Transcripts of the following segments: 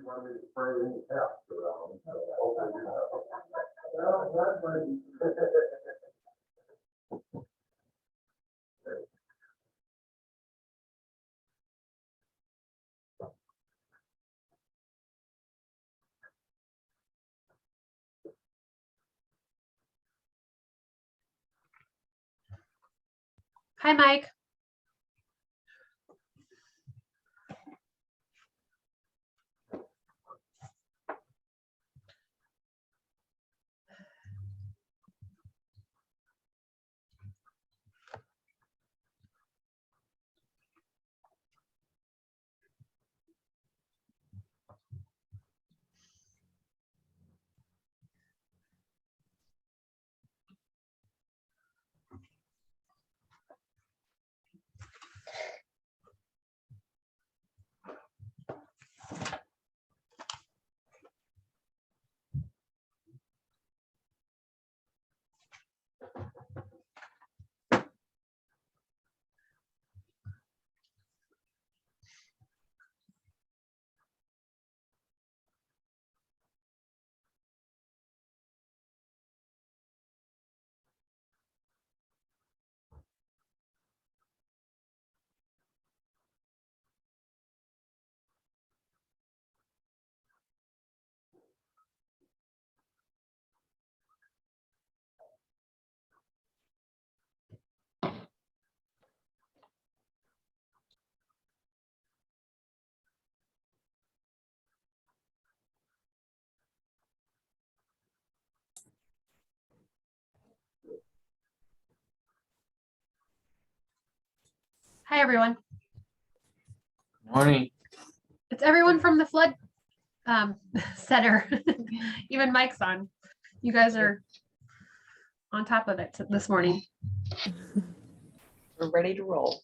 want me to spray any pests around? Well, that might be. Hi, Mike. Hi, everyone. Morning. It's everyone from the flood center. Even Mike's on. You guys are on top of it this morning. We're ready to roll.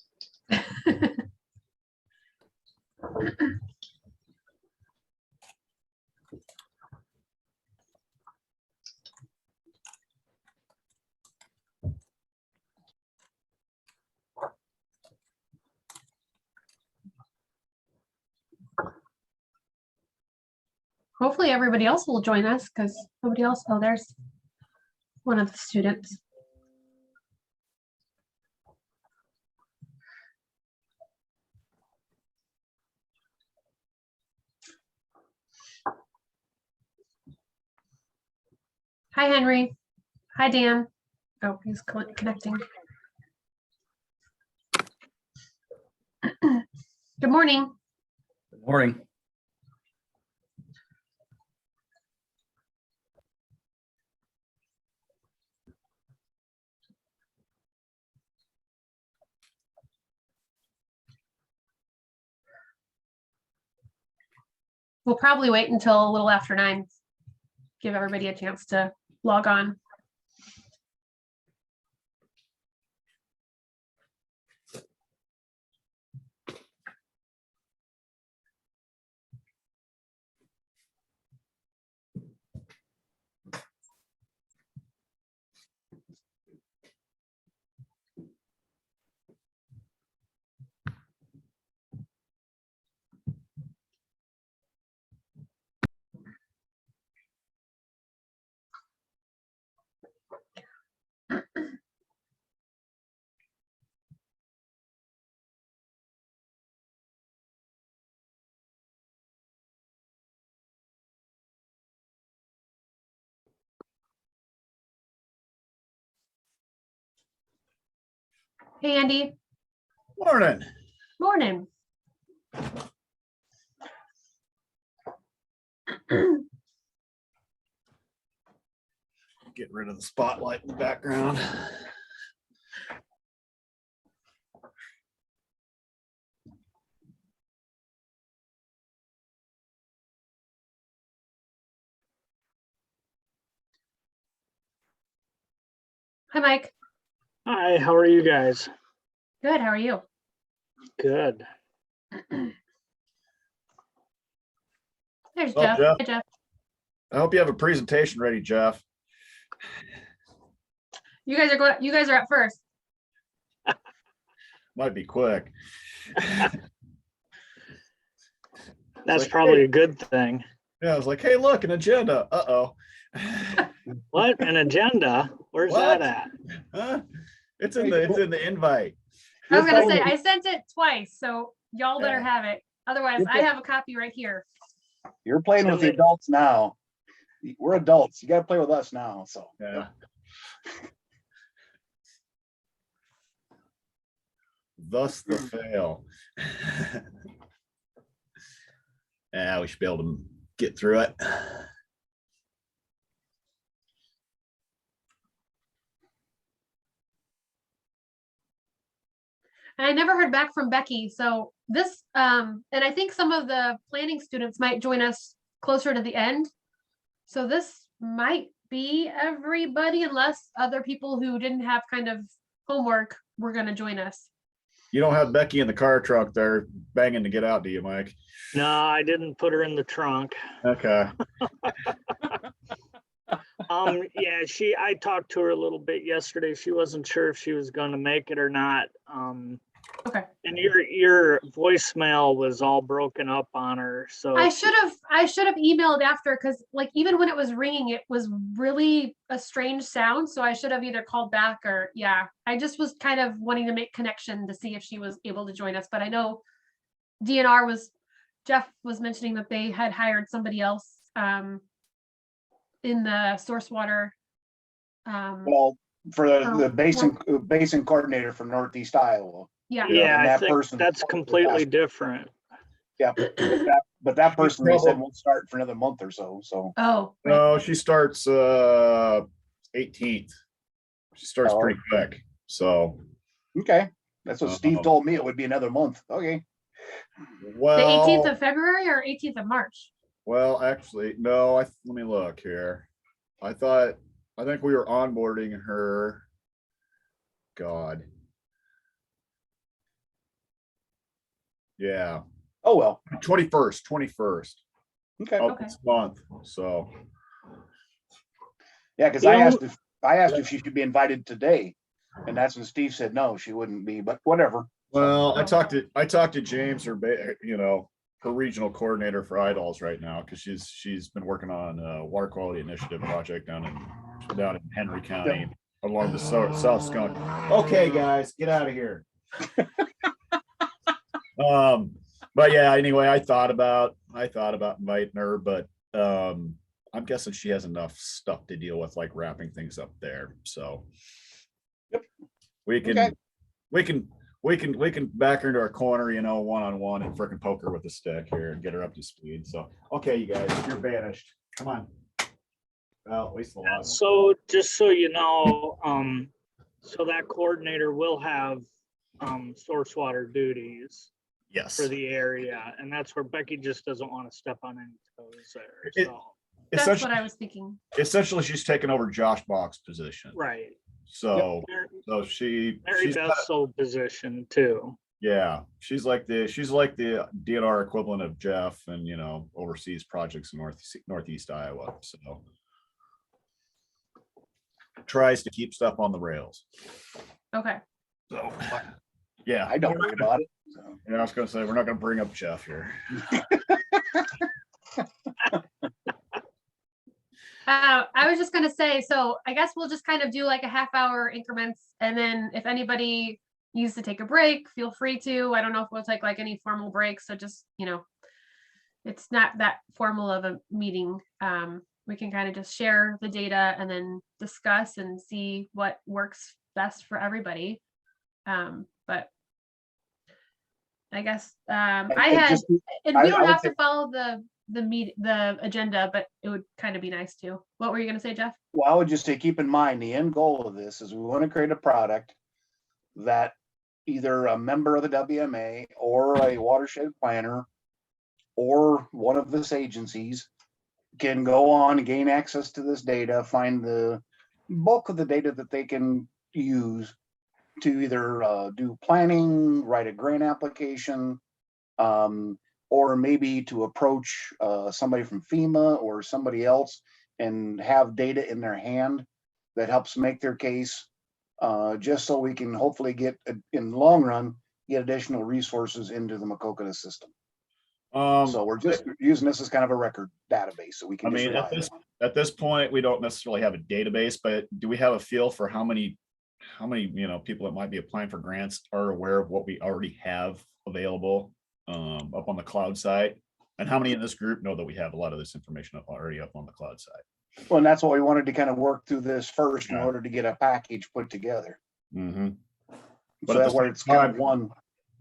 Hopefully everybody else will join us because nobody else. Oh, there's one of the students. Hi, Henry. Hi, Dan. Oh, he's connecting. Good morning. Good morning. We'll probably wait until a little after 9. Give everybody a chance to log on. Hey, Andy. Morning. Morning. Get rid of the spotlight in the background. Hi, Mike. Hi, how are you guys? Good. How are you? Good. There's Well, Jeff. Jeff. Hi, Jeff. I hope you have a presentation ready, Jeff. You guys are up first. Might be quick. That's like, probably hey. a good thing. Yeah, I was like, hey, look, an agenda. Uh-oh. What, an agenda? Where's What? that at? Huh? It's in the invite. I was You're gonna playing say, with- I sent it twice, so y'all better Yeah. have it. Otherwise, You're I play- have a copy right here. You're playing with the adults now. We're adults. You gotta play with us now, so. Yeah. Thus the fail. Yeah, we should be able to get through it. And I never heard back from Becky, so this, and I think some of the planning students might join us closer to the end. So this might be everybody, unless other people who didn't have kind of homework were gonna join us. You don't have Becky in the car truck there banging to get out, do you, Mike? No, I didn't put her in the trunk. Okay. Yeah, I talked to her a little bit yesterday. She wasn't sure if she was gonna make it or not. Okay. And your voicemail was all broken up on her, so. I should have emailed after, because like even when it was ringing, it was really a strange sound. So I should have either called back or, yeah, I just was kind of wanting to make connection to see if she was able to join us. But I know Jeff was mentioning that they had hired somebody else in the source water. Well, for the basin coordinator from Northeast Iowa. Yeah. Yeah, and I that think person- that's completely different. Yeah, but that person they said Trouble. won't start for another month or so, so. Oh, right. No, she starts 18th. She starts Oh. pretty quick. So, Okay, that's what Steve told me. It would be another month. Okay. The well, 18th of February or 18th of March? well, actually, no, let me look here. I think we were onboarding her. God. Yeah, Oh, well, 21st okay. of Okay. this month. So, Yeah, because You I know- asked if she should be invited today. And that's when Steve said, no, she wouldn't be, but whatever. well, I talked to James, her regional coordinator for IDOLS right now, because she's been working on a water quality initiative project down in Henry County along the South Skunk. Okay, guys, get out of here. But yeah, anyway, I thought about inviting her, but I'm guessing she has enough stuff to deal with, like wrapping things up there. So Yep. we can Okay. we can back her into our corner, one-on-one, and frickin' poke her with a stick here and get her up to speed. So, okay, you guys, you're banished. Come on. Well, at least a lot. So just so you know, so that coordinator will have source water duties Yes. for the area, and that's where Becky just doesn't want to step on any toes there. It- So, That's what Essentially, I was thinking. she's taken over Josh Bach's position. right. So, Mary she's Beth's old position too. yeah, she's like the DNR equivalent of Jeff, and oversees projects in Northeast Iowa. So tries to keep stuff on the rails. Okay. So yeah, I don't worry about it. So. I was gonna say we're not gonna bring up Jeff here. I was just gonna say, so I guess we'll just kind of do like a half-hour increments, and then if anybody needs to take a break, feel free to. I don't know if we'll take like any formal breaks, so just, it's not that formal of a meeting. We can kind of just share the data and then discuss and see what works best for everybody. But I guess and we I don't would have say- to follow the agenda, but it would kind of be nice too. What were you gonna say, Jeff? Well, I would just say, keep in mind, the end goal of this is we want to create a product that either a member of the WMA or a watershed planner or one of this agencies can go on and gain access to this data, find the bulk of the data that they can use to either do planning, write a grant application, or maybe to approach somebody from FEMA or somebody else and have data in their hand that helps make their case, just so we can hopefully get, in the long run, get additional resources into the Macokota system. So we're just using this as kind of a record database, so we I can just mean, rely on it. at this point, we don't necessarily have a database, but do we have a feel for how many, people that might be applying for grants are aware of what we already have available up on the cloud site? And how many in this group know that we have a lot of this information already up on the cloud site? Well, and that's what we wanted to kind of work through this first in Yeah. order to get a package put together. Mm-hmm. But So at that the way same it's kind of time- one.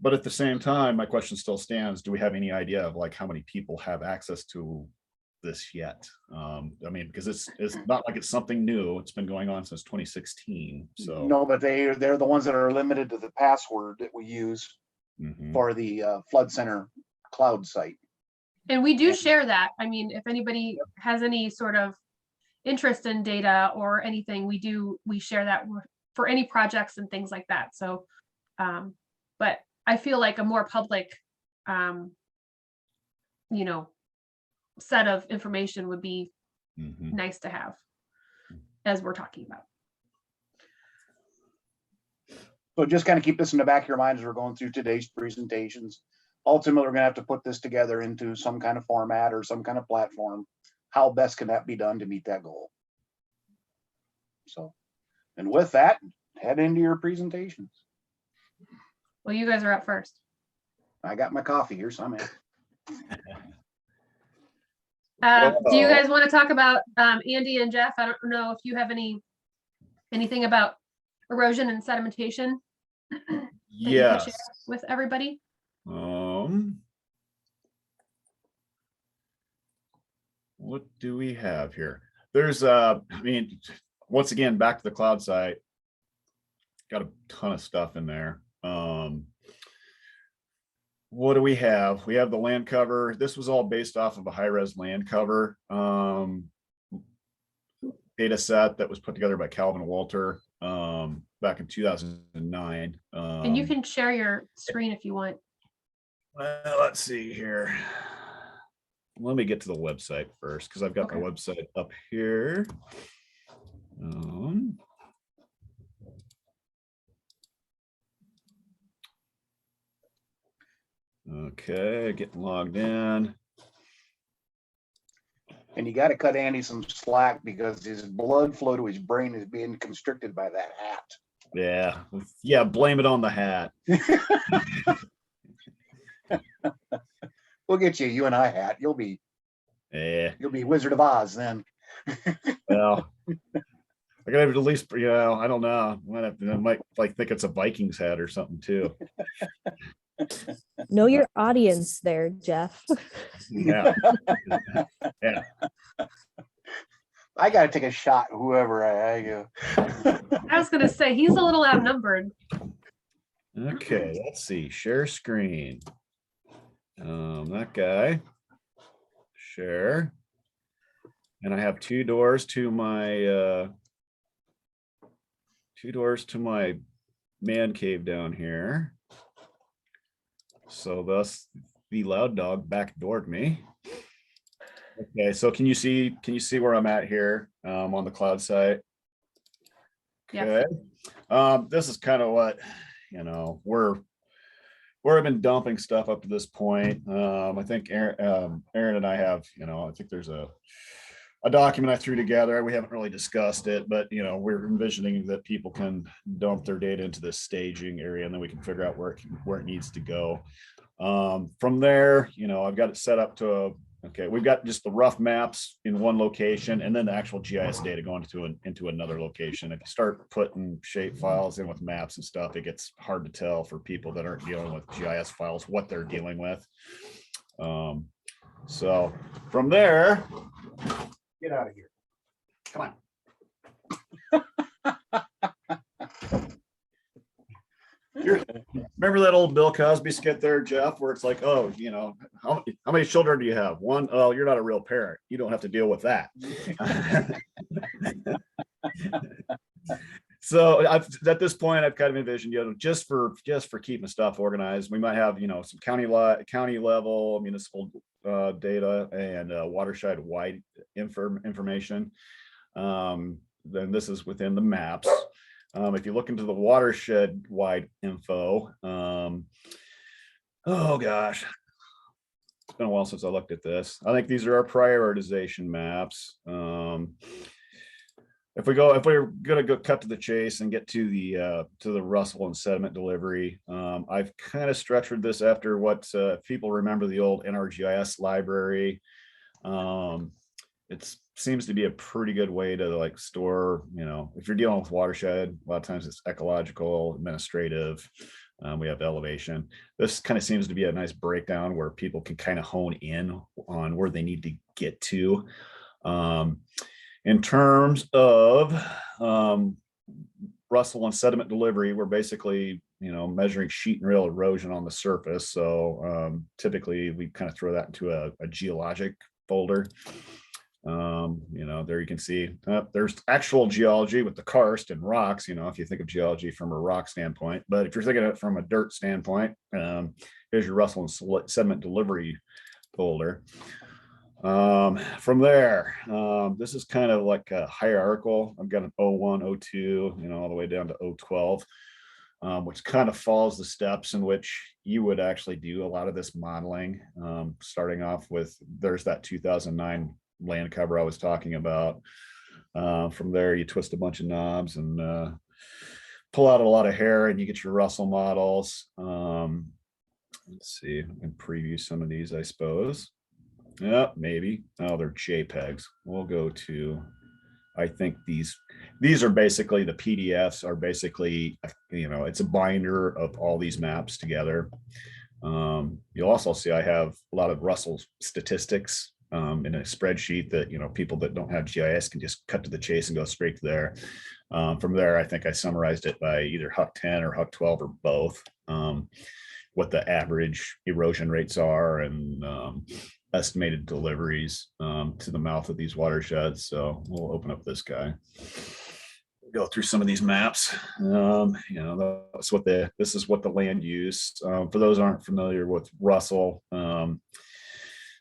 But at the same time, my question still stands. Do we have any idea of like how many people have access to this yet? I mean, because it's not like it's something new. It's been going on since 2016. So No, but they're the ones that are limited to the password that we use mhm. for the flood center cloud site. And we do share that. I mean, if anybody has any sort of interest in data or anything, we share that for any projects and things like that. So, but I feel like a more public, set of information would be Mhm. nice to have as we're talking about. So just kind of keep this in the back of your mind as we're going through today's presentations. Ultimately, we're gonna have to put this together into some kind of format or some kind of platform. How best can that be done to meet that goal? So, and with that, head into your presentations. Well, you guys are up first. I got my coffee here, so I'm in. Do you guys want to talk about Andy and Jeff? I don't know if you have anything about erosion and sedimentation that you could Yes. share with everybody. What do we have here? There's I mean, once again, back to the cloud site. Got a ton of stuff in there. What do we have? We have the land cover. This was all based off of a high-res land cover data set that was put together by Calvin Walter back in 2009. And you can share your screen if you want. Well, let's see here. Let me get to the website first because I've got my website up here. Okay, getting logged in. And you got to cut Andy some slack because his blood flow to his brain is being constricted by that hat. Yeah, blame it on the hat. We'll get you and I hat. You'll be Wizard of Oz then. Well, I gotta at least, I don't know. I might like think it's a Vikings hat or something too. Know your audience there, Jeff. Yeah. Yeah. I gotta take a shot, whoever I go. I was gonna say he's a little outnumbered. Okay, let's see. Share screen. That guy. Share. And I have two doors to my man cave down here. So thus the loud dog backdoored me. Okay, so can you see where I'm at here on the cloud site? Yes. Okay. This is kind of what, where I've been dumping stuff up to this point. I think Aaron and I have, I think there's a document I threw together. We haven't really discussed it, but we're envisioning that people can dump their data into this staging area, and then we can figure out where it needs to go. From there, I've got it set up to we've got just the rough maps in one location, and then the actual GIS data going into another location. If you start putting shape files in with maps and stuff, it gets hard to tell for people that aren't dealing with GIS files what they're dealing with. So from there, Get out of here. come on. Remember that old Bill Cosby skit there, Jeff, where it's like, oh, how many children do you have? One. Oh, you're not a real parent. You don't have to deal with that. So at this point, I've kind of envisioned, just for keeping stuff organized, we might have, some county level, municipal data and watershed wide information. Then this is within the maps. If you look into the watershed wide info, oh gosh, been a while since I looked at this. I think these are our prioritization maps. If we're gonna go cut to the chase and get to the Russell and sediment delivery, I've kind of structured this after what people remember the old NRGIS library. It seems to be a pretty good way to like store, if you're dealing with watershed, a lot of times it's ecological, administrative. We have elevation. This kind of seems to be a nice breakdown where people can kind of hone in on where they need to get to. In terms of Russell and sediment delivery, we're basically, measuring sheet and rail erosion on the surface. So typically we kind of throw that into a geologic folder. There you can see there's actual geology with the karst and rocks, if you think of geology from a rock standpoint. But if you're thinking of it from a dirt standpoint, here's your Russell and sediment delivery folder. From there, this is kind of like a hierarchical. I've got an 01, 02, all the way down to 012, which kind of follows the steps in which you would actually do a lot of this modeling. Starting off with, there's that 2009 land cover I was talking about. From there, you twist a bunch of knobs and pull out a lot of hair, and you get your Russell models. Let's see, I can preview some of these, I suppose. Yeah, maybe. Oh, they're JPEGs. We'll go to, I think these are basically the PDFs are basically, it's a binder of all these maps together. You'll also see I have a lot of Russell statistics in a spreadsheet that, people that don't have GIS can just cut to the chase and go straight to there. From there, I think I summarized it by either HUC 10 or HUC 12 or both, what the average erosion rates are and estimated deliveries to the mouth of these watersheds. So we'll open up this guy, go through some of these maps. That's what this is what the land use. For those who aren't familiar with Russell,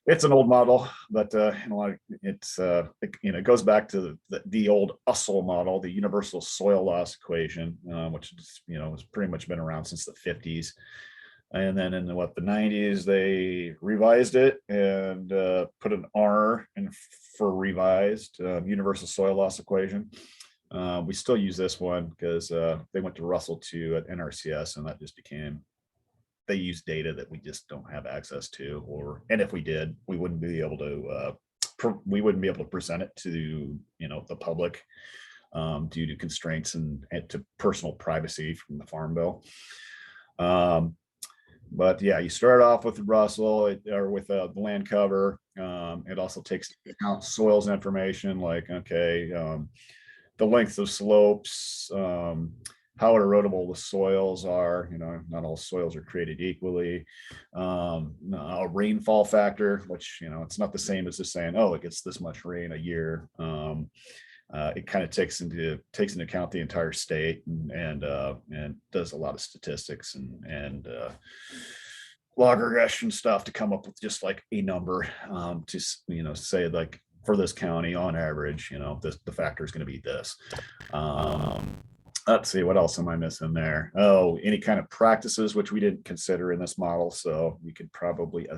it's an old model, but it goes back to the old USSEL model, the universal soil loss equation, which is, has pretty much been around since the 50s. And then in the 90s, they revised it and put an R in for revised universal soil loss equation. We still use this one because they went to Russell 2 at NRCS, and that just became, they use data that we just don't have access to, and if we did, we wouldn't be able to present it to the public due to constraints and to personal privacy from the Farm Bill. But yeah, you start off with Russell or with the land cover. It also takes into account soils information, like, okay, the length of slopes, how erodible the soils are. Not all soils are created equally. A rainfall factor, which, it's not the same as just saying, oh, it gets this much rain a year. It kind of takes into account the entire state and does a lot of statistics and log regression stuff to come up with just like a number to say, like, for this county on average, the factor is going to be this. Let's see, what else am I missing there? Oh, any kind of practices, which we didn't consider in this model. So you could probably,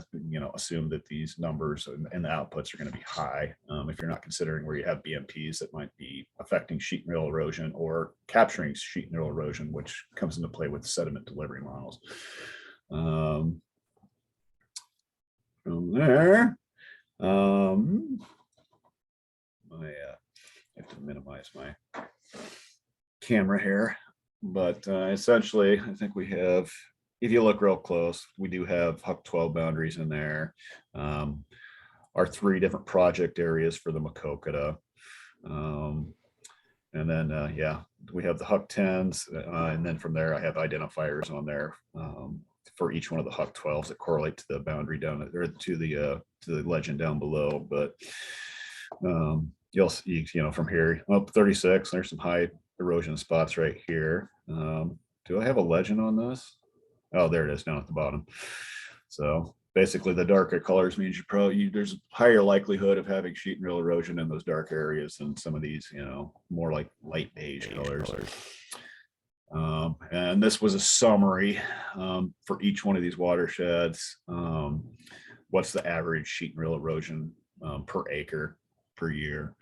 assume that these numbers and the outputs are going to be high. If you're not considering where you have BMPs that might be affecting sheet and rail erosion or capturing sheet and rail erosion, which comes into play with sediment delivery models. From there, I have to minimize my camera here, but essentially I think we have, if you look real close, we do have HUC 12 boundaries in there. Our 3 different project areas for the Maquoketa, and then yeah, we have the HUC 10s, and then from there I have identifiers on there for each one of the HUC 12s that correlate to the boundary down there, to the legend down below. But you'll see, from here up 36, there's some high erosion spots right here. Do I have a legend on this? Oh, there it is down at the bottom. So basically the darker colors means there's higher likelihood of having sheet and rail erosion in those dark areas than some of these, more like light beige colors. And this was a summary for each one of these watersheds. what's the average sheet and rill erosion per acre per year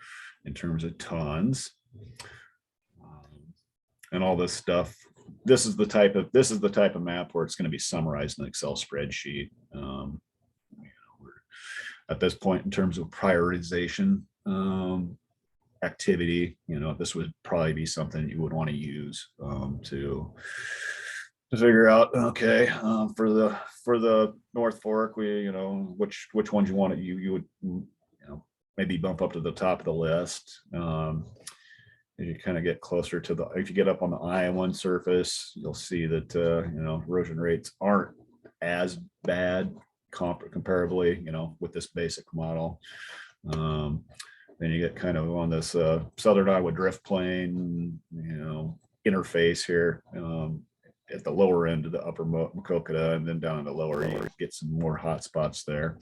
in terms of tons. And all this stuff. This is the type of map where it's going to be summarized in an Excel spreadsheet. We're at this point in terms of prioritization activity, this would probably be something you would want to use to figure out, okay, for the North Fork, which ones you want to, you would maybe bump up to the top of the list. You kind of get closer to if you get up on the I-1 surface, you'll see that, erosion rates aren't as bad comparably, with this basic model. Then you get kind of on this southern Iowa drift plain, interface here at the lower end of the upper Maquoketa, and then down in the lower, you get some more hot spots there.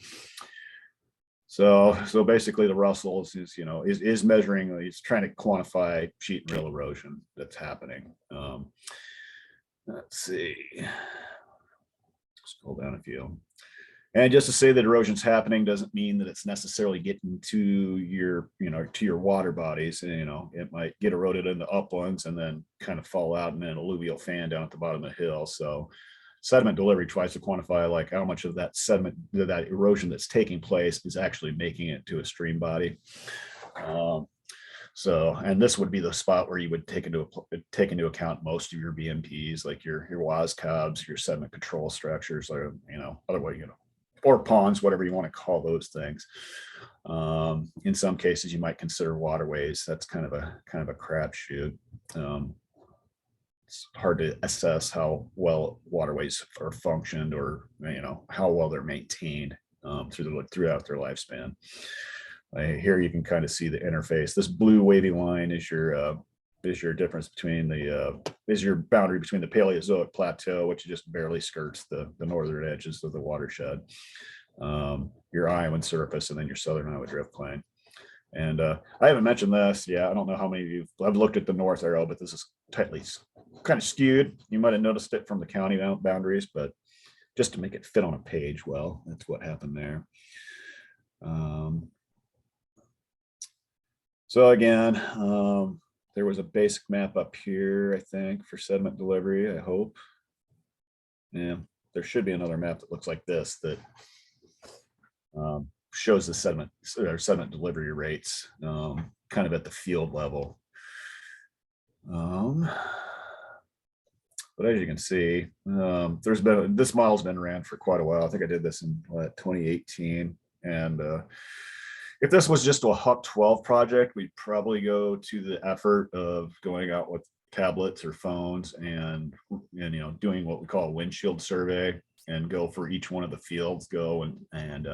So basically the Russell is measuring, he's trying to quantify sheet and rill erosion that's happening. Let's see, scroll down a few. And just to say that erosion's happening doesn't mean that it's necessarily getting to your, to your water bodies. It might get eroded in the uplands and then kind of fall out in an alluvial fan down at the bottom of the hill. So sediment delivery tries to quantify like how much of that sediment, that erosion that's taking place is actually making it to a stream body. And this would be the spot where you would take into account most of your BMPs, like your WASCOBs, your sediment control structures, or otherwise, or ponds, whatever you want to call those things. In some cases, you might consider waterways. That's kind of a crapshoot. It's hard to assess how well waterways are functioned, or how well they're maintained throughout their lifespan. Here you can kind of see the interface. This blue wavy line is your difference between is your boundary between the Paleozoic plateau, which just barely skirts the northern edges of the watershed, your Iowan surface, and then your southern Iowa drift plain. And I haven't mentioned this. Yeah, I don't know how many of you have looked at the north arrow, but this is tightly kind of skewed. You might have noticed it from the county boundaries, but just to make it fit on a page, well, that's what happened there. So again, there was a basic map up here, I think, for sediment delivery, I hope. Yeah, there should be another map that looks like this that shows the sediment delivery rates kind of at the field level. But as you can see, this model's been ran for quite a while. I think I did this in 2018. And if this was just a Huck 12 project, we'd probably go to the effort of going out with tablets or phones and doing what we call a windshield survey, and go for each one of the fields, and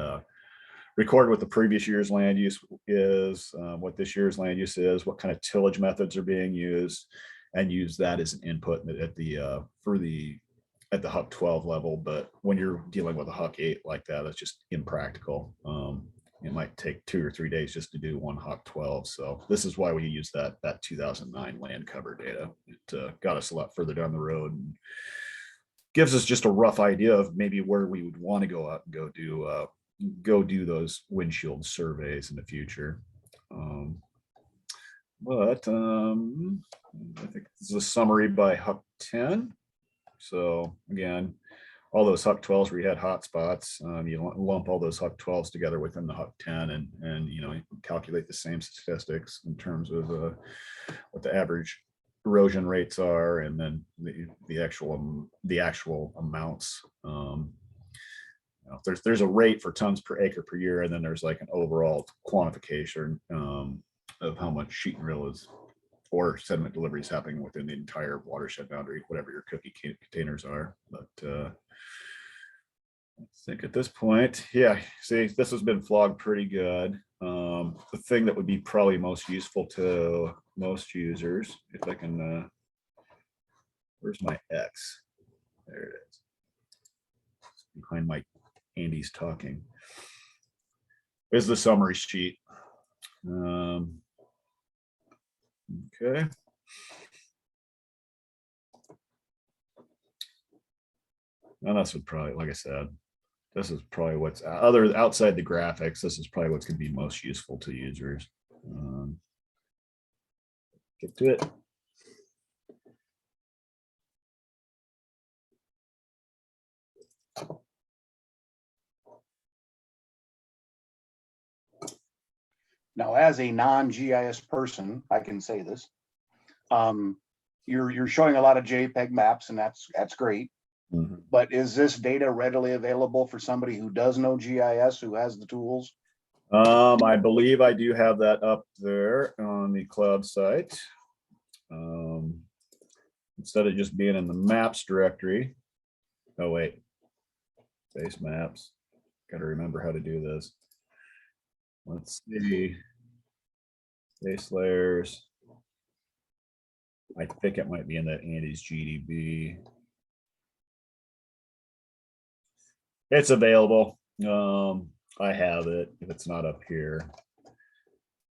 record what the previous year's land use is, what this year's land use is, what kind of tillage methods are being used, and use that as an input at the Huck 12 level. But when you're dealing with a Huck 8 like that, that's just impractical. It might take 2 or 3 days just to do one Huck 12. So this is why we use that 2009 land cover data. It got us a lot further down the road, and gives us just a rough idea of maybe where we would want to go out and go do those windshield surveys in the future. But I think this is a summary by Huck 10. So again, all those Huck 12s where you had hot spots, you lump all those Huck 12s together within the Huck 10, and you calculate the same statistics in terms of what the average erosion rates are, and then the actual amounts. There's a rate for tons per acre per year, and then there's like an overall quantification of how much sheet and rill or sediment delivery is happening within the entire watershed boundary, whatever your cookie containers are. But I think at this point, yeah, see, this has been flogged pretty good. The thing that would be probably most useful to most users, if I can, where's my X? There it is. Behind my Andy's talking. Is the summary sheet. Okay. And this would probably, like I said, this is probably what's other outside the graphics. This is probably what's going to be most useful to users. Get to it. Now, as a non-GIS person, I can say this. You're showing a lot of JPEG maps, and that's great. Mhm. But is this data readily available for somebody who does know GIS, who has the tools? I believe I do have that up there on the cloud site. Instead of just being in the maps directory. Oh, wait. Base maps. Got to remember how to do this. Let's see. Base layers. I think it might be in that Andy's GDB. It's available. I have it. If it's not up here,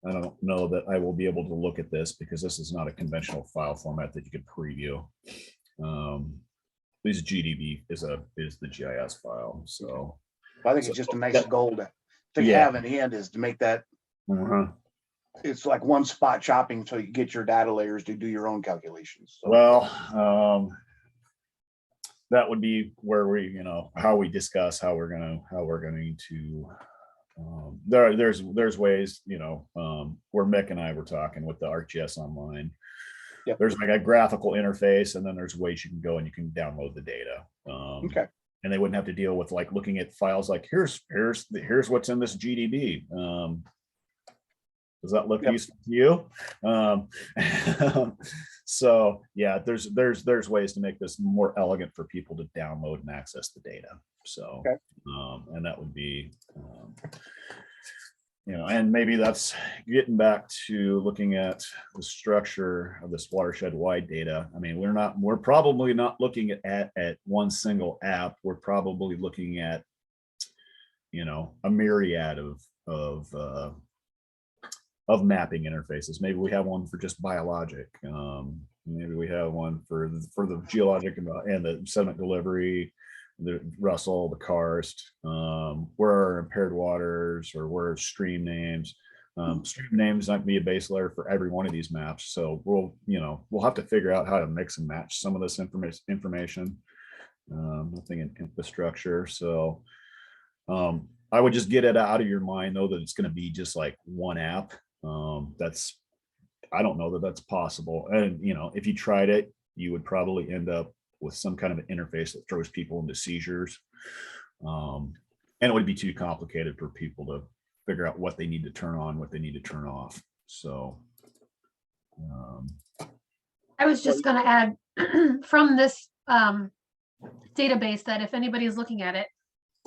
I don't know that I will be able to look at this because this is not a conventional file format that you could preview. This GDB is the GIS file. So I think it's just a nice goal to Yeah. have in hand, is to make that, uh-huh. it's like one spot shopping so you get your data layers to do your own calculations. So, Well, that would be where we, how we discuss how we're going to. There's ways, where Mick and I were talking with the ArcGIS Online. Yep. There's like a graphical interface, and then there's ways you can go and you can download the data. okay. And they wouldn't have to deal with like looking at files like here's what's in this GDB. Does that look Yep. useful to you? So yeah, there's ways to make this more elegant for people to download and access the data. So, Okay. And that would be, and maybe that's getting back to looking at the structure of this watershed wide data. I mean, we're probably not looking at one single app. We're probably looking at, a myriad of mapping interfaces. Maybe we have one for just biologic. Maybe we have one for the geologic and the sediment delivery, the Russell, the karst, where are impaired waters, or where are stream names. Stream names not be a base layer for every one of these maps. So we'll have to figure out how to mix and match some of this information. Nothing in infrastructure. So I would just get it out of your mind, though, that it's going to be just like one app. I don't know that that's possible. And, if you tried it, you would probably end up with some kind of an interface that throws people into seizures. And it would be too complicated for people to figure out what they need to turn on, what they need to turn off. So. I was just going to add from this database that if anybody is looking at it,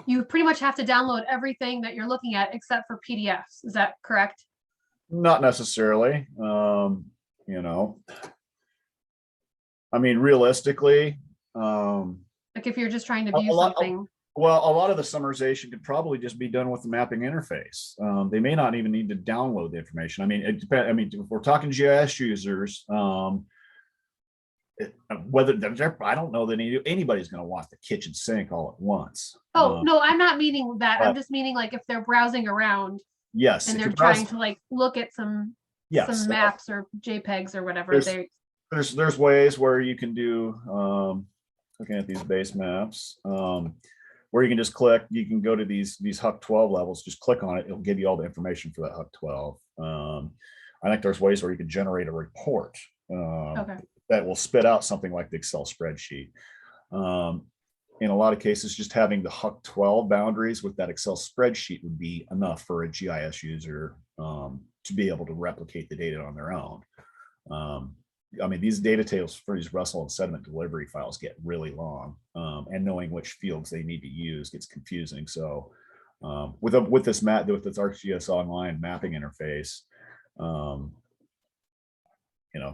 you pretty much have to download everything that you're looking at except for PDFs. Is that correct? Not necessarily. I mean, realistically, Like if you're just trying to view something. Well, a lot of the summarization could probably just be done with the mapping interface. They may not even need to download the information. I mean, it depends. I mean, if we're talking GIS users, whether I don't know that anybody's going to want the kitchen sink all at once. Oh, no, I'm not meaning that. I'm but- just meaning like if they're browsing around Yes, and if they're you're browsing- trying to like look at some yes, maps or JPEGs or whatever. there's ways where you can do looking at these base maps, where you can just click, you can go to these HUC 12 levels, just click on it, it'll give you all the information for that HUC 12. I think there's ways where you can generate a report Okay. that will spit out something like the Excel spreadsheet. In a lot of cases, just having the HUC 12 boundaries with that Excel spreadsheet would be enough for a GIS user to be able to replicate the data on their own. I mean, these data tables for these Russell and sediment delivery files get really long, and knowing which fields they need to use gets confusing. So with this ArcGIS Online mapping interface,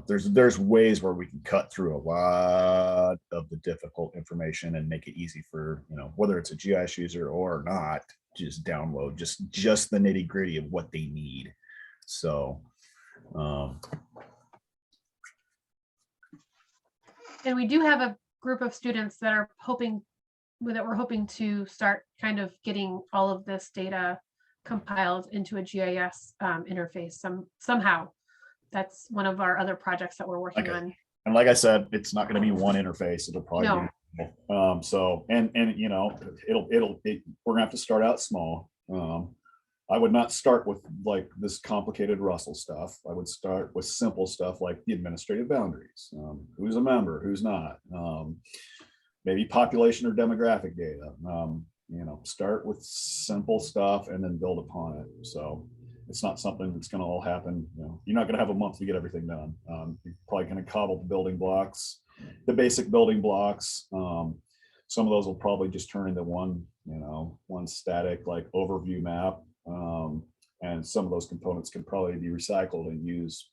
there's ways where we can cut through a lot of the difficult information and make it easy for, whether it's a GIS user or not, just download just the nitty gritty of what they need. So, And we do have a group of students that are hoping that we're hoping to start kind of getting all of this data compiled into a GIS interface somehow. That's one of our other projects that we're working Okay. on. And like I said, it's not going to be one interface. It'll probably No. be so and you know, we're gonna have to start out small. I would not start with like this complicated Russell stuff. I would start with simple stuff like the administrative boundaries. Who's a member, who's not. Maybe population or demographic data. You know, start with simple stuff and then build upon it. So it's not something that's going to all happen. You know, you're not going to have a month to get everything done. You're probably going to cobble the building blocks, the basic building blocks. Some of those will probably just turn into one, you know, one static like overview map. And some of those components can probably be recycled and used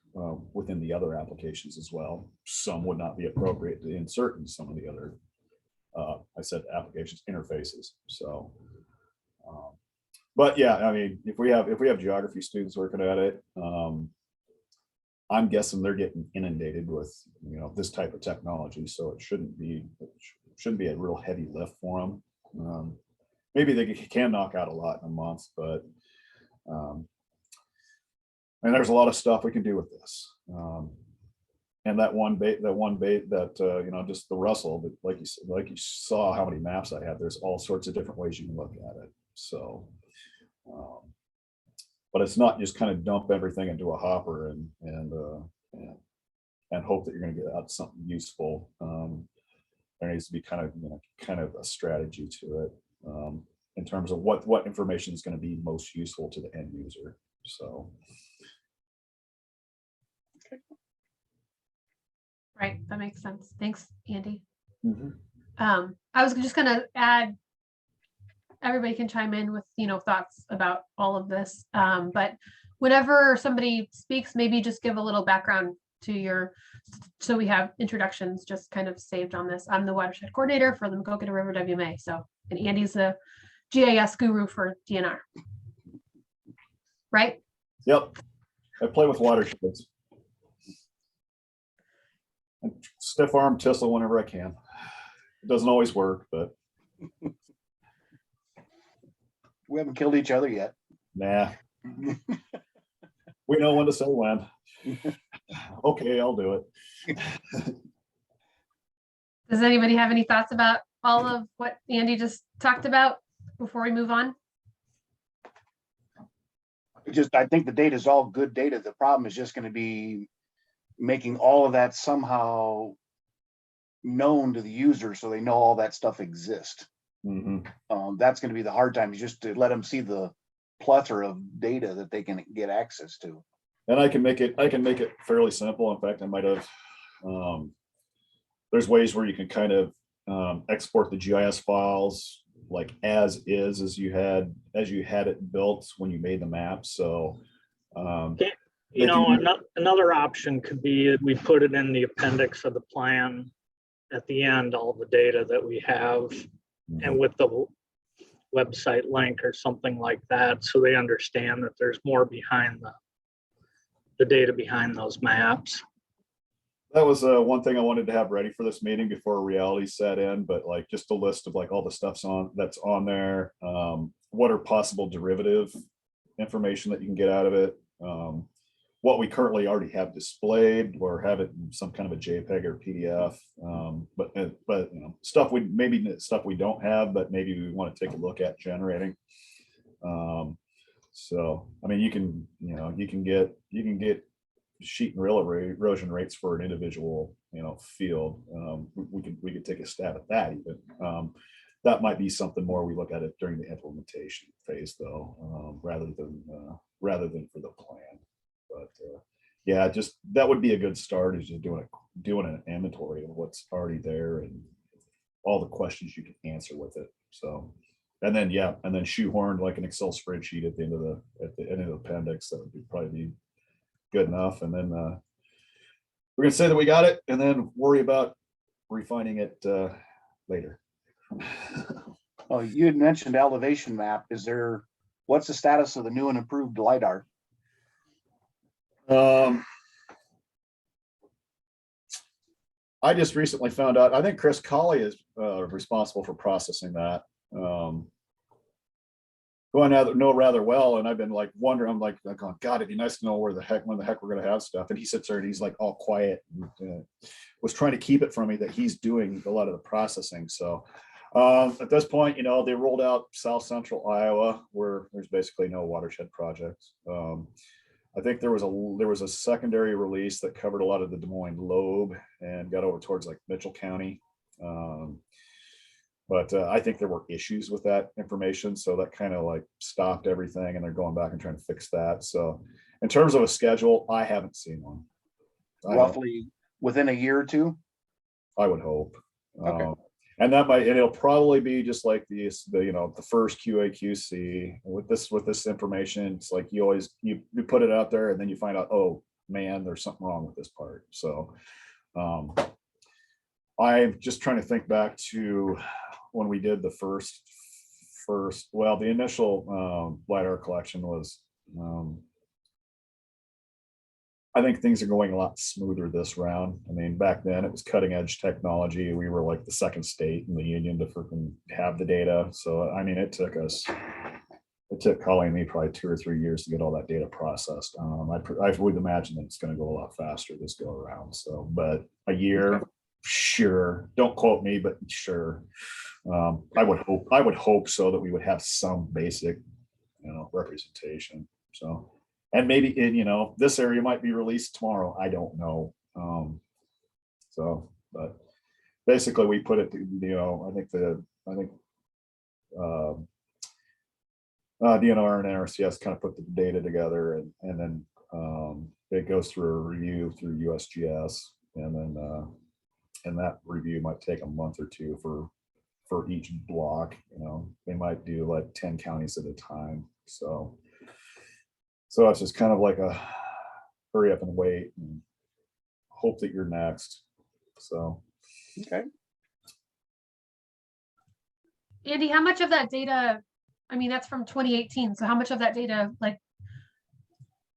within the other applications as well. Some would not be appropriate to insert in some of the other, I said applications interfaces. So, but yeah, I mean, if we have geography students working at it, I'm guessing they're getting inundated with, you know, this type of technology. So it shouldn't be a real heavy lift for them. Maybe they can knock out a lot in a month, but and there's a lot of stuff we can do with this. And that one bait that you know, just the Russell, but like you saw how many maps I have. There's all sorts of different ways you can look at it. So, but it's not just kind of dump everything into a hopper and hope that you're going to get out something useful. There needs to be kind of a strategy to it in terms of what information is going to be most useful to the end user. So. Right, that makes sense. Thanks, Andy. Mm-hmm. I was just gonna add, everybody can chime in with, you know, thoughts about all of this. But whenever somebody speaks, maybe just give a little background to so we have introductions just kind of saved on this. I'm the watershed coordinator for the Maquoketa River WMA. So, and Andy's the GIS guru for DNR. Right? Yep. I play with watersheds. Stiff arm tussle whenever I can. It doesn't always work, but We haven't killed each other yet. nah. We know when to say when. Okay, I'll do it. Does anybody have any thoughts about all of what Andy just talked about before we move on? I think the data is all good data. The problem is just going to be making all of that somehow known to the user so they know all that stuff exists. Mm-hmm. That's going to be the hard time, is just to let them see the plethora of data that they can get access to. And I can make it fairly simple. In fact, I might have, there's ways where you can kind of export the GIS files like as you had it built when you made the map. So, you know, another option could be that we put it in the appendix of the plan at the end, all the data that we have, and with the website link or something like that, so they understand that there's more behind the data behind those maps. That was one thing I wanted to have ready for this meeting before reality set in, but like just a list of like all the stuff's that's on there. What are possible derivative information that you can get out of it? What we currently already have displayed, or have it in some kind of a JPEG or PDF. But you know, stuff we don't have, but maybe we want to take a look at generating. So I mean, you can get sheet and rill erosion rates for an individual, you know, field. We could take a stab at that even. That might be something more we look at it during the implementation phase, though, rather than for the plan. But yeah, just that would be a good start, is just doing an inventory of what's already there and all the questions you can answer with it. So, and then shoehorned like an Excel spreadsheet at the end of the appendix. That would probably be good enough. And then we're gonna say that we got it, and then worry about refining it later. Oh, you had mentioned elevation map. What's the status of the new and improved LiDAR? I just recently found out, I think Chris Colley is responsible for processing that. Who I know rather well, and I've been like wondering, I'm like, oh, God, it'd be nice to know when the heck we're gonna have stuff. And he sits there and he's like all quiet, and, was trying to keep it from me that he's doing a lot of the processing. So at this point, they rolled out South Central Iowa, where there's basically no watershed projects. I think there was a secondary release that covered a lot of the Des Moines lobe and got over towards like Mitchell County. But I think there were issues with that information. So that kind of like stopped everything, and they're going back and trying to fix that. So in terms of a schedule, I haven't seen one. Roughly within a year or two? I would hope. Okay. And it'll probably be just like the first QAQC with this information. It's like you put it out there and then you find out, oh man, there's something wrong with this part. So I'm just trying to think back to when we did the the initial LiDAR collection was, I think things are going a lot smoother this round. I mean, back then it was cutting edge technology. We were like the second state in the union to freaking have the data. So, I mean, it took Colleen and me probably 2 or 3 years to get all that data processed. I would imagine that it's going to go a lot faster this go around. So, but a year, sure. Don't quote me, but sure. I would hope so, that we would have some basic, representation. So. And maybe this area might be released tomorrow. I don't know. But basically we put it, I think DNR and NRCS kind of put the data together, and then it goes through a review through USGS, and then and that review might take a month or two for each block. They might do like 10 counties at a time. So it's just kind of like a hurry up and wait and hope that you're next. So. Okay. Andy, how much of that data, I mean, that's from 2018. So how much of that data, like,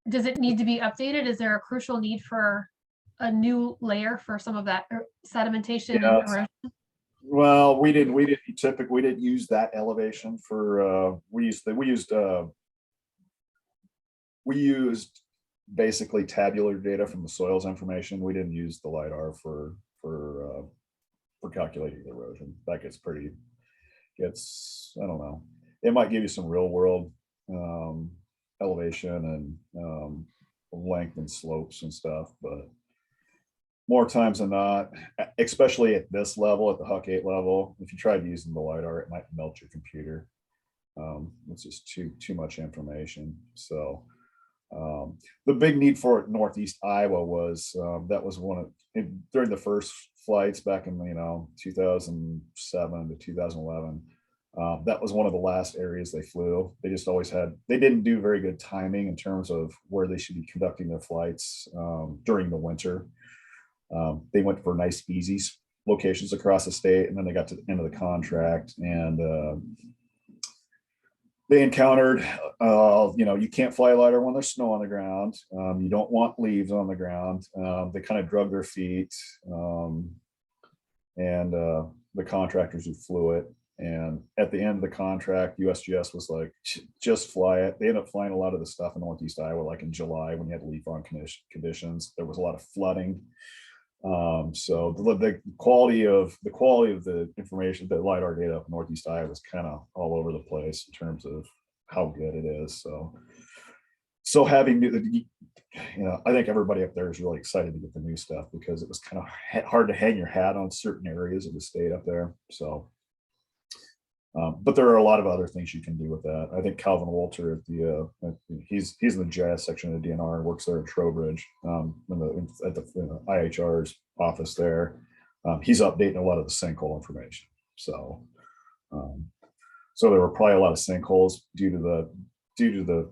does it need to be updated? Is there a crucial need for a new layer for some of that sedimentation and erosion? Well, we didn't use that elevation for, we used basically tabular data from the soils information. We didn't use the LiDAR for calculating the erosion. That gets I don't know. It might give you some real world elevation and length and slopes and stuff, but more times than not, especially at this level, at the Huck 8 level, if you tried using the LiDAR, it might melt your computer. It's just too much information. So the big need for it in Northeast Iowa was that was during the first flights back in 2007 to 2011. That was one of the last areas they flew. They just always they didn't do very good timing in terms of where they should be conducting their flights during the winter. They went for nice, easy locations across the state, and then they got to the end of the contract, and they encountered, you can't fly LiDAR when there's snow on the ground. You don't want leaves on the ground. They kind of drug their feet, and the contractors who flew it. And at the end of the contract, USGS was like, just fly it. They ended up flying a lot of the stuff in Northeast Iowa, like in July when you had leaf-on conditions. There was a lot of flooding. So the quality of the information, the LiDAR data up in Northeast Iowa was kind of all over the place in terms of how good it is. So having I think everybody up there is really excited to get the new stuff, because it was kind of hard to hang your hat on certain areas of the state up there. So, but there are a lot of other things you can do with that. I think Calvin Walter at the he's in the GIS section of the DNR and works there at Trowbridge, at the IHR's office there. He's updating a lot of the sinkhole information. So there were probably a lot of sinkholes due to the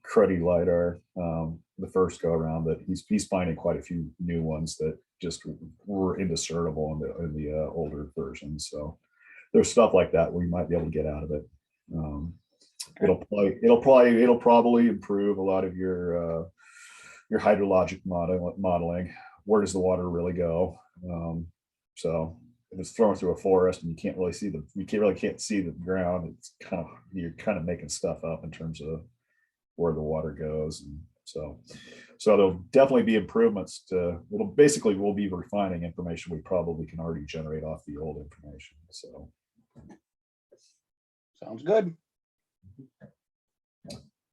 cruddy LiDAR the first go around, that he's finding quite a few new ones that just were indiscernible in the older versions. So there's stuff like that where you might be able to get out of it. It'll probably improve a lot of your hydrologic modeling. Where does the water really go? So if it's thrown through a forest and you can't really see can't see the ground, it's you're kind of making stuff up in terms of where the water goes. And so there'll definitely be improvements to, we'll be refining information we probably can already generate off the old information. So Sounds good.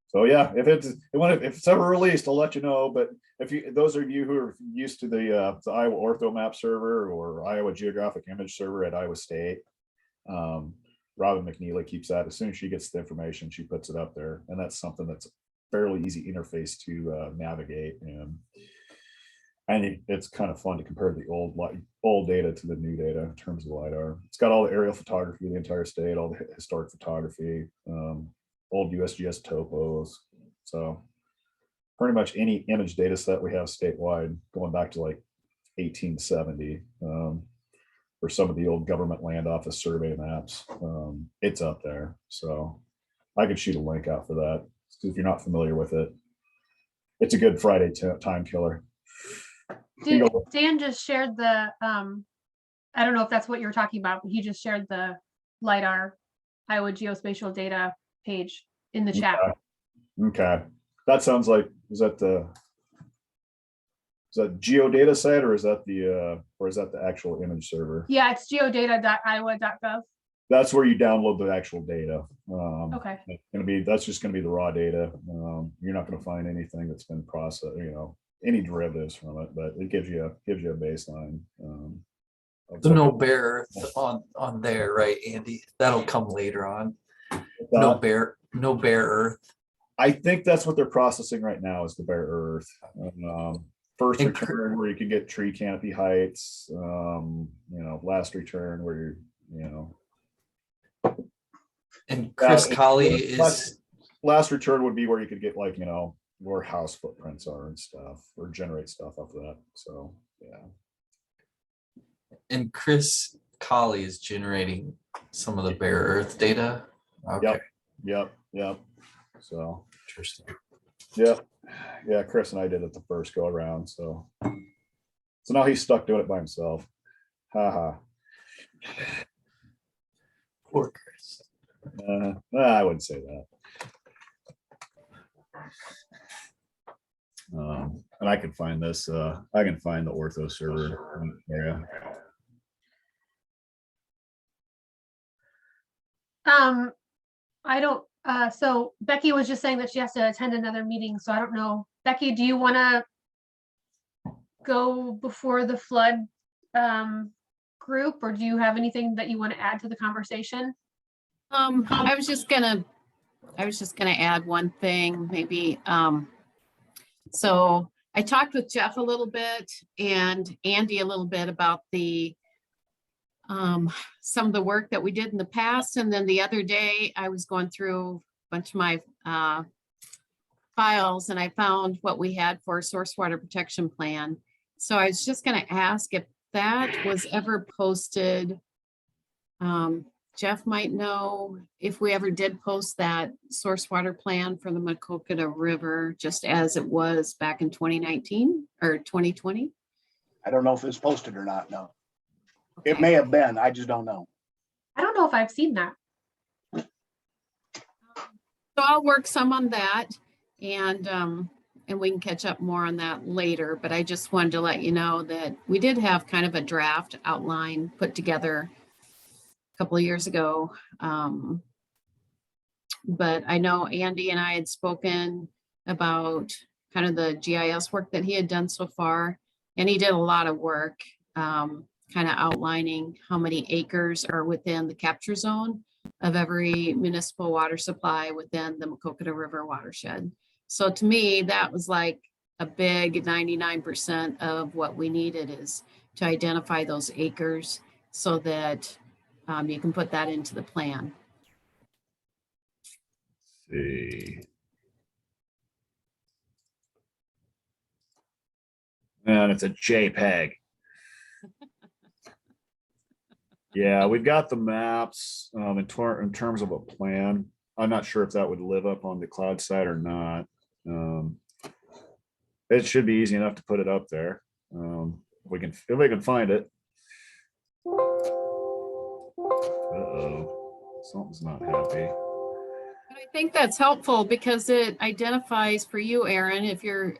So yeah, if it's ever released, I'll let you know. But those of you who are used to the Iowa Ortho Map server or Iowa Geographic Image server at Iowa State, Robin McNeely keeps that. As soon as she gets the information, she puts it up there, and that's something that's a fairly easy interface to navigate. And it's kind of fun to compare the old data to the new data in terms of LiDAR. It's got all the aerial photography of the entire state, all the historic photography, old USGS topos. So pretty much any image data set we have statewide going back to like 1870, for some of the old government land office survey maps, it's up there. So I could shoot a link out for that. If you're not familiar with it, it's a good Friday time killer. Dan just shared the, I don't know if that's what you were talking about, but he just shared the LiDAR Iowa geospatial data page in the chat. Okay. That sounds like, is that geodata site, or is that the actual image server? Yeah, it's geodata.iowa.gov. That's where you download the actual data. Okay. That's just gonna be the raw data. You're not gonna find anything that's been processed, any derivatives from it, but it gives you a baseline. So no bare earth on there, right, Andy? That'll come later on. No bare earth. I think that's what they're processing right now, is the bare earth. First And return where you can get tree canopy heights. Last return where And Chris Colley is last return would be where you could get where house footprints are and stuff, or generate stuff off of that. So yeah. and Chris Colley is generating some of the bare earth data. Okay. Yep. So Interesting. yeah, Chris and I did it the first go around. So now he's stuck doing it by himself. Haha. Poor Chris. I wouldn't say that. And I can find this. I can find the ortho server area. I don't, so Becky was just saying that she has to attend another meeting, so I don't know. Becky, do you want to go before the flood group, or do you have anything that you want to add to the conversation? I was just gonna add one thing, maybe. So I talked with Jeff a little bit and Andy a little bit about the some of the work that we did in the past. And then the other day I was going through a bunch of my files and I found what we had for a source water protection plan. So I was just gonna ask if that was ever posted. Jeff might know if we ever did post that source water plan for the Maquoketa River, just as it was back in 2019 or 2020. I don't know if it's posted or not. No, Okay. it may have been. I just don't know. I don't know if I've seen that. So I'll work some on that and we can catch up more on that later. But I just wanted to let you know that we did have kind of a draft outline put together a couple of years ago. But I know Andy and I had spoken about kind of the GIS work that he had done so far. And he did a lot of work kind of outlining how many acres are within the capture zone of every municipal water supply within the Maquoketa River watershed. So to me, that was like a big 99% of what we needed, is to identify those acres so that you can put that into the plan. Let's see. And it's a JPEG. Yeah, we've got the maps in terms of a plan. I'm not sure if that would live up on the cloud side or not. It should be easy enough to put it up there. If we can find it. Uh-oh, something's not happy. But I think that's helpful because it identifies for you, Aaron, if you're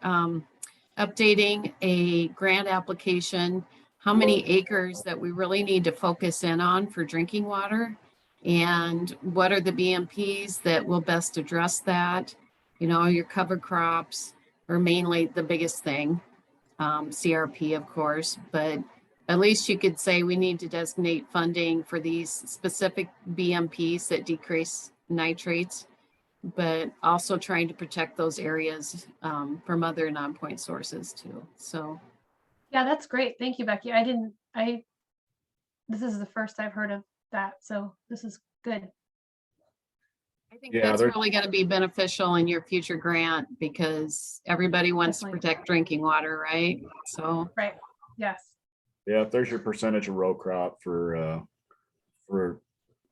updating a grant application, how many acres that we really need to focus in on for drinking water, and what are the BMPs that will best address that. You know, your cover crops are mainly the biggest thing, CRP, of course, but at least you could say we need to designate funding for these specific BMPs that decrease nitrates, but also trying to protect those areas from other non-point sources too. So Yeah, that's great. Thank you, Becky. This is the first I've heard of that, so this is good. I think Yeah, that's there's- really going to be beneficial in your future grant because everybody wants Definitely. to protect drinking water, right? So Right, yes. Yeah, if there's your percentage of row crop for the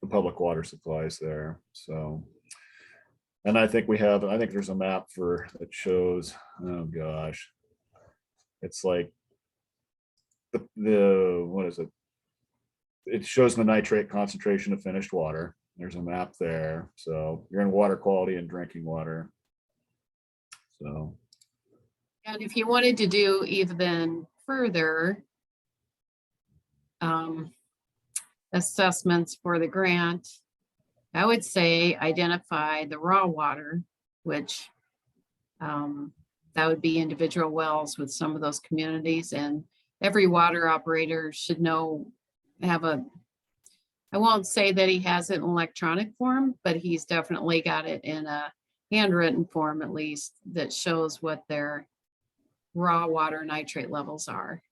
public water supplies there, so. And I think there's a map that shows, oh gosh. It's like what is it? It shows the nitrate concentration of finished water. There's a map there. So you're in water quality and drinking water. So. and if you wanted to do even further assessments for the grant, I would say identify the raw water, which that would be individual wells with some of those communities, and every water operator should I won't say that he has it in electronic form, but he's definitely got it in a handwritten form at least that shows what their raw water nitrate levels are.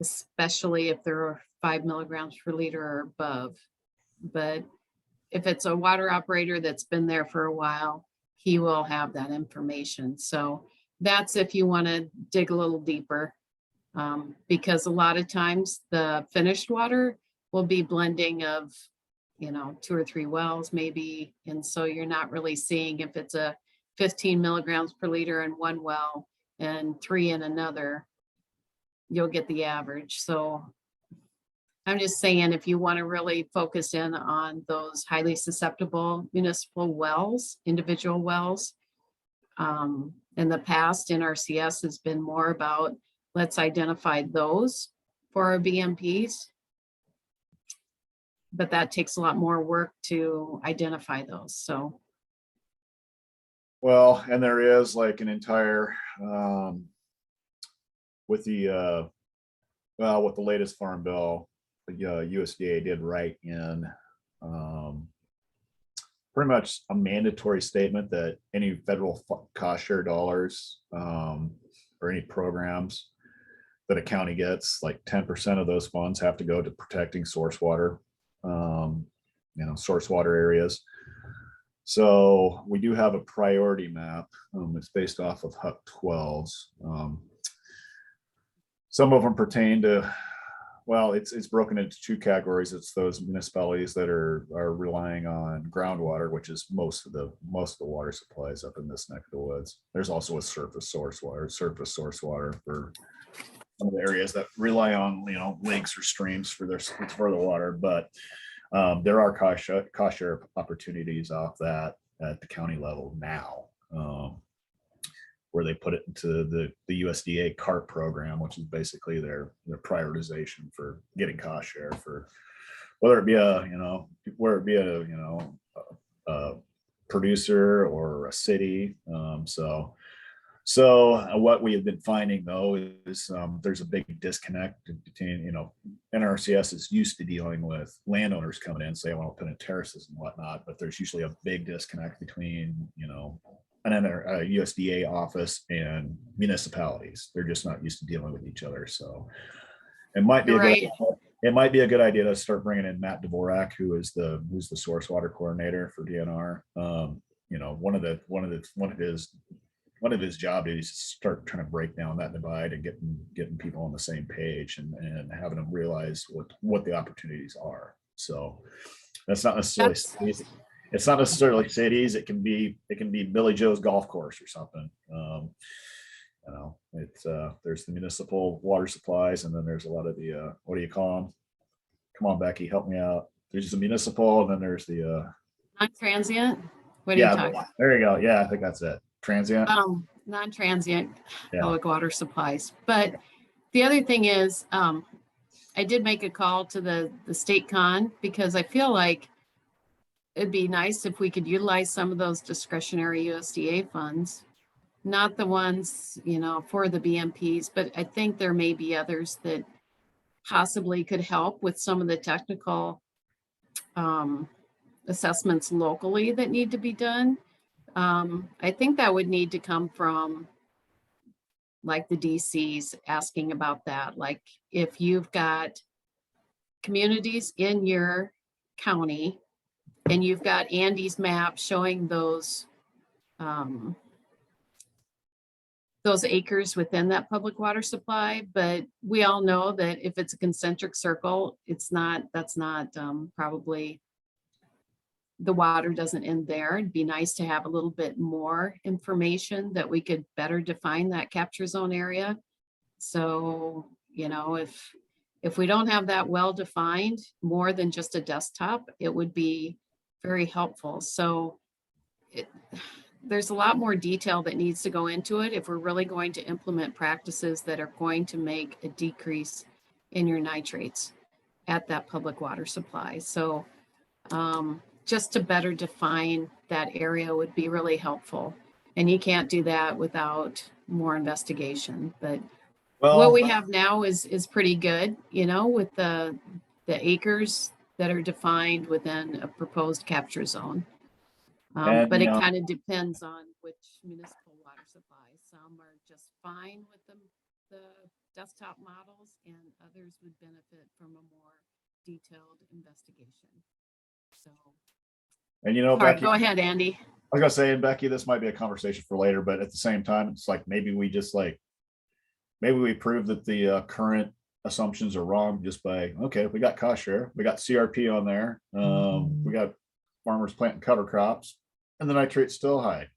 Especially if they're 5 milligrams per liter or above. But if it's a water operator that's been there for a while, he will have that information. So that's if you want to dig a little deeper, because a lot of times the finished water will be blending of, 2 or 3 wells maybe. And so you're not really seeing if it's a 15 milligrams per liter in one well and 3 in another, you'll get the average. So I'm just saying, if you want to really focus in on those highly susceptible municipal wells, individual wells, in the past, NRCS has been more about, let's identify those for our BMPs. But that takes a lot more work to identify those, so. Well, and there is like an entire, with the latest farm bill, the USDA did write in pretty much a mandatory statement that any federal cost share dollars or any programs that a county gets, like 10% of those funds have to go to protecting source water, source water areas. So we do have a priority map. It's based off of HUC 12s. Some of them pertain to, well, it's broken into 2 categories. It's those municipalities that are relying on groundwater, which is most of the water supplies up in this neck of the woods. There's also a surface source water for some of the areas that rely on lakes or streams for the water. But there are cost share opportunities off that at the county level now, where they put it into the USDA CART program, which is basically their prioritization for getting cost share for whether it be a producer or a city. So what we have been finding though is there's a big disconnect between, NRCS is used to dealing with landowners coming in, say I want to put in terraces and whatnot, but there's usually a big disconnect between, a USDA office and municipalities. They're just not used to dealing with each other. So it might be a good idea to start bringing in Matt Dvorak, who's the source water coordinator for DNR. One of his job duties is to start trying to break down that divide and getting people on the same page and having them realize what the opportunities are. So that's not necessarily cities. It's not necessarily cities. It can be Billy Joe's golf course or something. There's the municipal water supplies, and then there's a lot of the what do you call them? come on, Becky, help me out. There's the municipal and then there's the, Non-transient? What are you talking? yeah, there you go. Yeah, I think that's it. Transient. Non-transient Yeah. public water supplies. But the other thing is, I did make a call to the state con because I feel like it'd be nice if we could utilize some of those discretionary USDA funds, not the ones, for the BMPs, but I think there may be others that possibly could help with some of the technical assessments locally that need to be done. I think that would need to come from like the DCs asking about that. Like if you've got communities in your county and you've got Andy's map showing those acres within that public water supply, but we all know that if it's a concentric circle, that's not probably, the water doesn't end there. It'd be nice to have a little bit more information that we could better define that capture zone area. So, if we don't have that well defined, more than just a desktop, it would be very helpful. So there's a lot more detail that needs to go into it if we're really going to implement practices that are going to make a decrease in your nitrates at that public water supply. So just to better define that area would be really helpful. And you can't do that without more investigation. But what we have now is pretty good, with the acres that are defined within a proposed capture zone. But it kind of depends on which municipal water supply. Some are just fine with the desktop models, and others would benefit from a more detailed investigation. So, And Becky, Becky, go ahead, Andy. I was gonna say, and Becky, this might be a conversation for later, but at the same time, it's like maybe we prove that the current assumptions are wrong just by, okay, we got cost share, we got CRP on there, we got farmers planting cover crops, and the nitrate's still high.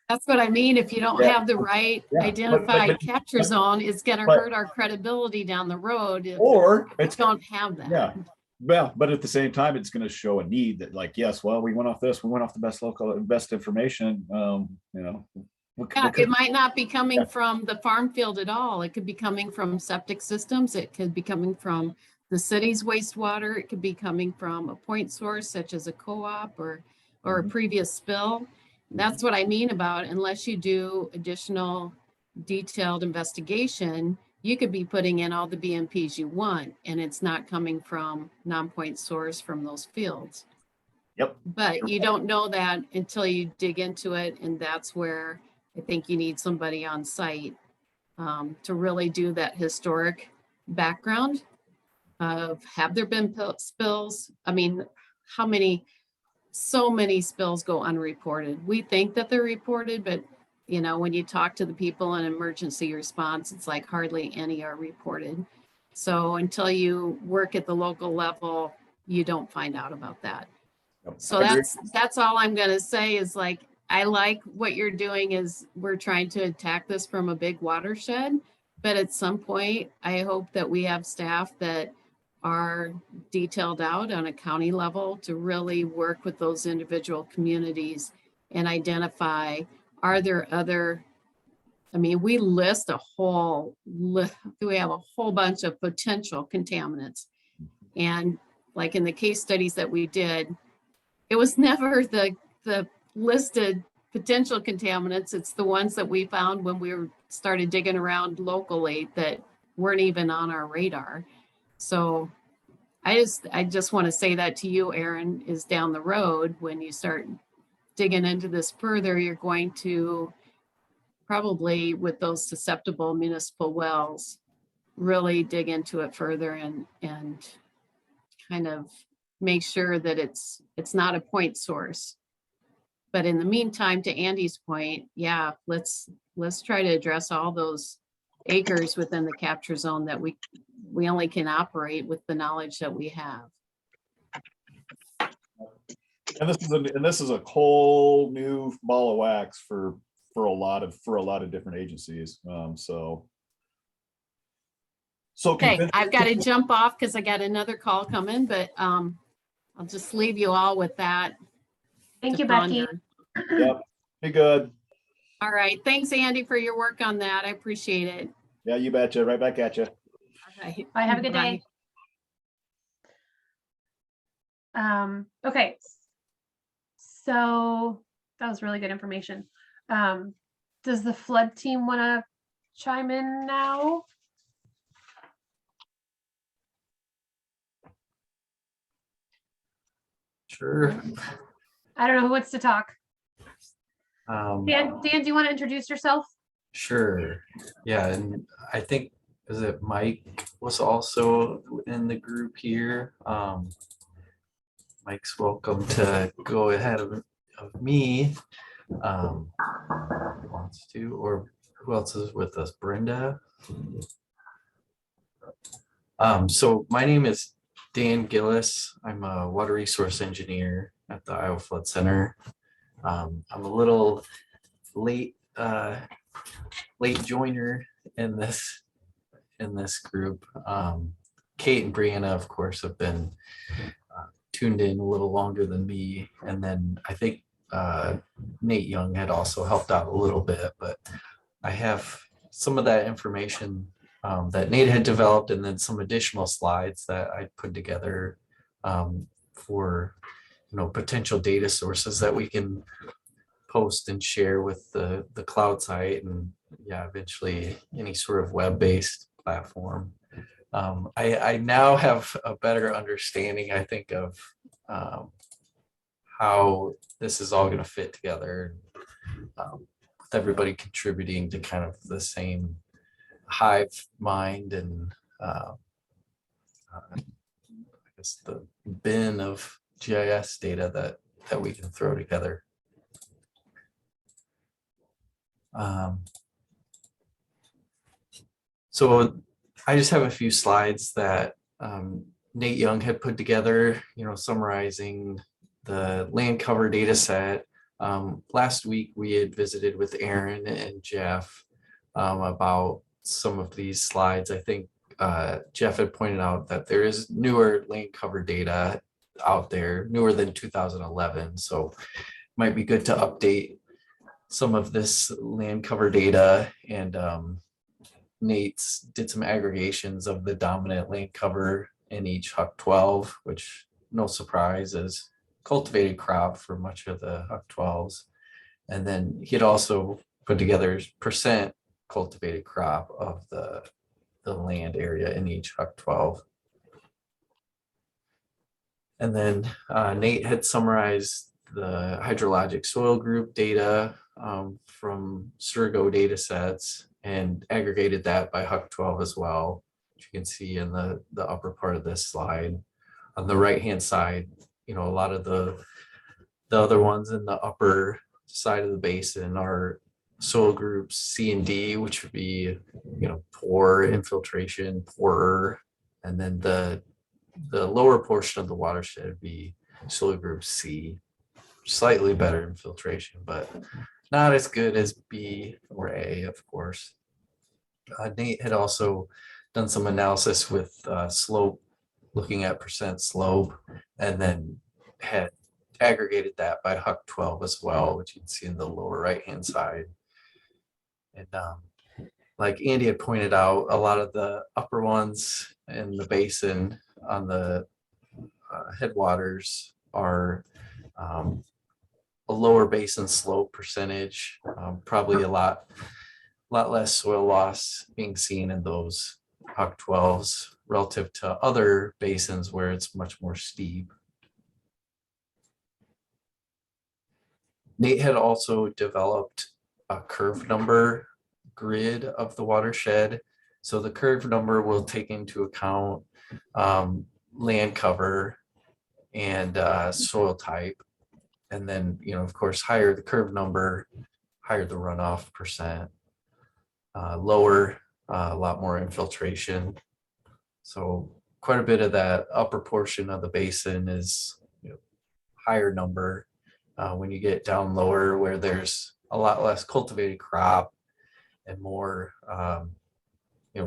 That's what I mean. If you don't have the right identified capture zone, it's going to hurt our credibility down the road. Or it's don't have that. Yeah. Well, but at the same time, it's going to show a need that, like, yes, well, we went off the best information. It might not be coming from the farm field at all. It could be coming from septic systems. It could be coming from the city's wastewater. It could be coming from a point source such as a co-op or a previous spill. That's what I mean about, unless you do additional detailed investigation, you could be putting in all the BMPs you want, and it's not coming from non-point source from those fields. Yep. But you don't know that until you dig into it, and that's where I think you need somebody on site to really do that historic background of, have there been spills? I mean, so many spills go unreported. We think that they're reported, but when you talk to the people in emergency response, it's like hardly any are reported. So until you work at the local level, you don't find out about that. Yep. So that's all I'm going to say is, like, I like what you're doing is we're trying to attack this from a big watershed, but at some point, I hope that we have staff that are detailed out on a county level to really work with those individual communities and identify, are there other, we list a whole list, we have a whole bunch of potential contaminants. And like in the case studies that we did, it was never the listed potential contaminants. It's the ones that we found when we started digging around locally that weren't even on our radar. So I just want to say that to you, Aaron, is down the road, when you start digging into this further, you're going to probably, with those susceptible municipal wells, really dig into it further and kind of make sure that it's not a point source. But in the meantime, to Andy's point, yeah, let's try to address all those acres within the capture zone that we only can operate with the knowledge that we have. And this is a whole new ball of wax for a lot of different agencies. So So Okay, convince- I've got to jump off because I got another call coming, but I'll just leave you all with that. Thank to you, Becky. ponder. Yep, be good. All right. Thanks, Andy, for your work on that. I appreciate it. Yeah, you betcha. Right back at you. All right. Bye, have a good Bye. day. Okay. So that was really good information. Does the flood team want to chime in now? Sure. I don't know who wants to talk. Um, Dan, do you want to introduce yourself? Sure. Yeah, and I think, is it Mike was also in the group here? Mike's welcome to go ahead of me. If he wants to, or who else is with us? Brenda. So my name is Dan Gillis. I'm a water resource engineer at the Iowa Flood Center. I'm a little late joiner in this group. Kate and Brianna, of course, have been tuned in a little longer than me, and then I think Nate Young had also helped out a little bit, but I have some of that information that Nate had developed, and then some additional slides that I put together for potential data sources that we can post and share with the cloud site, and eventually any sort of web-based platform. I now have a better understanding, I think, of how this is all going to fit together, with everybody contributing to kind of the same hive mind and I guess the bin of GIS data that we can throw together. So I just have a few slides that Nate Young had put together, summarizing the land cover data set. Last week we had visited with Aaron and Jeff about some of these slides. I think Jeff had pointed out that there is newer land cover data out there, newer than 2011. So it might be good to update some of this land cover data, and Nate's did some aggregations of the dominant land cover in each Huck 12, which, no surprise, is cultivated crop for much of the Huck 12s. And then he'd also put together percent cultivated crop of the land area in each Huck 12. And then Nate had summarized the hydrologic soil group data from Surgo data sets and aggregated that by Huck 12 as well, which you can see in the upper part of this slide. On the right hand side, a lot of the other ones in the upper side of the basin are soil groups C and D, which would be poor infiltration, poorer, and then the lower portion of the watershed would be soil group C, slightly better infiltration, but not as good as B or A, of course. Nate had also done some analysis with slope, looking at percent slope, and then had aggregated that by Huck 12 as well, which you can see in the lower right hand side. And like Andy had pointed out, a lot of the upper ones in the basin on the headwaters are a lower basin slope percentage, probably a lot less soil loss being seen in those Huck 12s relative to other basins where it's much more steep. Nate had also developed a curve number grid of the watershed. So the curve number will take into account land cover and soil type. And then, of course, higher the curve number, higher the runoff percent, lower, a lot more infiltration. So quite a bit of that upper portion of the basin is higher number. When you get down lower, where there's a lot less cultivated crop and more,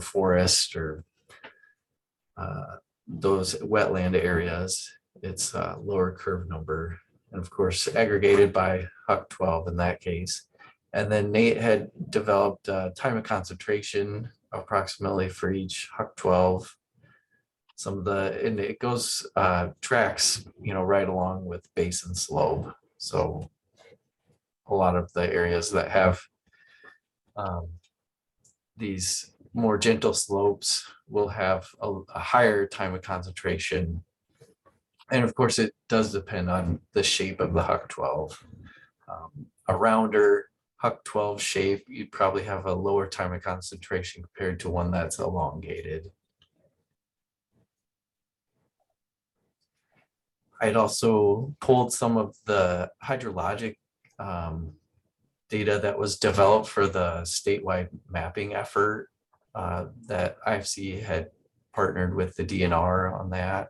forest or those wetland areas, it's a lower curve number. And of course, aggregated by Huck 12 in that case. And then Nate had developed time of concentration approximately for each Huck 12. Some of the, and it goes, tracks, right along with base and slope. So a lot of the areas that have these more gentle slopes will have a higher time of concentration. And of course, it does depend on the shape of the Huck 12. A rounder Huck 12 shape, you'd probably have a lower time of concentration compared to one that's elongated. I'd also pulled some of the hydrologic data that was developed for the statewide mapping effort that IFC had partnered with the DNR on that.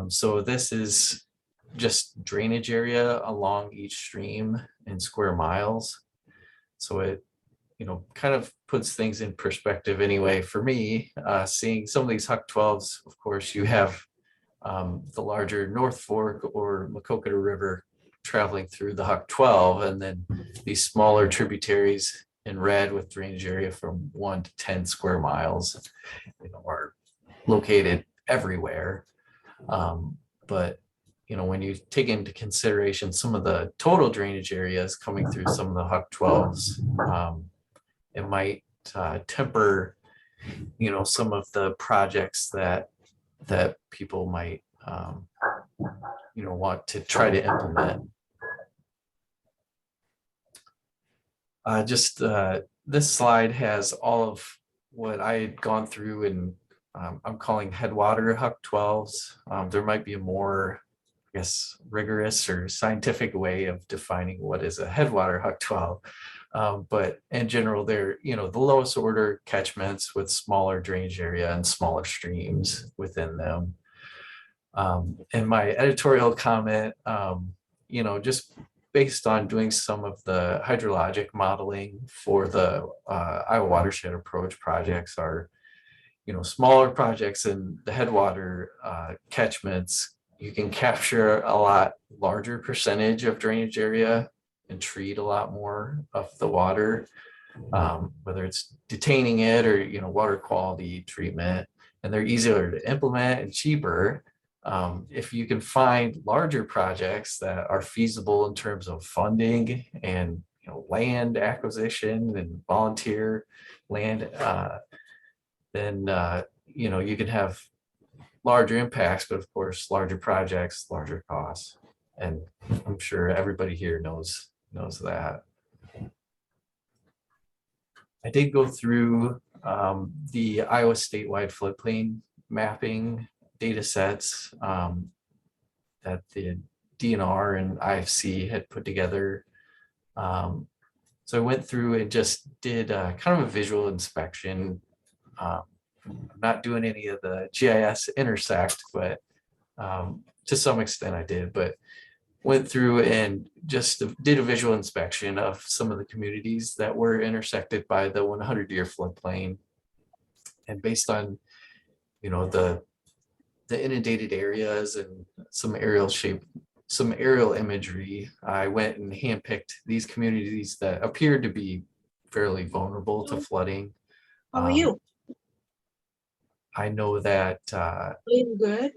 So this is just drainage area along each stream in square miles. So it, kind of puts things in perspective anyway. For me, seeing some of these Huck 12s, of course, you have the larger North Fork or Maquoketa River traveling through the Huck 12, and then these smaller tributaries in red with drainage area from 1 to 10 square miles, are located everywhere. But when you take into consideration some of the total drainage areas coming through some of the Huck 12s, it might temper, some of the projects that people might, want to try to implement. This slide has all of what I had gone through, and I'm calling headwater Huck 12s. There might be a more, I guess, rigorous or scientific way of defining what is a headwater Huck 12. But in general, they're, the lowest order catchments with smaller drainage area and smaller streams within them. And my editorial comment, just based on doing some of the hydrologic modeling for the Iowa watershed approach projects are, smaller projects in the headwater catchments, you can capture a lot larger percentage of drainage area and treat a lot more of the water, whether it's detaining it or, water quality treatment, and they're easier to implement and cheaper. If you can find larger projects that are feasible in terms of funding and land acquisition and volunteer land, then you can have larger impacts, but of course larger projects, larger costs, and I'm sure everybody here knows that. I did go through the Iowa statewide floodplain mapping data sets that the DNR and IFC had put together. So I went through and just did kind of a visual inspection. I'm not doing any of the GIS intersect, but to some extent I did, but went through and just did a visual inspection of some of the communities that were intersected by the 100-year floodplain. And based on, the inundated areas and some aerial imagery, I went and handpicked these communities that appeared to be fairly vulnerable to flooding. How are you? I know that, Are you good?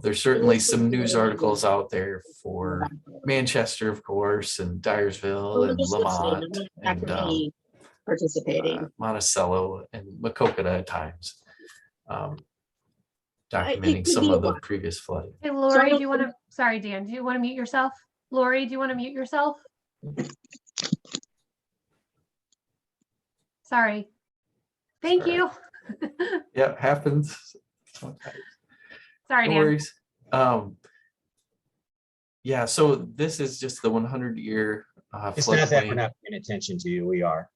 there's certainly some news articles out there for Manchester, of course, and Dyersville and Lamont and participating. Monticello and Maquoketa at times, documenting could some be of the one. previous flooding. Hey, Lori, do you want to, sorry, Dan, do you want to mute yourself? Lori, do you want to mute yourself? Sorry. Thank you. Yeah, happens sometimes. Sorry, No Dan. worries. Yeah, so this is just the 100-year It's not that we're floodplain. not paying attention to you. We are.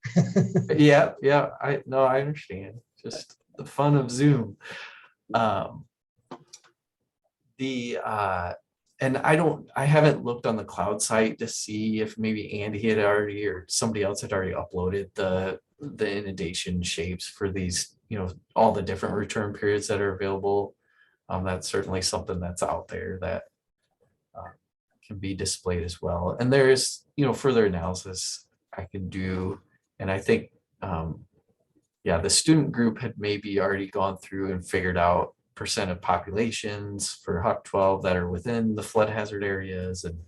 Yeah, I understand. Just the fun of Zoom. And I haven't looked on the cloud site to see if maybe Andy had already or somebody else had already uploaded the inundation shapes for these all the different return periods that are available. That's certainly something that's out there that can be displayed as well. And there's, further analysis I can do. And I think, the student group had maybe already gone through and figured out percent of populations for HUC 12 that are within the flood hazard areas and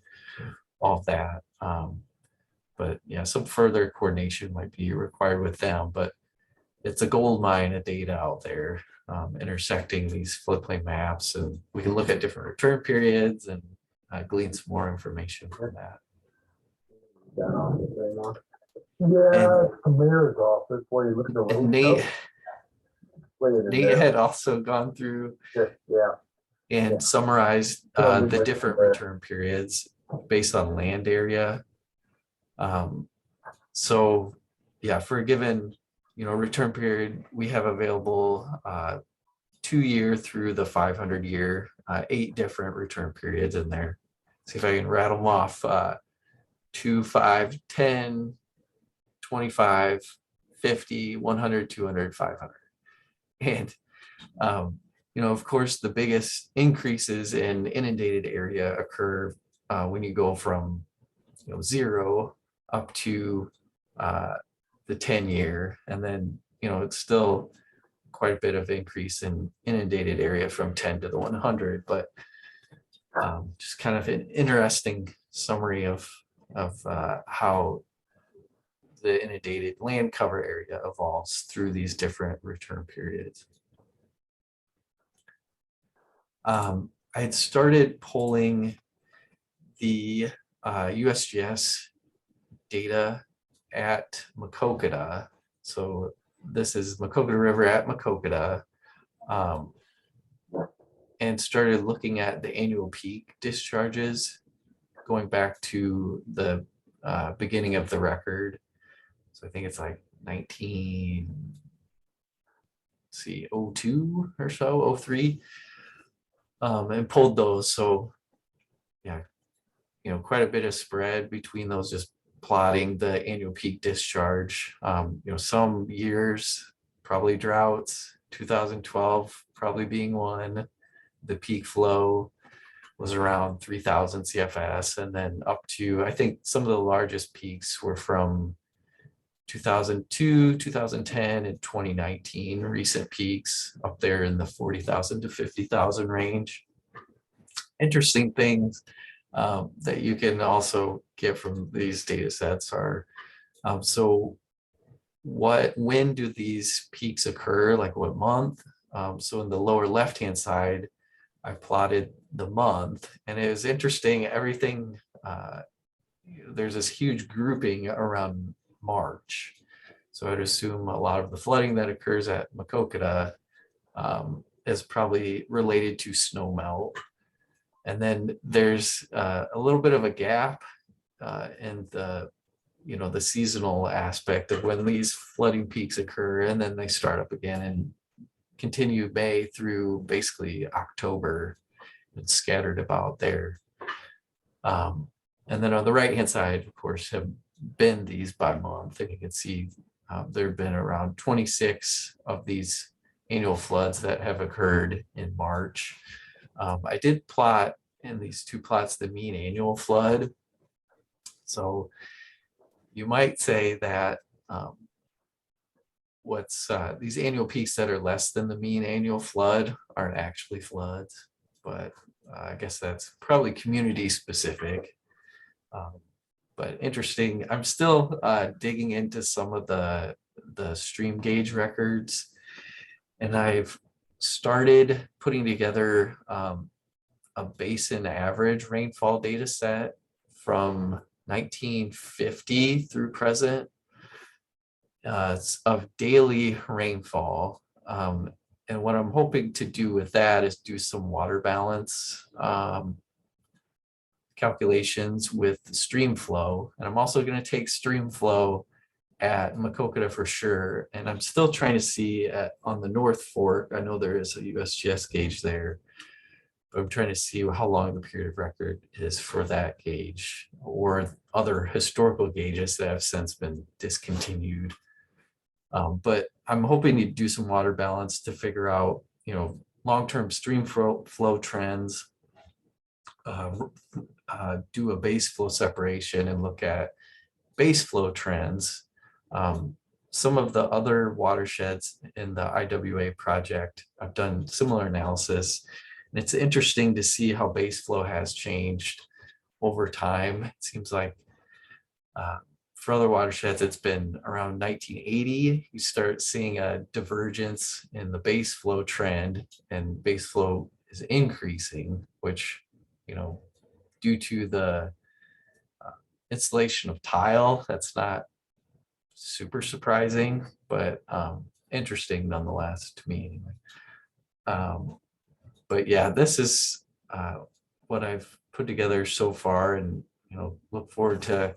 all of that. But yeah, some further coordination might be required with them, but it's a gold mine of data out there, intersecting these floodplain maps, and we can look at different return periods and glean some more information from that. Yeah, it's the mayor's office where you look at the. And Nate had also gone through and summarized the different return periods based on land area. So yeah, for a given, return period, we have available 2 year through the 500 year, 8 different return periods in there. See if I can rattle them off. 2, 5, 10, 25, 50, 100, 200, 500. And, of course, the biggest increases in inundated area occur when you go from 0 up to the 10 year. And then, it's still quite a bit of increase in inundated area from 10 to the 100. But just kind of an interesting summary of how the inundated land cover area evolves through these different return periods. I had started pulling the USGS data at Maquoketa. So this is Maquoketa River at Maquoketa, and started looking at the annual peak discharges going back to the beginning of the record. So I think it's like 02 or so, 03, and pulled those. So yeah, quite a bit of spread between those, just plotting the annual peak discharge. Some years, probably droughts, 2012 probably being one. The peak flow was around 3,000 CFS, and then up to, I think some of the largest peaks were from 2002, 2010, and 2019, recent peaks up there in the 40,000 to 50,000 range. Interesting things that you can also get from these data sets are, so when do these peaks occur, like what month? So in the lower left-hand side, I plotted the month, and it was interesting, everything, there's this huge grouping around March. So I'd assume a lot of the flooding that occurs at Maquoketa is probably related to snow melt. And then there's a little bit of a gap in the seasonal aspect of when these flooding peaks occur, and then they start up again and continue May through basically October. It's scattered about there. And then on the right hand side, of course, have been these by month, and you can see there have been around 26 of these annual floods that have occurred in March. I did plot in these two plots the mean annual flood. So you might say that these annual peaks that are less than the mean annual flood aren't actually floods, but I guess that's probably community specific. But interesting. I'm still digging into some of the stream gauge records, and I've started putting together a basin average rainfall data set from 1950 through present of daily rainfall. And what I'm hoping to do with that is do some water balance calculations with stream flow. And I'm also going to take stream flow at Maquoketa for sure. And I'm still trying to see on the North Fork, I know there is a USGS gauge there, but I'm trying to see how long the period of record is for that gauge, or other historical gauges that have since been discontinued. But I'm hoping to do some water balance to figure out, long-term stream flow trends, do a base flow separation and look at base flow trends. Some of the other watersheds in the IWA project, I've done similar analysis, and it's interesting to see how base flow has changed over time. It seems like for other watersheds, it's been around 1980, you start seeing a divergence in the base flow trend, and base flow is increasing, which, due to the installation of tile, that's not super surprising, but interesting nonetheless to me anyway. But yeah, this is what I've put together so far, and look forward to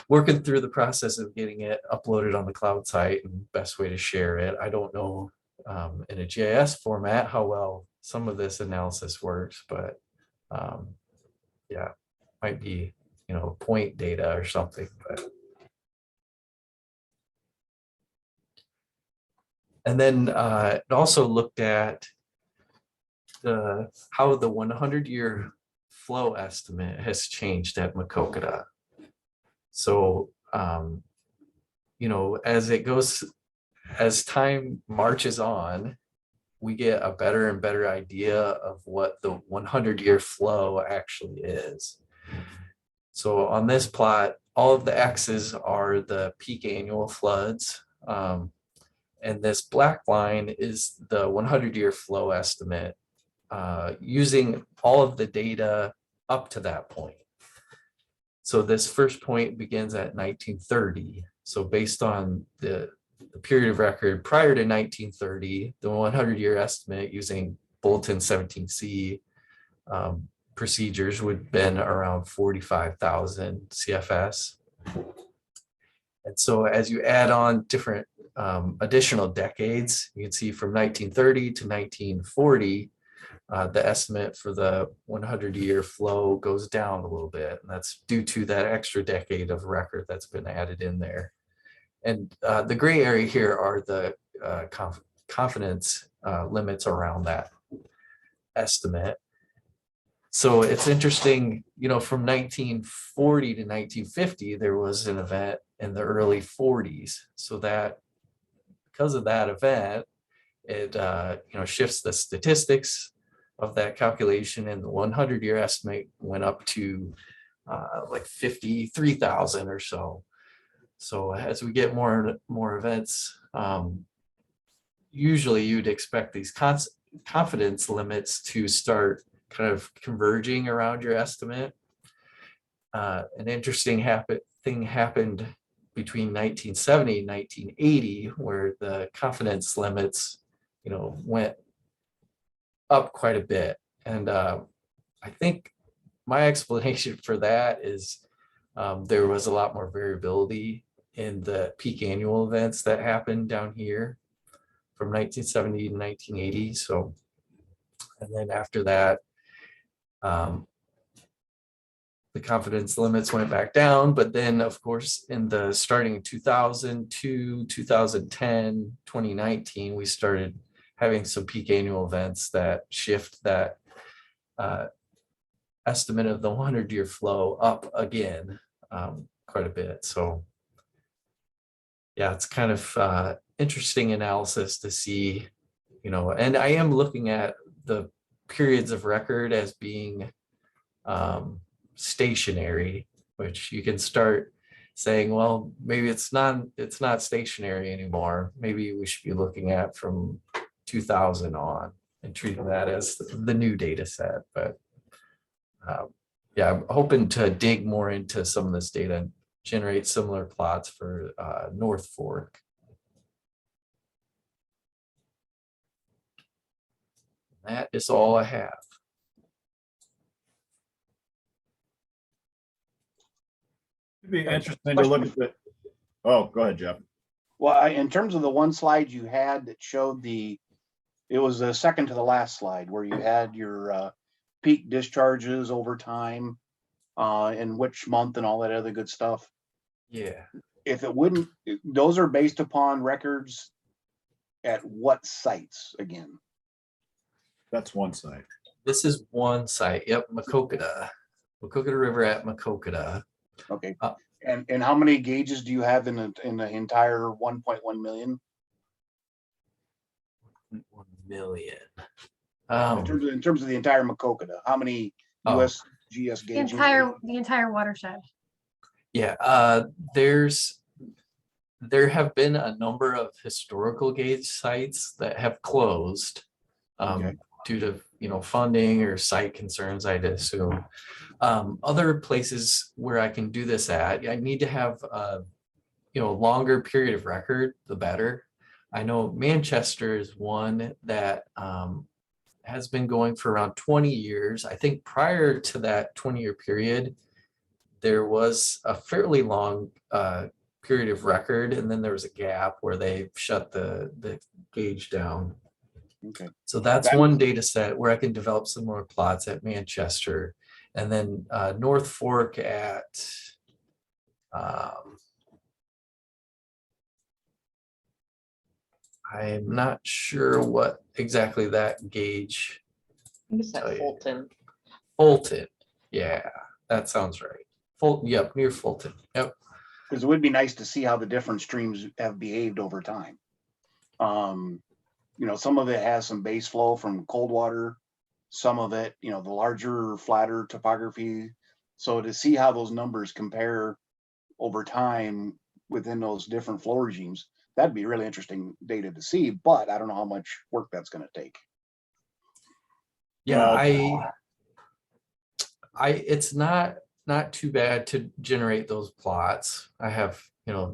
working through the process of getting it uploaded on the cloud site and best way to share it. I don't know in a GIS format how well some of this analysis works, but yeah, might be point data or something. But and then it also looked at how the 100-year flow estimate has changed at Makokata. So, as time marches on, we get a better and better idea of what the 100-year flow actually is. So on this plot, all of the X's are the peak annual floods. And this black line is the 100-year flow estimate using all of the data up to that point. So this first point begins at 1930. So based on the period of record prior to 1930, the 100-year estimate using Bulletin 17C procedures would have been around 45,000 CFS. And so as you add on different additional decades, you can see from 1930 to 1940, the estimate for the 100-year flow goes down a little bit. And that's due to that extra decade of record that's been added in there. And the gray area here are the confidence limits around that estimate. So it's interesting, from 1940 to 1950, there was an event in the early 40s. So that because of that event, it shifts the statistics of that calculation, and the 100-year estimate went up to like 53,000 or so. So as we get more events, usually you'd expect these confidence limits to start kind of converging around your estimate. An interesting thing happened between 1970 and 1980, where the confidence limits, went up quite a bit. And I think my explanation for that is there was a lot more variability in the peak annual events that happened down here from 1970 to 1980. So, and then after that, the confidence limits went back down, but then of course in the starting in 2002, 2010, 2019, we started having some peak annual events that shift that estimate of the 100-year flow up again quite a bit. So yeah, it's kind of interesting analysis to see, and I am looking at the periods of record as being stationary, which you can start saying, well, maybe it's not stationary anymore. Maybe we should be looking at from 2000 on and treating that as the new data set. But yeah, I'm hoping to dig more into some of this data and generate similar plots for North Fork. That is all I have. It'd be interesting to look at the. Oh, go ahead, Jeff. Well, in terms of the one slide you had that showed it was the second to the last slide where you had your peak discharges over time, in which month and all that other good stuff. Yeah. if it wouldn't, those are based upon records at what sites again? That's one site. This is one site. Yep, Macokota River at Macokota. Okay. Uh, And how many gauges do you have in the entire 1.1 million? 1 million. In terms of the entire Macokota, how many Oh. US GS The gauges? entire watershed. Yeah, there have been a number of historical gauge sites that have closed Okay. due to, funding or site concerns, I'd assume. Other places where I can do this at, I need to have a, longer period of record, the better. I know Manchester is one that has been going for around 20 years. I think prior to that 20-year period, there was a fairly long period of record, and then there was a gap where they shut the gauge down. Okay. So that's one data set where I can develop some more plots at Manchester. And then North Fork at I'm not sure what exactly that gauge. I guess tell at you. Fulton. Yeah, that sounds right. Yep, near Fulton. Yep. Because it would be nice to see how the different streams have behaved over time. Some of it has some base flow from cold water, some of it, the larger, flatter topography. So to see how those numbers compare over time within those different flow regimes, that'd be really interesting data to see, but I don't know how much work that's going to take. Yeah, it's not too bad to generate those plots. I have,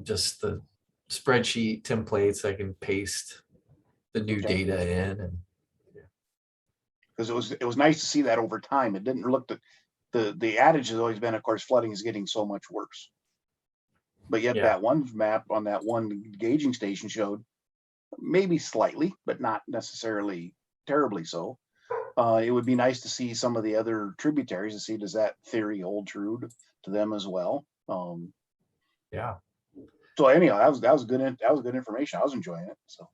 just the spreadsheet templates I can paste the new data in, and because it was nice to see that over time. It didn't look the adage has always been, of course, flooding is getting so much worse. But yet that one map on that one gauging station showed maybe slightly, but not necessarily terribly so. It would be nice to see some of the other tributaries to see, does that theory hold true to them as well? Yeah. So anyhow, that was good information. I was enjoying it. So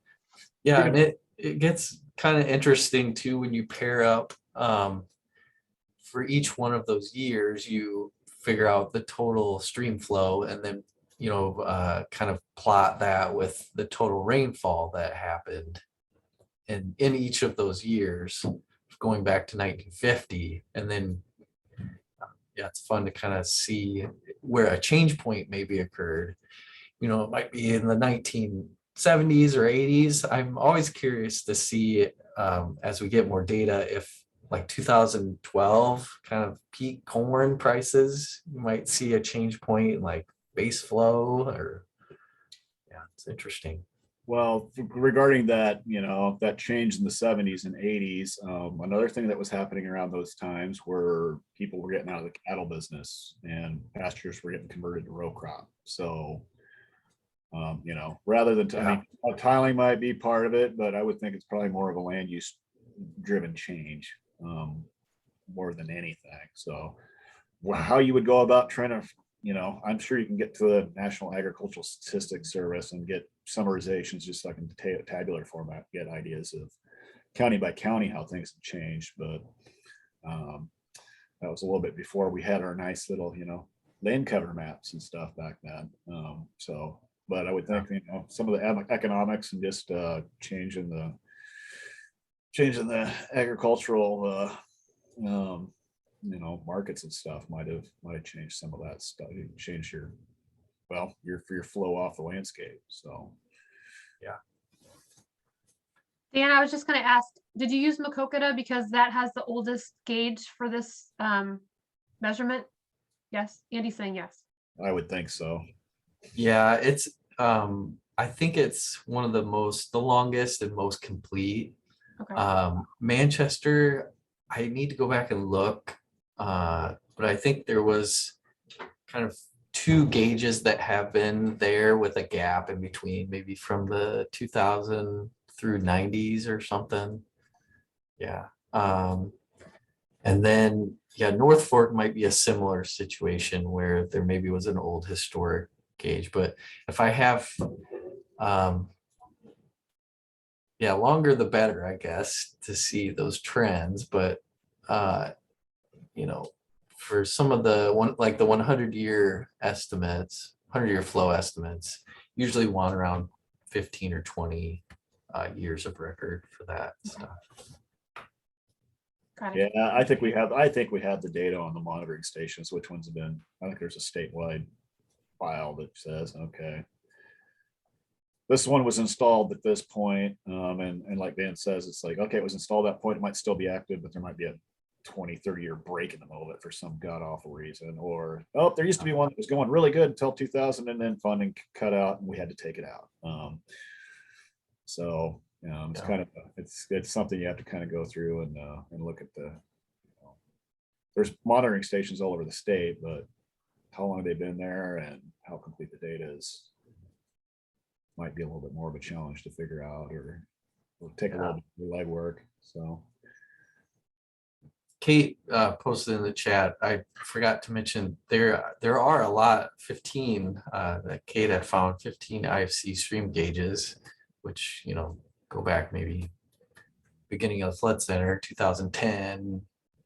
yeah, and it gets kind of interesting too when you pair up for each one of those years, you figure out the total stream flow, and then kind of plot that with the total rainfall that happened in each of those years, going back to 1950. And then it's fun to kind of see where a change point maybe occurred. It might be in the 1970s or 80s. I'm always curious to see as we get more data, if like 2012 kind of peak corn prices, you might see a change point in like base flow, or it's interesting. Well, regarding that, that change in the 70s and 80s, another thing that was happening around those times were people were getting out of the cattle business and pastures were getting converted to row crop. So, rather than tiling might be part of it, but I would think it's probably more of a land use driven change more than anything. So how you would go about trying to, I'm sure you can get to the National Agricultural Statistics Service and get summarizations just like in tabular format, get ideas of county by county how things have changed. But that was a little bit before we had our nice little, land cover maps and stuff back then. But I would think, some of the economics and just changing the agricultural markets and stuff might have changed some of that stuff. Change your flow off the landscape. So Dan, I was just going to ask, did you use Macokota because that has the oldest gauge for this measurement? Yes, Andy's saying yes. I would think so. Yeah, it's I think it's one of the longest and most complete. Okay. Manchester, I need to go back and look, but I think there was kind of 2 gauges that have been there with a gap in between, maybe from the 2000 through 90s or something. Yeah. And then North Fork might be a similar situation where there maybe was an old historic gauge, but if I have, yeah, longer the better, I guess, to see those trends. But you know, for some of the like the 100-year estimates, 100-year flow estimates, usually want around 15 or 20 years of record for that stuff. Got it. Yeah, I think we have the data on the monitoring stations, which ones have been, I think there's a statewide file that says, okay, this one was installed at this point, and like Dan says, it's like, okay, it was installed at that point, it might still be active, but there might be a 20-30 year break in the middle of it for some god awful reason. Or, oh, there used to be one that was going really good until 2000 and then funding cut out and we had to take it out. So it's kind of, it's something you have to kind of go through and look at the, there's monitoring stations all over the state, but how long have they been there and how complete the data is might be a little bit more of a challenge to figure out, or take a little bit of legwork. So Kate posted in the chat, I forgot to mention there are a lot, 15 that Kate had found, 15 IFC stream gauges, which, you know, go back maybe beginning of the flood center, 2010,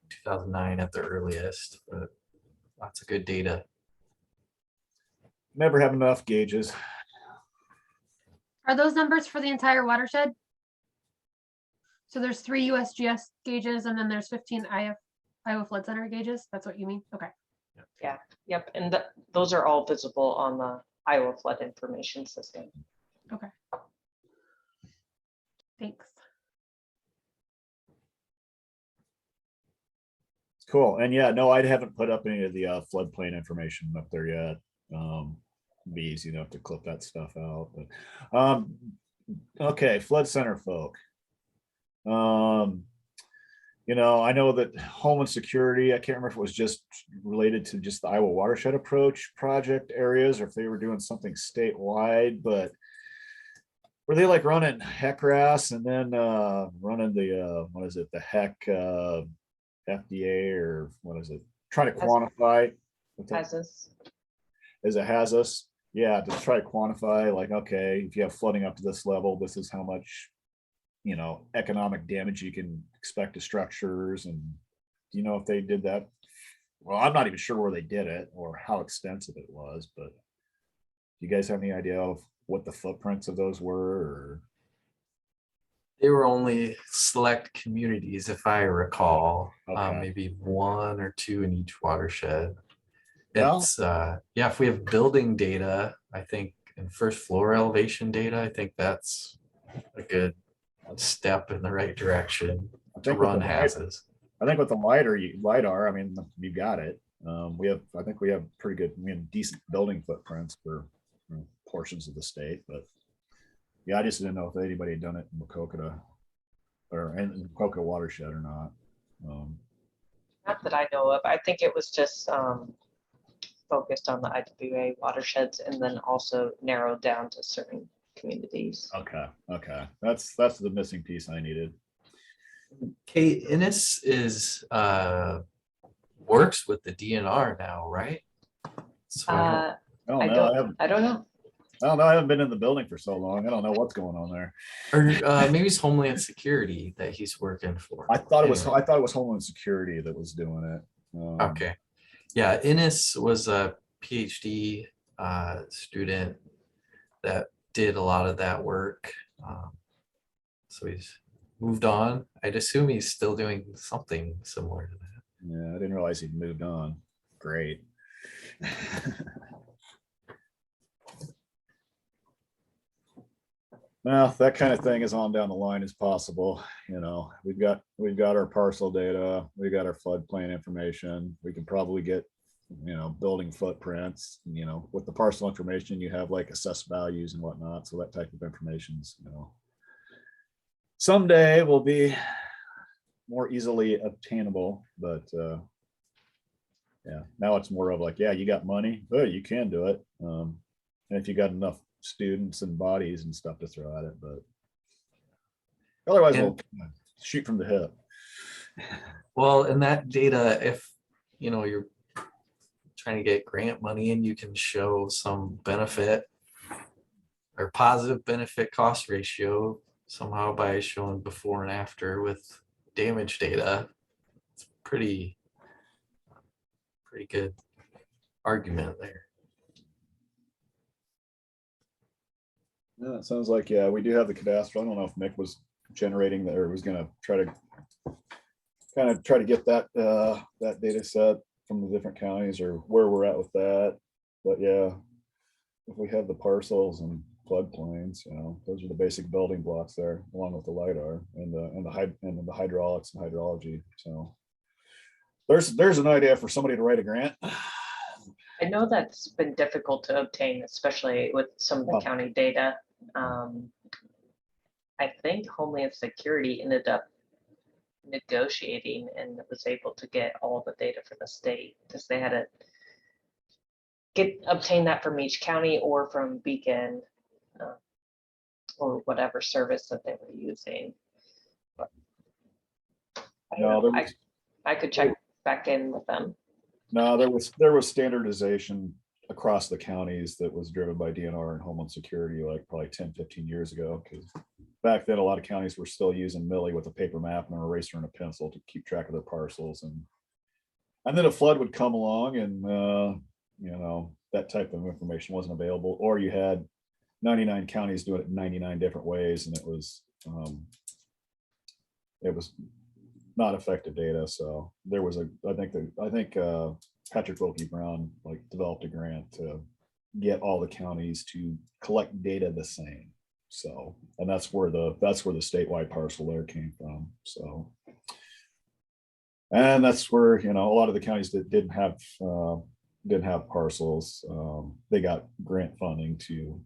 2009 at the earliest, but lots of good data. never have enough gauges. Are those numbers for the entire watershed? So there's 3 USGS gauges and then there's 15 Iowa Flood Center gauges. That's what you mean? Okay. Yeah, yep, and those are all visible on the Iowa Flood Information System. Okay. Thanks. Cool. And yeah, no, I haven't put up any of the floodplain information up there yet. Be easy enough to clip that stuff out. But okay, flood center folk. You know, I know that Homeland Security, I can't remember if it was just related to just the Iowa watershed approach project areas, or if they were doing something statewide, but were they like running HECRAS and then running the what is it, the HEC FDA, or what is it, trying to quantify as it has us, yeah, to try to quantify, like, okay, if you have flooding up to this level, this is how much, you know, economic damage you can expect to structures. And do you know if they did that? Well, I'm not even sure where they did it or how extensive it was, but do you guys have any idea of what the footprints of those were? Or They were only select communities, if I recall, Okay. maybe 1 or 2 in each watershed. Well- It's yeah, if we have building data, I think, and first floor elevation data, I think that's a good step in the right direction to run HAZs. I think with the LiDAR, I mean, you got it. I think we have pretty good, decent building footprints for portions of the state, but yeah, I just didn't know if anybody had done it in Wacokota or in Wacokota watershed or not. Not that I know of. I think it was just focused on the IWA watersheds and then also narrowed down to certain communities. Okay. That's the missing piece I needed. Kate, Innis is works with the DNR now, right? So I don't know. I don't know. I don't know. I haven't been in the building for so long. I don't know what's going on there. or maybe it's Homeland Security that he's working for. I thought it was Anyway. Homeland Security that was doing it. Okay. Yeah, Innis was a PhD student that did a lot of that work. So he's moved on. I'd assume he's still doing something similar to that. Yeah, I didn't realize he'd moved on. Great. Well, that kind of thing is on down the line as possible. You know, we've got our parcel data, we got our floodplain information. We can probably get, you know, building footprints. You know, with the parcel information, you have like assessed values and whatnot. So that type of information's, you know, someday will be more easily obtainable. But yeah, now it's more of like, yeah, you got money, oh, you can do it. And if you got enough students and bodies and stuff to throw at it, but otherwise we'll shoot from the hip. Well, and that data, if you know you're trying to get grant money and you can show some benefit or positive benefit cost ratio somehow by showing before and after with damage data, it's pretty good argument there. Yeah, it sounds like, yeah, we do have the cadastral. I don't know if Mick was generating that or was gonna try to get that that data set from the different counties or where we're at with that. But yeah, if we have the parcels and floodplains, you know, those are the basic building blocks there, along with the LiDAR and the hydraulics and hydrology. So there's an idea for somebody to write a grant. I know that's been difficult to obtain, especially with some of the county data. I think Homeland Security ended up negotiating and was able to get all the data for the state because they had to obtain that from each county or from Beacon or whatever service that they were using. But I don't know. I could check back in with them. No, there was standardization across the counties that was driven by DNR and Homeland Security like probably 10, 15 years ago. Because back then, a lot of counties were still using Millie with a paper map and an eraser and a pencil to keep track of their parcels. And then a flood would come along and, you know, that type of information wasn't available. Or you had 99 counties doing it in 99 different ways. And it was not effective data. So there was I think Patrick Wilkie Brown like developed a grant to get all the counties to collect data the same. So, and that's where the statewide parcel there came from. So, and that's where, you know, a lot of the counties that didn't have parcels, they got grant funding to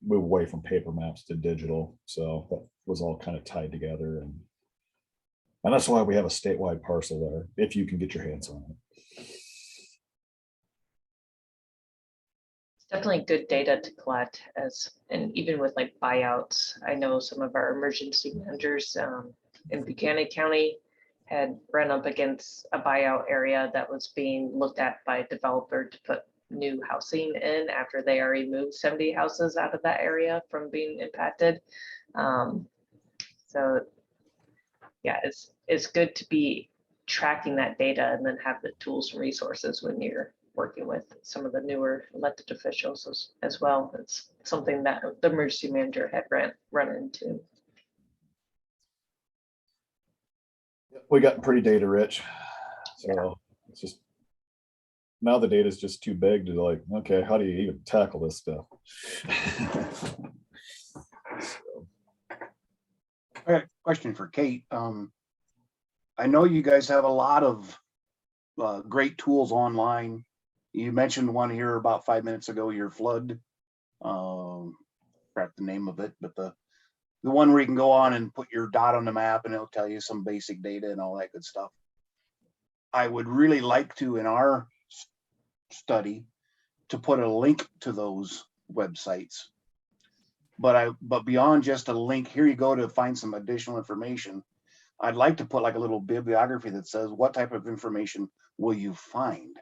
move away from paper maps to digital. So that was all kind of tied together. And that's why we have a statewide parcel there, if you can get your hands on it. It's definitely good data to collect and even with like buyouts, I know some of our emergency managers in Buchanan County had run up against a buyout area that was being looked at by a developer to put new housing in after they already moved 70 houses out of that area from being impacted. So yeah, it's good to be tracking that data and then have the tools and resources when you're working with some of the newer elected officials as well. It's something that the emergency manager had run into. We got pretty data rich. So it's just, now the data is just too big to like, okay, how do you even tackle this stuff? I got a question for Kate. I know you guys have a lot of great tools online. You mentioned one here about 5 minutes ago, your flood, forgot the name of it, but the one where you can go on and put your dot on the map and it'll tell you some basic data and all that good stuff. I would really like to, in our study, to put a link to those websites. But beyond just a link, here you go to find some additional information. I'd like to put like a little bibliography that says what type of information will you find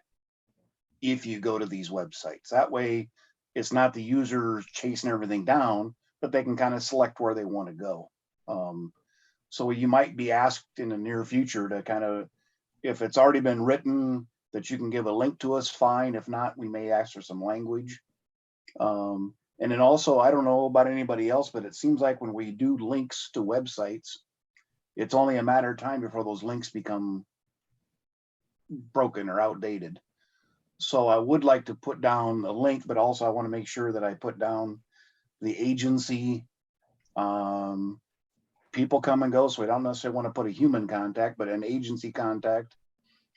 if you go to these websites. That way, it's not the user chasing everything down, but they can kind of select where they want to go. So you might be asked in the near future to kind of, if it's already been written, that you can give a link to us, fine. If not, we may ask for some language. And then also, I don't know about anybody else, but it seems like when we do links to websites, it's only a matter of time before those links become broken or outdated. So I would like to put down a link, but also I want to make sure that I put down the agency. People come and go, so we don't necessarily want to put a human contact, but an agency contact.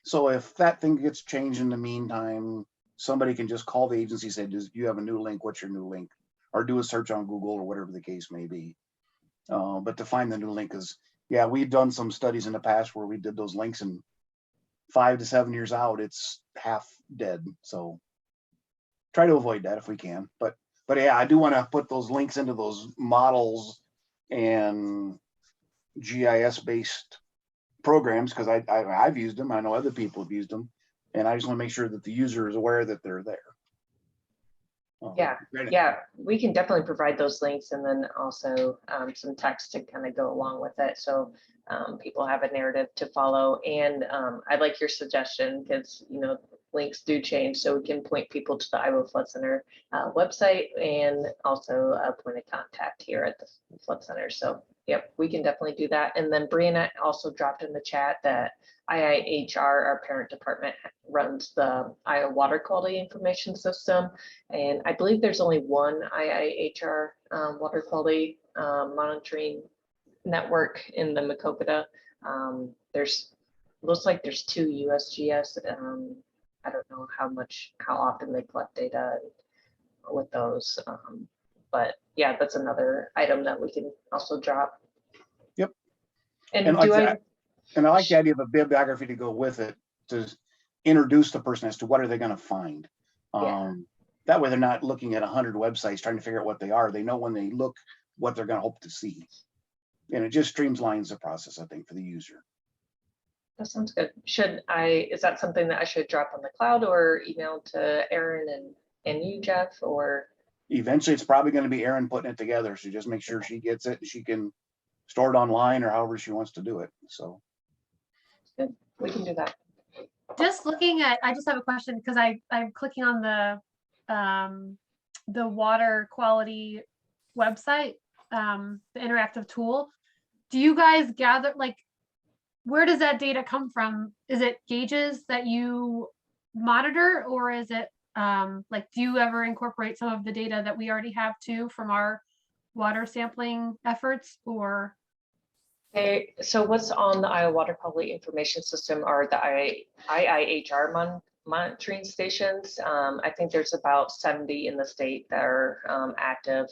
So if that thing gets changed in the meantime, somebody can just call the agency, say, do you have a new link? What's your new link? Or do a search on Google or whatever the case may be. But to find the new link is, yeah, we've done some studies in the past where we did those links and 5 to 7 years out, it's half dead. So try to avoid that if we can. But yeah, I do want to put those links into those models and GIS based programs because I've used them. I know other people have used them. And I just want to make sure that the user is aware that they're there. Yeah, Great. yeah, we can definitely provide those links and then also some text to kind of go along with it. So people have a narrative to follow. And I like your suggestion because, you know, links do change. So we can point people to the Iowa Flood Center website and also a point of contact here at the Flood Center. So, yep, we can definitely do that. And then Brianna also dropped in the chat that IIHR, our parent department, runs the Iowa Water Quality Information System. And I believe there's only one IIHR water quality monitoring network in the Macokota. Looks like there's two USGS. I don't know how often they collect data with those. But yeah, that's another item that we can also drop. Yep. And I like the idea of a bibliography to go with it to introduce the person as to what are they going to find. Yeah. That way they're not looking at 100 websites trying to figure out what they are. They know when they look what they're going to hope to see. And it just streamlines the process, I think, for the user. That sounds good. Is that something that I should drop on the cloud or email to Aaron and you, Jeff, or? Eventually it's probably going to be Erin putting it together. So just make sure she gets it and she can store it online or however she wants to do it. So. Good. We can do that. Just looking at, I just have a question because I'm clicking on the water quality website, the interactive tool. Do you guys gather, like, where does that data come from? Is it gauges that you monitor, or is it like, do you ever incorporate some of the data that we already have too from our water sampling efforts, or? So what's on the Iowa Water Quality Information System are the IIHR monitoring stations. I think there's about 70 in the state that are active.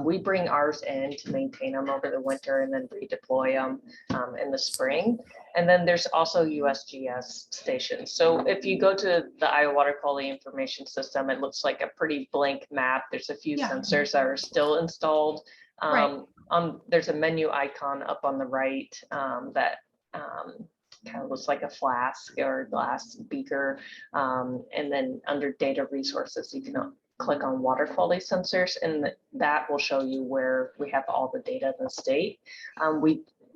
We bring ours in to maintain them over the winter and then redeploy them in the spring. And then there's also USGS stations. So if you go to the Iowa Water Quality Information System, it looks like a pretty blank map. There's a few sensors that are still installed. There's a menu icon up on the right that kind of looks like a flask or a glass beaker. And then under data resources, you can click on water quality sensors, and that will show you where we have all the data in the state.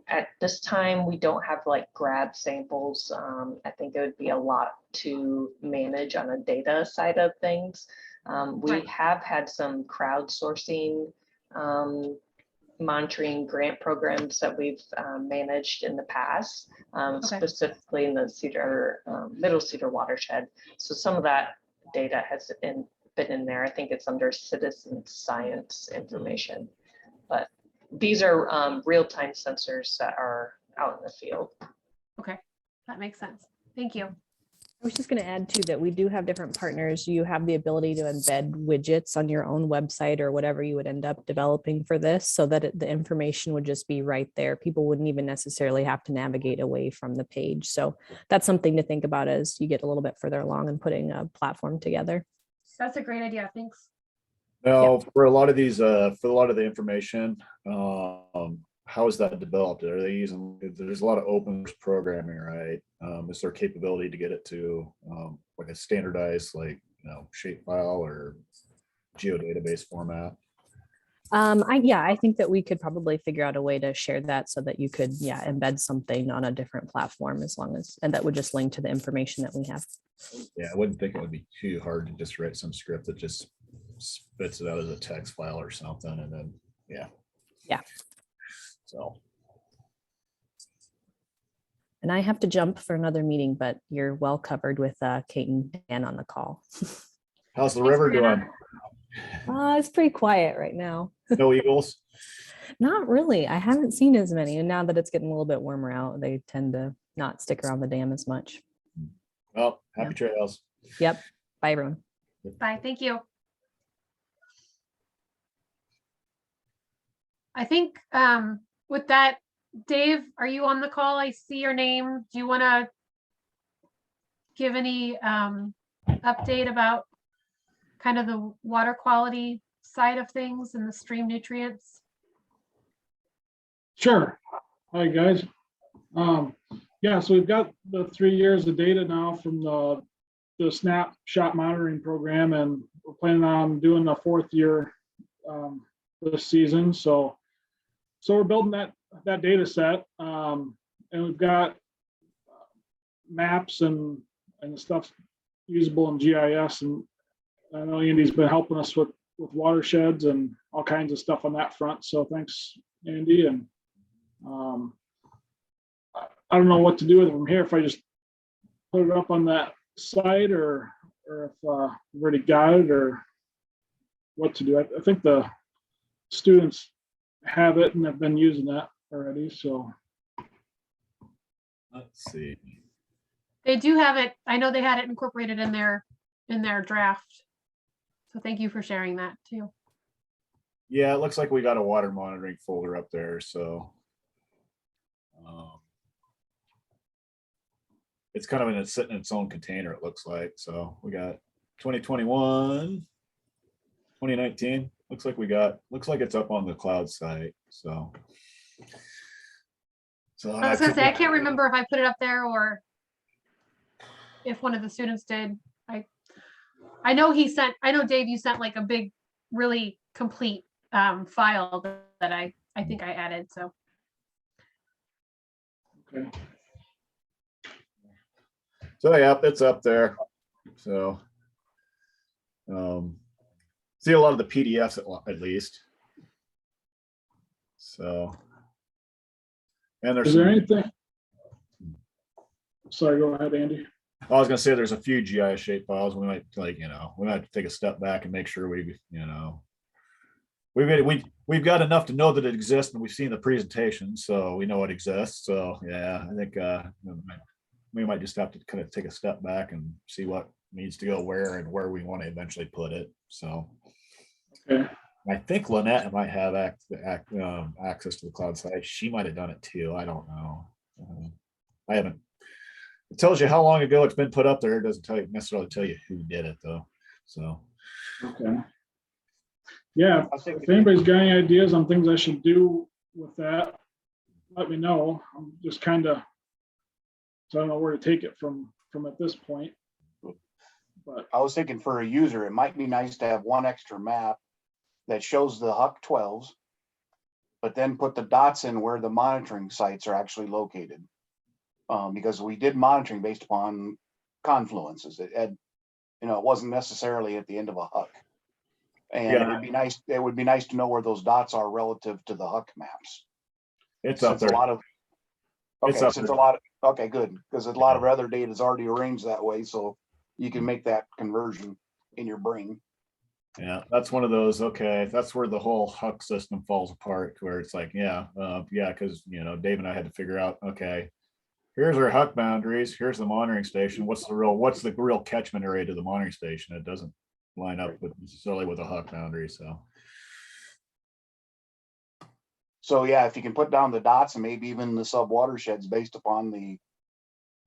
At this time, we don't have like grab samples. I think it would be a lot to manage on a data side of things. We have had some crowdsourcing monitoring grant programs that we've managed in the past, specifically in the Middle Cedar watershed. So some of that data has been in there. I think it's under citizen science information, but these are real-time sensors that are out in the field. Okay, that makes sense. Thank you. I was just going to add too that we do have different partners. You have the ability to embed widgets on your own website or whatever you would end up developing for this, so that the information would just be right there. People wouldn't even necessarily have to navigate away from the page. So that's something to think about as you get a little bit further along in putting a platform together. That's a great idea. Thanks. Now, for a lot of these, for a lot of the information, how is that developed? Are they using? There's a lot of open source programming, right? Is there capability to get it to like a standardized, like, you know, shapefile or geodatabase format? I think that we could probably figure out a way to share that so that you could, embed something on a different platform and that would just link to the information that we have. Yeah, I wouldn't think it would be too hard to just write some script that just spits it out as a text file or something, and then Yeah. So. And I have to jump for another meeting, but you're well covered with Kate and Dan on the call. How's the river doing? It's pretty quiet right now. No eagles? Not really. I haven't seen as many. And now that it's getting a little bit warmer out, they tend to not stick around the dam as much. Well, happy trails. Yep. Bye, everyone. Bye. Thank you. I think with that, Dave, are you on the call? I see your name. Do you want to give any update about kind of the water quality side of things and the stream nutrients? Sure. Hi, guys. So we've got the 3 years of data now from the the snapshot monitoring program, and we're planning on doing the 4th year this season. So we're building that data set, and we've got maps and stuff usable in GIS. And I know Andy's been helping us with watersheds and all kinds of stuff on that front. So thanks, Andy. And I don't know what to do with it from here. If I just put it up on that site, or if we've already got it, or what to do. I think the students have it and have been using that already. So Let's see. They do have it. I know they had it incorporated in their draft. So thank you for sharing that too. Yeah, it looks like we got a water monitoring folder up there, so. It's kind of sitting in its own container, it looks like. So we got 2021, 2019. Looks like it's up on the cloud site. So. I was gonna say, I can't remember if I put it up there or if one of the students did. I know Dave, you sent like a big, really complete file that I think I added, so. okay. So yeah, it's up there. So see a lot of the PDFs at least. So and there's Is there anything? Sorry, go ahead, Andy. I was gonna say there's a few GIS shape files. We might we might take a step back and make sure we've got enough to know that it exists, and we've seen the presentation, so we know it exists. So yeah, I think we might just have to kind of take a step back and see what needs to go where and where we want to eventually put it. So Okay. I think Lynette might have access to the cloud site. She might have done it too. I don't know. I haven't. It tells you how long ago it's been put up there. It doesn't necessarily tell you who did it though. So Okay. Yeah, if anybody's got any ideas on things I should do with that, let me know. I'm just kind of, so I don't know where to take it from at this point. But I was thinking for a user, it might be nice to have one extra map that shows the Huck 12s, but then put the dots in where the monitoring sites are actually located. Because we did monitoring based upon confluences. It had, it wasn't necessarily at the end of a Huck. And Yeah. it would be nice to know where those dots are relative to the Huck maps. it's up there. Okay, good. Because a lot of other data is already arranged that way. So you can make that conversion in your brain. Yeah, that's one of those. Okay, that's where the whole Huck system falls apart, where it's like, because Dave and I had to figure out, okay, here's our Huck boundaries. Here's the monitoring station. What's the real catchment area to the monitoring station? It doesn't line up necessarily with a Huck boundary. So yeah, if you can put down the dots and maybe even the sub watersheds based upon the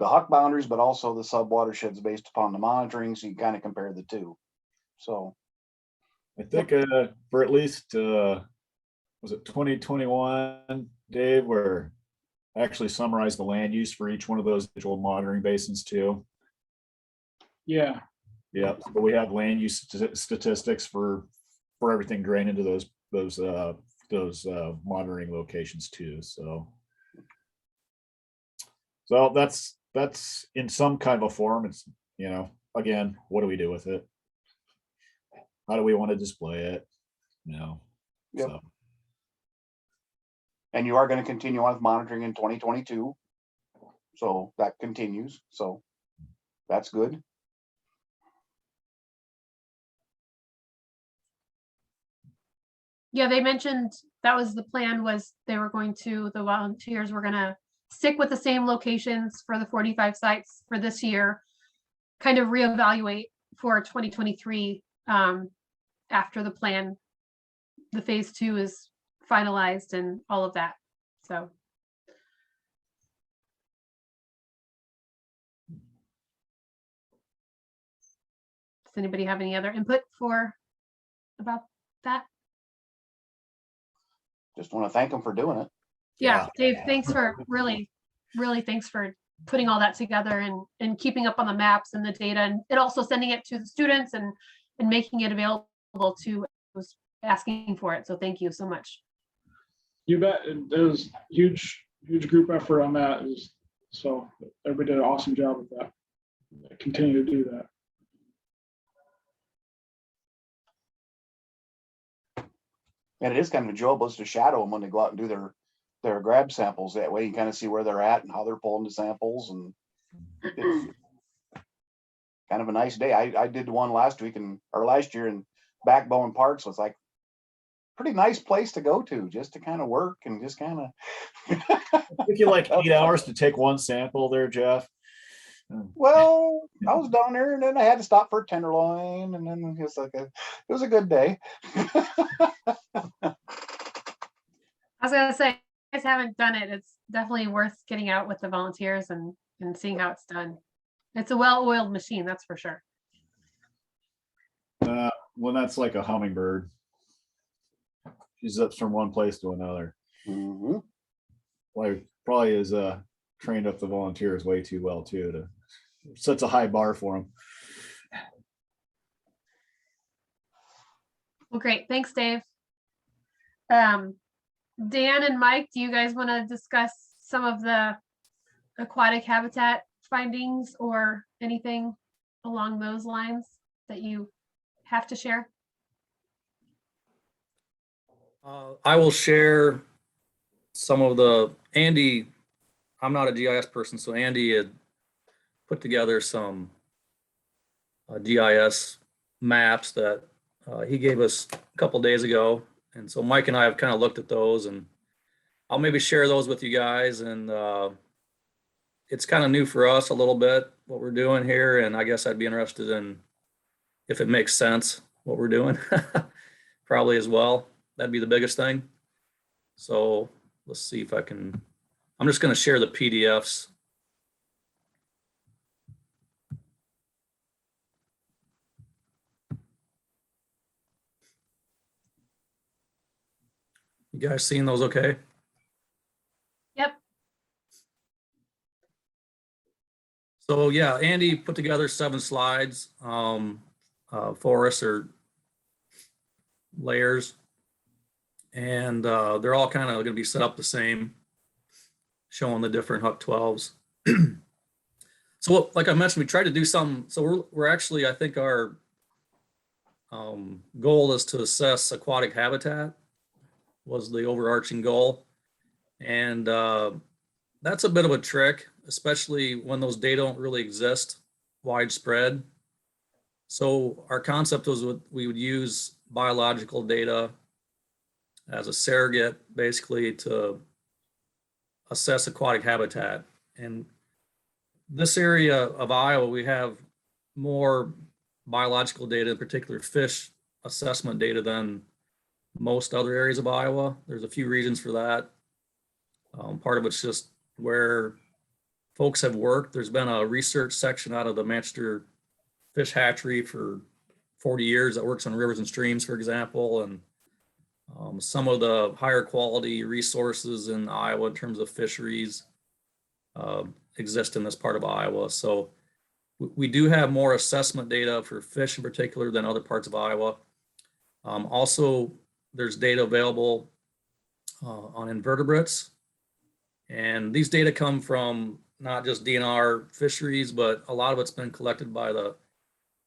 Huck boundaries, but also the sub watersheds based upon the monitoring, so you kind of compare the two. So I think for at least was it 2021, Dave, where I actually summarized the land use for each one of those visual monitoring basins too. yeah, Yeah, but we have land use statistics for everything drained into those monitoring locations too. So that's in some kind of a form. It's again, what do we do with it? How do we want to display it? Yep. So. And you are going to continue on with monitoring in 2022. So that continues. So that's good. Yeah, they mentioned that was the plan, was the volunteers were gonna stick with the same locations for the 45 sites for this year, kind of reevaluate for 2023 after the phase 2 is finalized and all of that. So. Does anybody have any other input about that? Just want to thank them for doing it. Yeah, Dave, thanks for really thanks for putting all that together and keeping up on the maps and the data and also sending it to the students and making it available to who's asking for it. So thank you so much. You bet. It was huge group effort on that. So everybody did an awesome job with that. Continue to do that. And it is kind of enjoyable just to shadow them when they go out and do their grab samples. That way you kind of see where they're at and how they're pulling the samples, and it's kind of a nice day. I did one last year in Backbone Park, so it's like pretty nice place to go to just to kind of work and just kind of. I think you like 8 hours to take one sample there, Jeff. Well, I was down there and then I had to stop for a tenderloin, and then it was a good day. I was gonna say, if you guys haven't done it, it's definitely worth getting out with the volunteers and seeing how it's done. It's a well-oiled machine, that's for sure. Well, that's like a hummingbird. She zips from one place to another. Mm-hmm. Well, probably is trained up the volunteers way too well too, to sets a high bar for them. Well, great. Thanks, Dave. Dan and Mike, do you guys want to discuss some of the aquatic habitat findings or anything along those lines that you have to share? I will share some of Andy, I'm not a GIS person, so Andy had put together some GIS maps that he gave us a couple days ago. And so Mike and I have kind of looked at those, and I'll maybe share those with you guys. And it's kind of new for us a little bit, what we're doing here. And I guess I'd be interested in if it makes sense, what we're doing, probably as well. That'd be the biggest thing. So let's see if I'm just going to share the PDFs. You guys seeing those okay? Yep. So yeah, Andy put together 7 slides for us, or layers, and they're all kind of going to be set up the same, showing the different Huck 12s. So like I mentioned, we tried to do some, so we're actually, I think our goal is to assess aquatic habitat, was the overarching goal. And that's a bit of a trick, especially when those data don't really exist widespread. So our concept was we would use biological data as a surrogate, basically, to assess aquatic habitat. And this area of Iowa, we have more biological data, in particular fish assessment data, than most other areas of Iowa. There's a few reasons for that. Part of it's just where folks have worked. There's been a research section out of the Manchester Fish Hatchery for 40 years that works on rivers and streams, for example, and some of the higher quality resources in Iowa in terms of fisheries exist in this part of Iowa. So we do have more assessment data for fish in particular than other parts of Iowa. Also, there's data available on invertebrates. And these data come from not just DNR fisheries, but a lot of it's been collected by the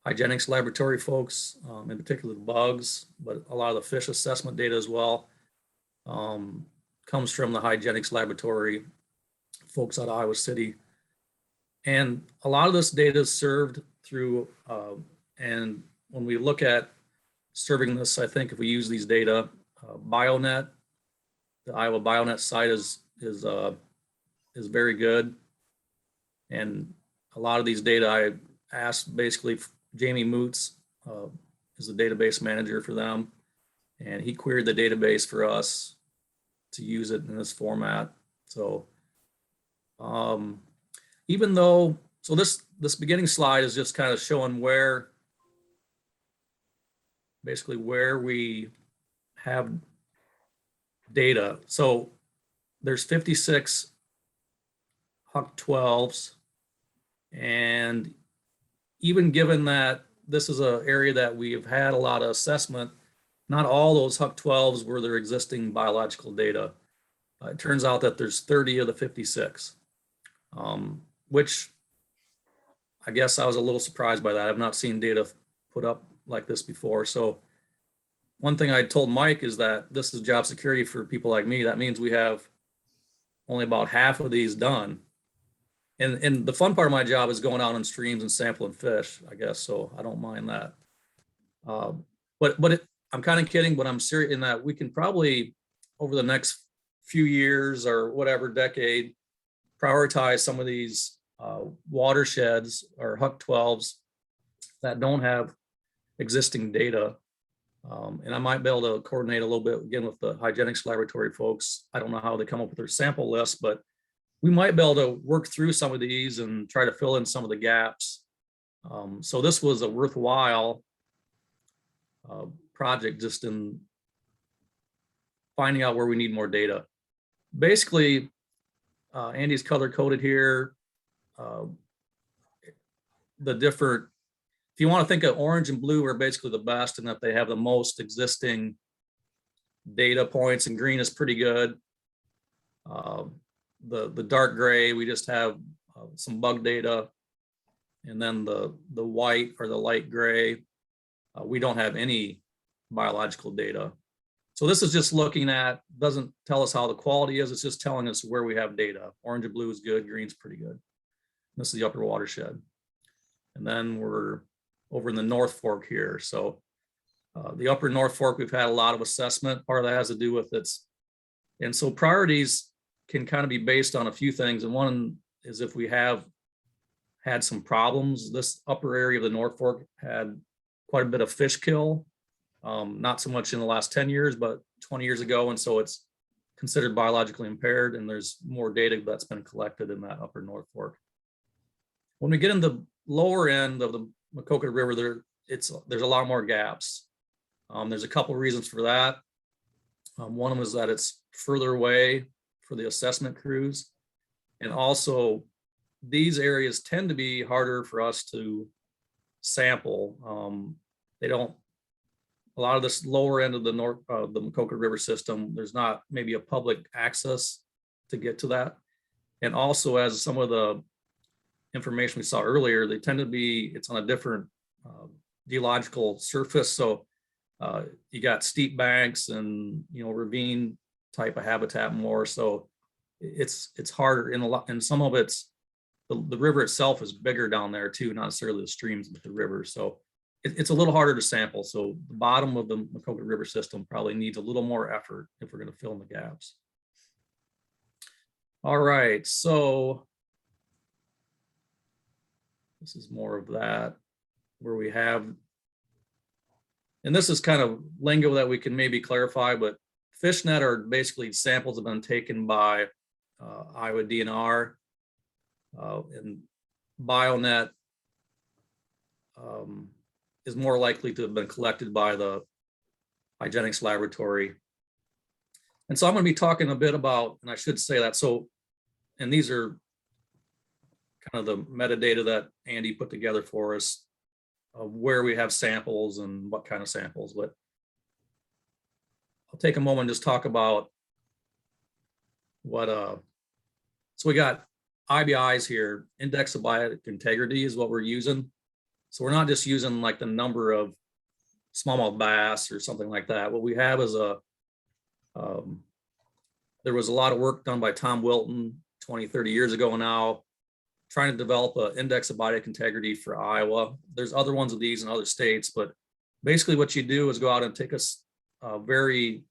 hygienics laboratory folks, in particular the bugs, but a lot of the fish assessment data as well comes from the hygienics laboratory folks out of Iowa City. And a lot of this data is served through, and when we look at serving this, I think if we use these data, BioNet, the Iowa BioNet site is very good. And a lot of these data I asked, basically Jamie Moots is the database manager for them, and he queried the database for us to use it in this format. So even though, so this beginning slide is just kind of showing basically where we have data. So there's 56 Huck 12s. And even given that this is an area that we have had a lot of assessment, not all those Huck 12s were their existing biological data. It turns out that there's 30 of the 56, which I guess I was a little surprised by that. I've not seen data put up like this before. So one thing I told Mike is that this is job security for people like me. That means we have only about half of these done. And the fun part of my job is going out on streams and sampling fish, I guess. So I don't mind that. I'm kind of kidding, but I'm serious in that we can probably over the next few years or whatever decade, prioritize some of these watersheds or Huck 12s that don't have existing data. And I might be able to coordinate a little bit again with the hygienics laboratory folks. I don't know how they come up with their sample list, but we might be able to work through some of these and try to fill in some of the gaps. So this was a worthwhile project just in finding out where we need more data. Basically, Andy's color coded here. The different, if you want to think of orange and blue are basically the best in that they have the most existing data points, and green is pretty good. The dark gray, we just have some bug data. And then the white or the light gray, we don't have any biological data. So this is just looking at, doesn't tell us how the quality is, it's just telling us where we have data. Orange and blue is good, green's pretty good. This is the upper watershed. And then we're over in the North Fork here. So the upper North Fork, we've had a lot of assessment. Part of that has to do with its, and so priorities can kind of be based on a few things. And one is if we have had some problems. This upper area of the North Fork had quite a bit of fish kill, not so much in the last 10 years, but 20 years ago. And so it's considered biologically impaired, and there's more data that's been collected in that upper North Fork. When we get in the lower end of the Maquoketa River, there's a lot more gaps. There's a couple of reasons for that. One was that it's further away for the assessment crews. And also these areas tend to be harder for us to sample. They don't, a lot of this lower end of the the Maquoketa River system, there's not maybe a public access to get to that. And also, as some of the information we saw earlier, they tend to be, it's on a different geological surface. So you got steep banks and, ravine type of habitat more. So it's harder in a lot, and some of it's, the river itself is bigger down there too, not necessarily the streams, but the river. So it's a little harder to sample. So the bottom of the Maquoketa River system probably needs a little more effort if we're going to fill in the gaps. All right, so this is more of that, where we have, and this is kind of lingo that we can maybe clarify, but fishnet are basically samples that have been taken by Iowa DNR, and BioNet is more likely to have been collected by the hygienics laboratory. And so I'm going to be talking a bit about, and I should say that, so, and these are kind of the metadata that Andy put together for us of where we have samples and what kind of samples, but I'll take a moment and just talk about what, so we got IBIs here, index of biotic integrity is what we're using. So we're not just using like the number of smallmouth bass or something like that. What we have is there was a lot of work done by Tom Wilton 20, 30 years ago now, trying to develop an index of biotic integrity for Iowa. There's other ones of these in other states, but basically what you do is go out and take a very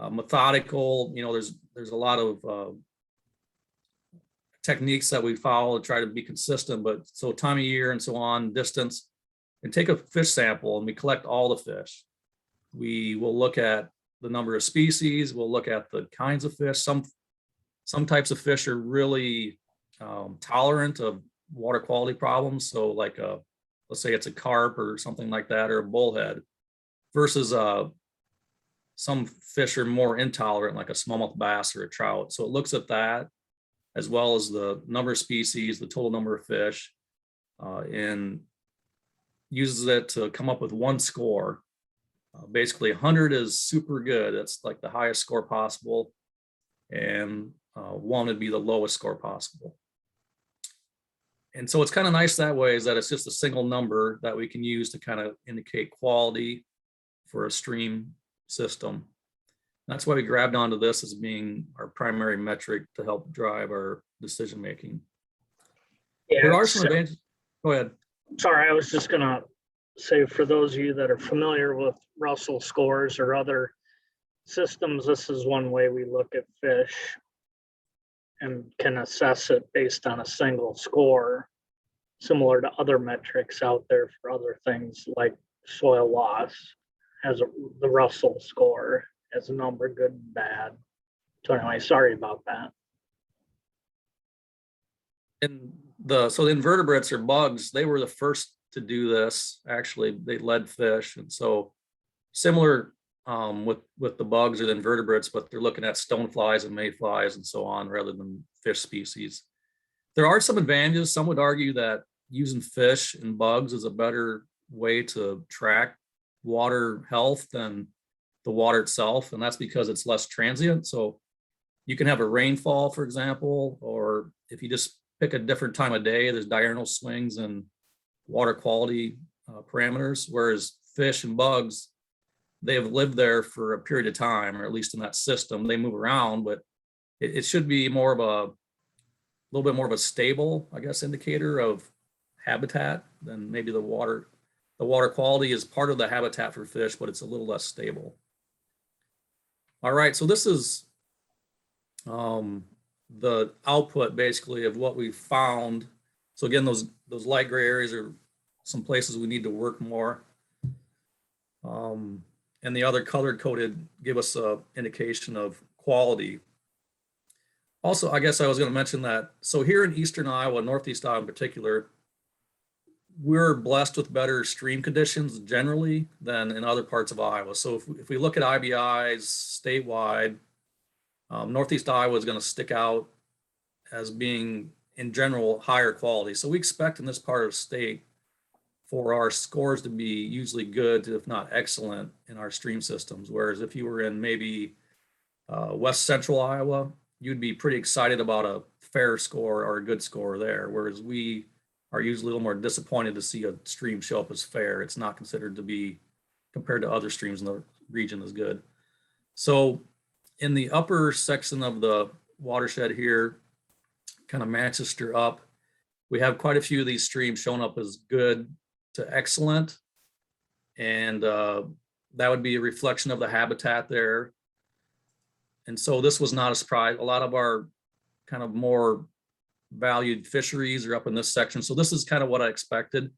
methodical, there's a lot of techniques that we follow to try to be consistent, but so time of year and so on, distance, and take a fish sample and we collect all the fish. We will look at the number of species, we'll look at the kinds of fish. Some types of fish are really tolerant of water quality problems. So like let's say it's a carp or something like that, or a bullhead, versus some fish are more intolerant, like a smallmouth bass or a trout. So it looks at that as well as the number of species, the total number of fish, and uses it to come up with one score. Basically 100 is super good. That's like the highest score possible. And 1 would be the lowest score possible. And so it's kind of nice that way, is that it's just a single number that we can use to kind of indicate quality for a stream system. That's why we grabbed onto this as being our primary metric to help drive our decision making. Yeah, There are some advantages. Go ahead. sorry, I was just gonna say, for those of you that are familiar with Russell scores or other systems, this is one way we look at fish and can assess it based on a single score, similar to other metrics out there for other things like soil loss has the Russell score as a number, good and bad. So anyway, sorry about that. And so the invertebrates or bugs, they were the first to do this. Actually, they led fish. And so similar with the bugs or the invertebrates, but they're looking at stoneflies and mayflies and so on rather than fish species. There are some advantages. Some would argue that using fish and bugs is a better way to track water health than the water itself. And that's because it's less transient. So you can have a rainfall, for example, or if you just pick a different time of day, there's diurnal swings and water quality parameters, whereas fish and bugs, they have lived there for a period of time, or at least in that system. They move around, but it should be more of a little bit more of a stable, I guess, indicator of habitat than maybe the water. The water quality is part of the habitat for fish, but it's a little less stable. All right, so this is the output basically of what we found. So again, those light gray areas are some places we need to work more. And the other colored coded give us an indication of quality. Also, I guess I was going to mention that, so here in Eastern Iowa, Northeast Iowa in particular, we're blessed with better stream conditions generally than in other parts of Iowa. So if we look at IBIs statewide, Northeast Iowa is going to stick out as being, in general, higher quality. So we expect in this part of the state for our scores to be usually good, if not excellent, in our stream systems. Whereas if you were in maybe West Central Iowa, you'd be pretty excited about a fair score or a good score there. Whereas we are usually a little more disappointed to see a stream show up as fair. It's not considered to be, compared to other streams in the region, as good. So in the upper section of the watershed here, kind of Manchester up, we have quite a few of these streams showing up as good to excellent. And that would be a reflection of the habitat there. And so this was not a surprise. A lot of our kind of more valued fisheries are up in this section. So this is kind of what I expected.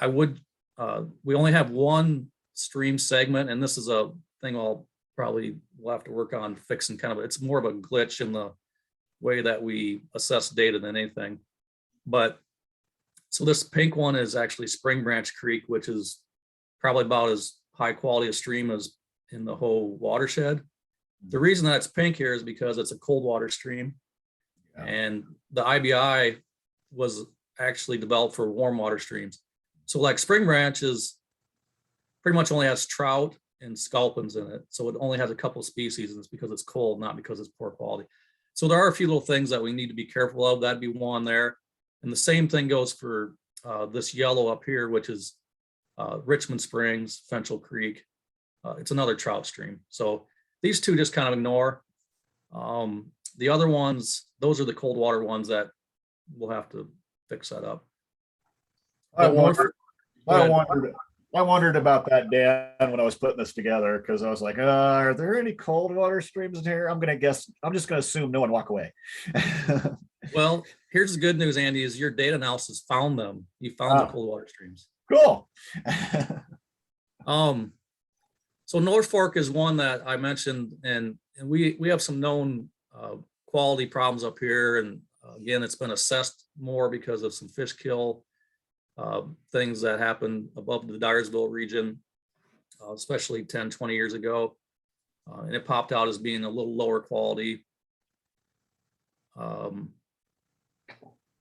We only have one stream segment, and this is a thing we'll have to work on fixing. Kind of, it's more of a glitch in the way that we assess data than anything. But so this pink one is actually Spring Branch Creek, which is probably about as high quality a stream as in the whole watershed. The reason that it's pink here is because it's a cold water stream. Yeah. And the IBI was actually developed for warm water streams. So like Spring Branch is pretty much only has trout and sculpins in it. So it only has a couple of species, and it's because it's cold, not because it's poor quality. So there are a few little things that we need to be careful of. That'd be one there. And the same thing goes for this yellow up here, which is Richmond Springs, Fenchel Creek. It's another trout stream. So these two just kind of ignore. The other ones, those are the cold water ones that we'll have to fix that up. I wondered about that, Dan, when I was putting this together, because I was like, are there any cold water streams in here? I'm just going to assume no one walk away. Well, here's the good news, Andy, is your data analysis found them. You found the cold water streams. Cool. So North Fork is one that I mentioned, and we have some known quality problems up here. And again, it's been assessed more because of some fish kill things that happened above the Dyersville region, especially 10, 20 years ago. And it popped out as being a little lower quality.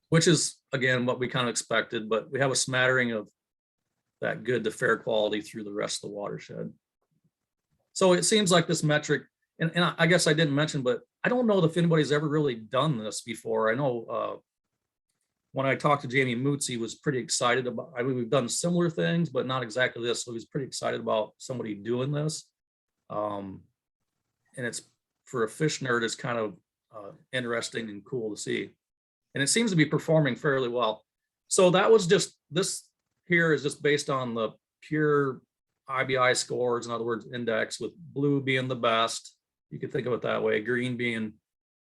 which is, again, what we kind of expected, but we have a smattering of that good to fair quality through the rest of the watershed. So it seems like this metric, and I guess I didn't mention, but I don't know if anybody's ever really done this before. I know when I talked to Jamie Moots, he was pretty excited about, I mean, we've done similar things, but not exactly this. So he's pretty excited about somebody doing this. And it's, for a fish nerd, it's kind of interesting and cool to see. And it seems to be performing fairly well. So that was just, this here is just based on the pure IBI scores, in other words, index, with blue being the best. You could think of it that way, green being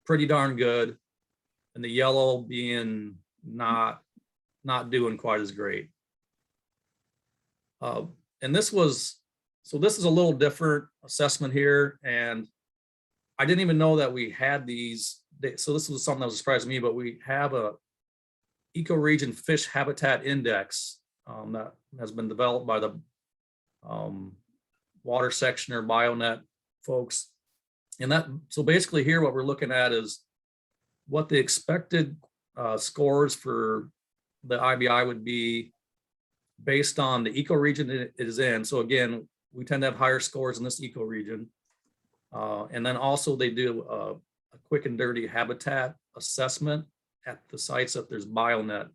pretty darn good, and the yellow being not doing quite as great. And this was, so this is a little different assessment here, and I didn't even know that we had these. So this was something that was a surprise to me, but we have a ecoregion fish habitat index that has been developed by the water section or BioNet folks. And that, so basically here what we're looking at is what the expected scores for the IBI would be based on the ecoregion it is in. So again, we tend to have higher scores in this ecoregion. And then also they do a quick and dirty habitat assessment at the sites that there's BioNet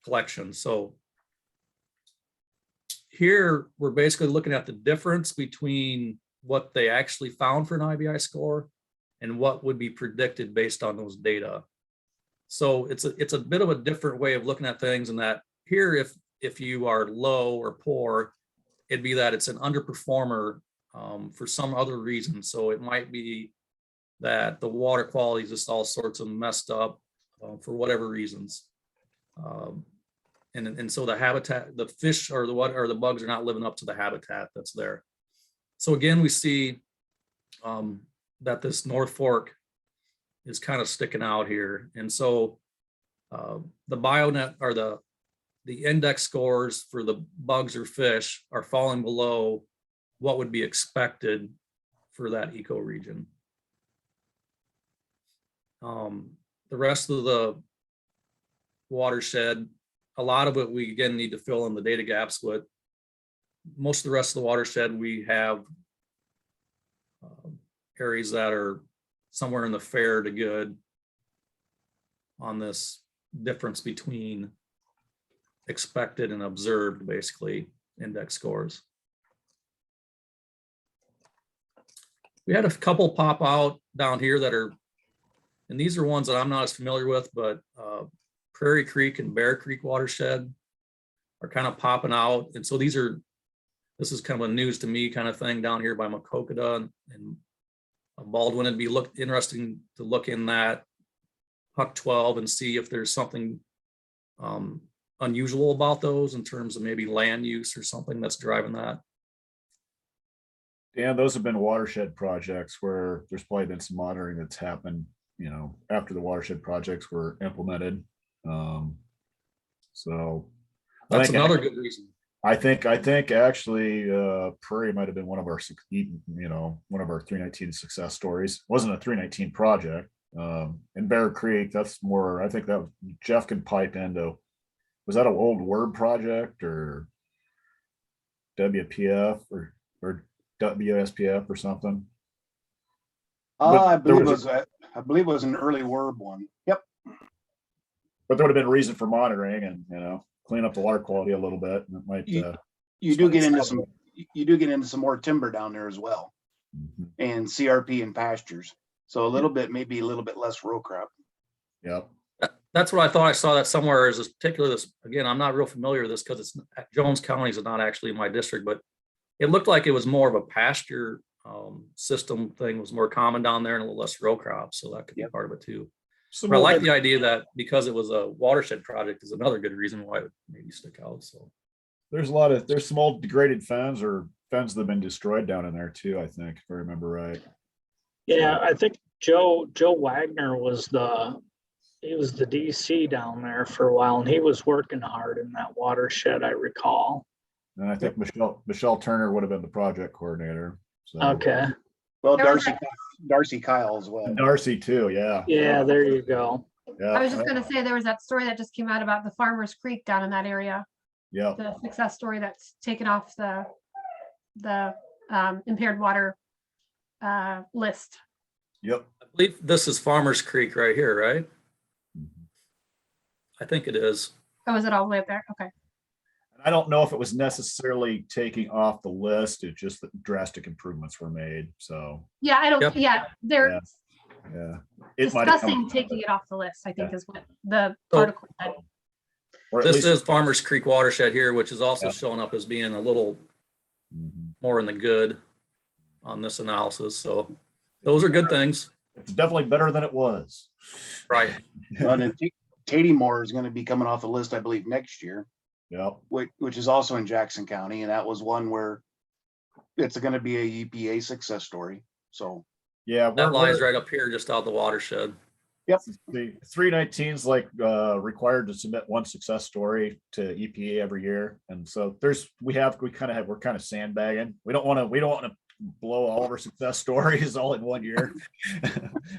collection. So here we're basically looking at the difference between what they actually found for an IBI score and what would be predicted based on those data. So it's a bit of a different way of looking at things, in that here, if you are low or poor, it'd be that it's an underperformer for some other reason. So it might be that the water quality is just all sorts of messed up for whatever reasons. And so the habitat, the fish or the bugs are not living up to the habitat that's there. So again, we see that this North Fork is kind of sticking out here. And so the BioNet, or the index scores for the bugs or fish, are falling below what would be expected for that ecoregion. The rest of the watershed, a lot of it we again need to fill in the data gaps with. Most of the rest of the watershed, we have areas that are somewhere in the fair to good on this difference between expected and observed, basically, index scores. We had a couple pop out down here that are, and these are ones that I'm not as familiar with, but Prairie Creek and Bear Creek watershed are kind of popping out. And so this is kind of a news to me kind of thing down here by Macokota and Baldwin. It'd be interesting to look in that Huck 12 and see if there's something unusual about those in terms of maybe land use or something that's driving that. Yeah, those have been watershed projects where there's probably been some monitoring that's happened, you know, after the watershed projects were implemented. So that's another good reason. I think actually Prairie might have been one of our, one of our 319 success stories. It wasn't a 319 project. In Bear Creek, that's more, I think that Jeff can pipe into, was that an old Word project or WPF or WSPF or something? I believe it was an early Word one. Yep. But there would have been a reason for monitoring and, clean up the water quality a little bit. And it might, you do get into some more timber down there as well, and CRP and pastures. So a little bit, maybe a little bit less row crop. Yep. That's what I thought I saw that somewhere. Is this particular, again, I'm not real familiar with this because it's Jones County is not actually in my district, but it looked like it was more of a pasture system thing, was more common down there and a little less row crops. So that could be part of it too. So I like the idea that because it was a watershed project is another good reason why it would maybe stick out. So there's some old degraded fens or fens that have been destroyed down in there too, I think, if I remember right. Yeah, I think Joe Wagner was the DC down there for a while, and he was working hard in that watershed, I recall. And I think Michelle Turner would have been the project coordinator. So. Okay. Well, There was Darcy Kyle as well. And Darcy too, yeah. Yeah, there you go. Yeah. I was just gonna say, there was that story that just came out about the Farmers Creek down in that area, Yeah, the success story that's taken off the impaired water list. yep. I believe this is Farmers Creek right here, right? Mhm. I think it is. Oh, is it all the way up there? Okay. I don't know if it was necessarily taking off the list, it's just that drastic improvements were made, so, Yeah, I don't, Yep. yeah, they're Yeah. yeah. It might have discussing come, taking it off the list, I think is what the So- article said. or at This least. is Farmers Creek watershed here, which is also Yeah. showing up as being a little Mhm. more in the good on this analysis. So those are good things. It's definitely better than it was. Right. And then Katie Moore is gonna be coming off the list, I believe, next year, Yep. which is also in Jackson County, and that was one where it's gonna be a EPA success story, so. Yeah. That lies right up here, just out the watershed. The 319's like required to submit one success story to EPA every year. And so we're kind of sandbagging. We don't want to blow all of our success stories all in one year.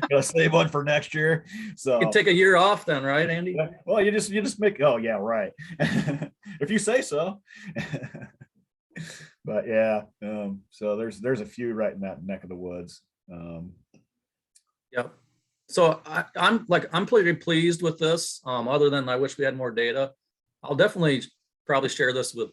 Gotta save one for next year. So You can take a year off then, right, Andy? well, you just make, oh yeah, right. If you say so. But yeah, so there's a few right in that neck of the woods. Yep. So I'm pretty pleased with this. Other than I wish we had more data. I'll definitely probably share this with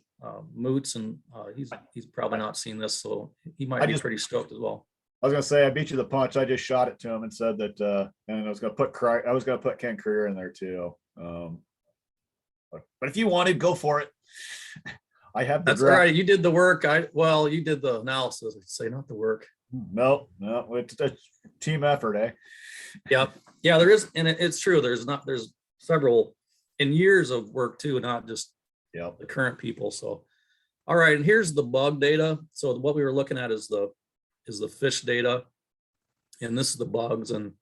Moots, and he's probably not seen this, so he might be pretty stoked as well. I was gonna say I beat you to the punch. I just shot it to him and said that, and I was gonna put Ken Creer in there too. But if you wanted, go for it. I have the That's all draft. right. You did the work. You did the analysis. I'd say not the work. No, it's a team effort, eh? Yep. Yeah, there is, and it's true. There's several in years of work too, not just Yep. the current people. So, all right, and here's the bug data. So what we were looking at is the fish data, and this is the bugs. And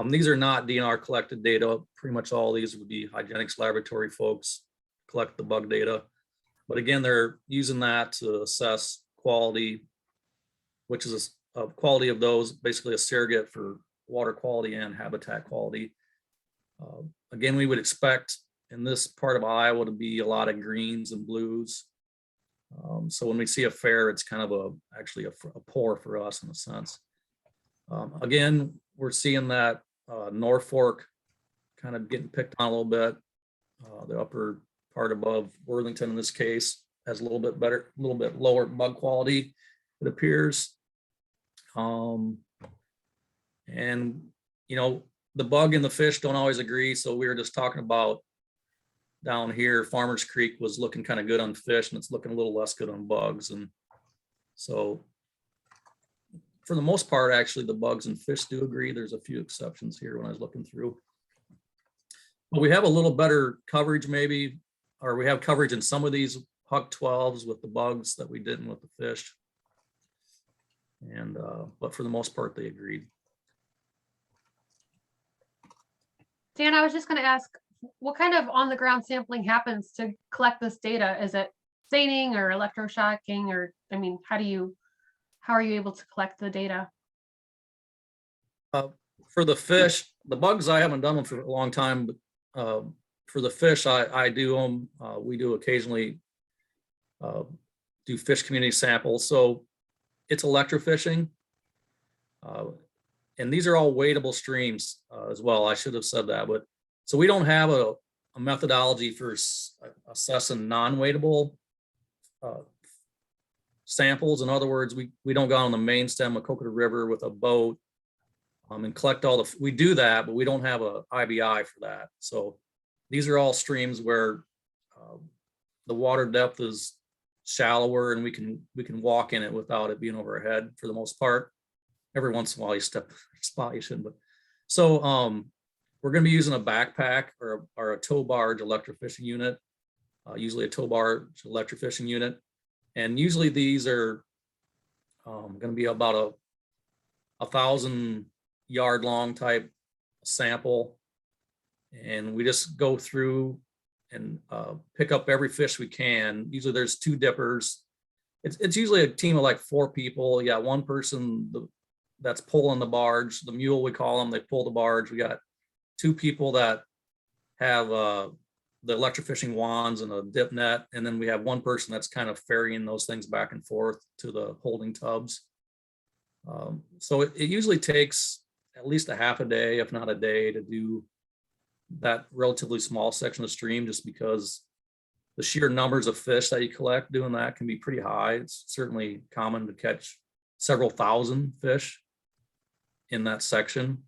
these are not DNR collected data. Pretty much all these would be hygienics laboratory folks collect the bug data. But again, they're using that to assess quality, which is a quality of those, basically a surrogate for water quality and habitat quality. Again, we would expect in this part of Iowa to be a lot of greens and blues. So when we see a fair, it's kind of actually a pour for us in a sense. Again, we're seeing that Norfolk kind of getting picked on a little bit. The upper part above Worthington in this case has a little bit better, a little bit lower bug quality, it appears. And the bug and the fish don't always agree. So we were just talking about down here, Farmers Creek was looking kind of good on fish and it's looking a little less good on bugs. And so for the most part, actually the bugs and fish do agree. There's a few exceptions here when I was looking through. But we have a little better coverage maybe, or we have coverage in some of these Huck 12s with the bugs that we didn't with the fish. And but for the most part, they agreed. Dan, I was just going to ask, what kind of on-the-ground sampling happens to collect this data? Is it staining or electroshocking, or I mean, how are you able to collect the data? For the fish, the bugs, I haven't done them for a long time, but for the fish, I do them. We do occasionally do fish community samples. So it's electrofishing. And these are all weightable streams as well. I should have said that, but so we don't have a methodology for assessing non-weightable samples. In other words, we don't go on the main stem of Coconut River with a boat and collect all we do that, but we don't have a IBI for that. So these are all streams where the water depth is shallower and we can walk in it without it being over our head for the most part. Every once in a while you step spot you shouldn't, but so we're going to be using a backpack or a tow barge electrofishing unit, usually a tow barge electrofishing unit. And usually these are going to be about a 1,000 yard long type sample. And we just go through and pick up every fish we can. Usually there's 2 dippers. It's usually a team of like 4 people. Yeah, one person, that's pulling the barge, the mule, we call them, they pull the barge. We got 2 people that have the electrofishing wands and a dip net. And then we have 1 person that's kind of ferrying those things back and forth to the holding tubs. So it usually takes at least a half a day, if not a day, to do that relatively small section of stream, just because the sheer numbers of fish that you collect doing that can be pretty high. It's certainly common to catch several thousand fish in that section.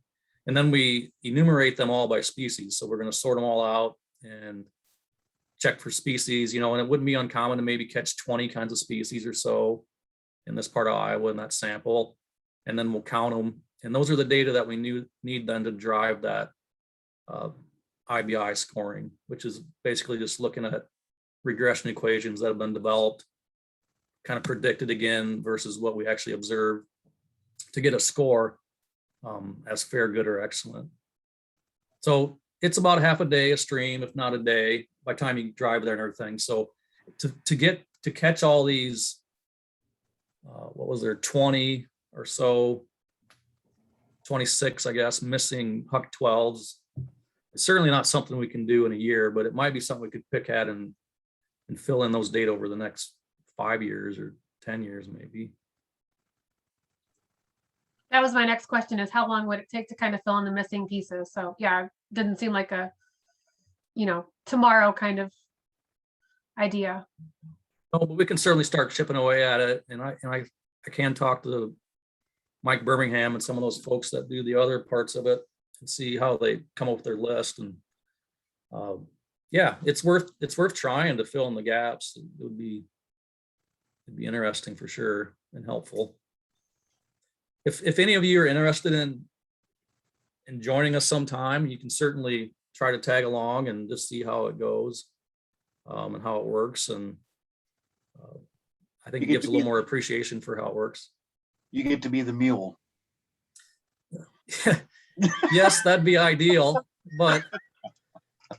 And then we enumerate them all by species. So we're going to sort them all out and check for species, and it wouldn't be uncommon to maybe catch 20 kinds of species or so in this part of Iowa in that sample. And then we'll count them. And those are the data that we need then to drive that IBI scoring, which is basically just looking at regression equations that have been developed, kind of predicted again versus what we actually observed to get a score as fair, good, or excellent. So it's about half a day a stream, if not a day, by the time you drive there and everything. So to catch all these, what was there, 20 or so, 26, I guess, missing Huck 12s. It's certainly not something we can do in a year, but it might be something we could pick at and fill in those data over the next 5 years or 10 years, maybe. That was my next question, is how long would it take to kind of fill in the missing pieces? So yeah, didn't seem like a, tomorrow kind of idea. No, but we can certainly start chipping away at it. And I can talk to Mike Birmingham and some of those folks that do the other parts of it and see how they come up with their list. And yeah, it's worth trying to fill in the gaps. It'd be interesting for sure and helpful. If any of you are interested in joining us sometime, you can certainly try to tag along and just see how it goes and how it works. And I think it gives a little more appreciation for how it works. You get to be the mule. Yes, that'd be ideal, but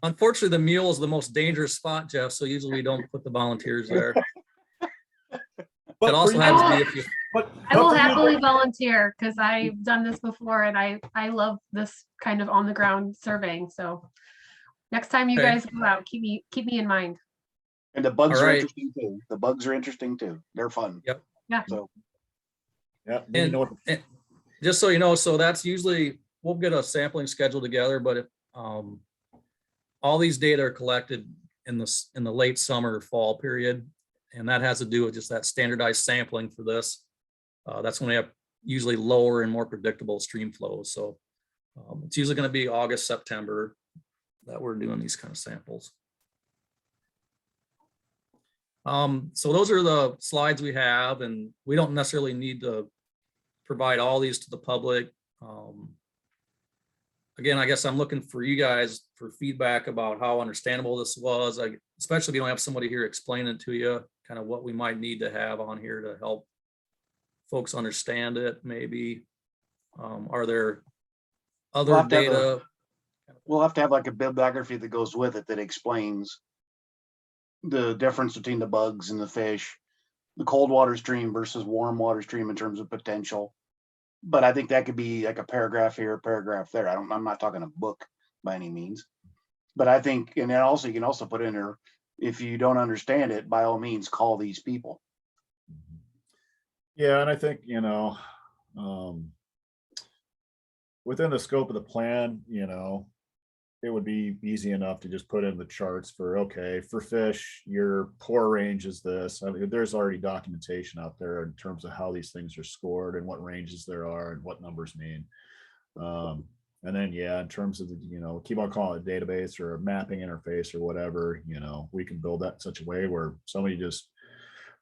unfortunately the mule is the most dangerous spot, Jeff, so usually we don't put the volunteers there. It also happens to be if you. I will happily volunteer because I've done this before and I love this kind of on the ground surveying. So next time you guys go out, keep me in mind. And the bugs are interesting too. The bugs are interesting too. They're fun. Yep. Yeah. So Yeah. And just so you know, so that's usually, we'll get a sampling schedule together, but if all these data are collected in the late summer, fall period, and that has to do with just that standardized sampling for this. That's when we have usually lower and more predictable stream flows. So it's usually going to be August, September that we're doing these kind of samples. So those are the slides we have, and we don't necessarily need to provide all these to the public. Again, I guess I'm looking for you guys for feedback about how understandable this was, especially if you don't have somebody here explaining it to you, kind of what we might need to have on here to help folks understand it, maybe. Are there other data? We'll have to have like a bibliography that goes with it that explains the difference between the bugs and the fish, the cold water stream versus warm water stream in terms of potential. But I think that could be like a paragraph here, a paragraph there. I'm not talking a book by any means, but I think, and then also you can also put in there, if you don't understand it, by all means, call these people. Yeah, and I think, within the scope of the plan, it would be easy enough to just put in the charts for, okay, for fish, your core range is this. I mean, there's already documentation out there in terms of how these things are scored and what ranges there are and what numbers mean. And then, yeah, in terms of the, keep on calling it a database or a mapping interface or whatever, we can build that in such a way where somebody just,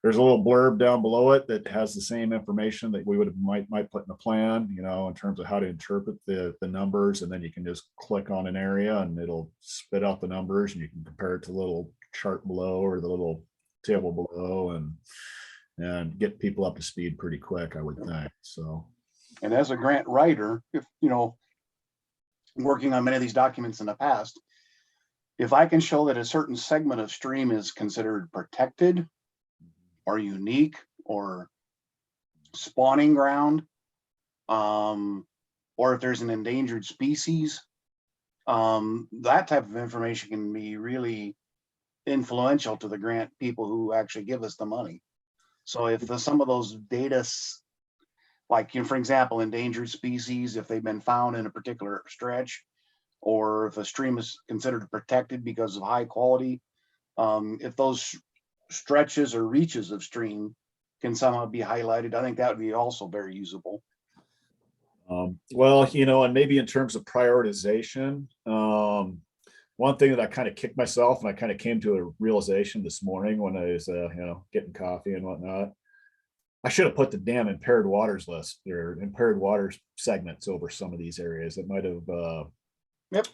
there's a little blurb down below it that has the same information that we might put in a plan, in terms of how to interpret the numbers. And then you can just click on an area and it'll spit out the numbers and you can compare it to the little chart below or the little table below and get people up to speed pretty quick, I would think. So, and as a grant writer, if, working on many of these documents in the past, if I can show that a certain segment of stream is considered protected or unique or spawning ground, or if there's an endangered species. That type of information can be really influential to the grant people who actually give us the money. So if some of those data, like, for example, endangered species, if they've been found in a particular stretch, or if a stream is considered protected because of high quality, if those stretches or reaches of stream can somehow be highlighted, I think that would be also very usable. Well, and maybe in terms of prioritization, one thing that I kind of kicked myself, and I kind of came to a realization this morning when I was, getting coffee and whatnot. I should have put the damn impaired waters list or impaired waters segments over some of these areas. That might have, Yep.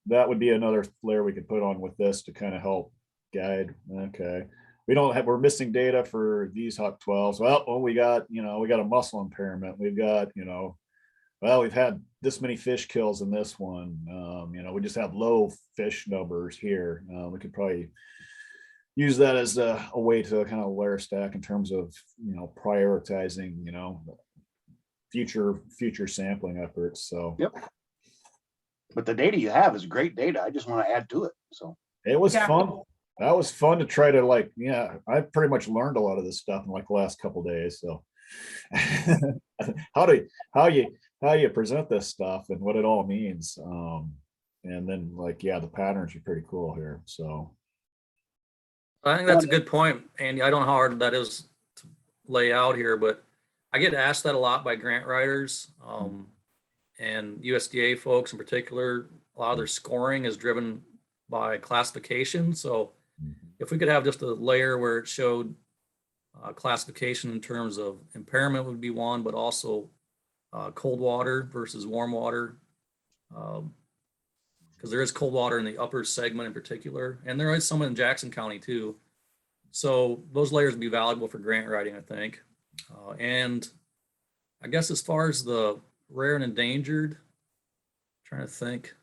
That would be another layer we could put on with this to kind of help guide. Okay. We're missing data for these Huck 12s. Well, we got a muscle impairment. We've got, we've had this many fish kills in this one. We just have low fish numbers here. We could probably use that as a way to kind of layer stack in terms of, prioritizing, future sampling efforts. So, yep. But the data you have is great data. I just want to add to it. So it was fun. That was fun to try to I pretty much learned a lot of this stuff in the last couple of days. So how you present this stuff and what it all means. And then the patterns are pretty cool here. So I think that's a good point, Andy. I don't know how hard that is to lay out here, but I get asked that a lot by grant writers and USDA folks in particular. A lot of their scoring is driven by classification. So if we could have just a layer where it showed classification in terms of impairment would be one, but also cold water versus warm water. Because there is cold water in the upper segment in particular, and there is some in Jackson County too. So those layers would be valuable for grant writing, I think. And I guess as far as the rare and endangered, I'm trying to think.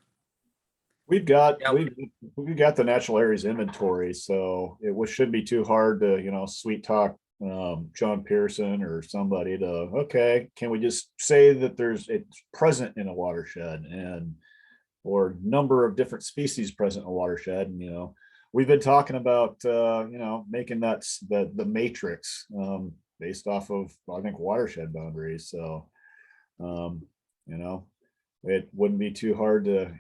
We've got the natural areas inventory, so it shouldn't be too hard to sweet talk John Pearson or somebody to, okay, can we just say that it's present in a watershed or number of different species present in a watershed. And we've been talking about making that the matrix based off of, I think, watershed boundaries. So it wouldn't be too hard to,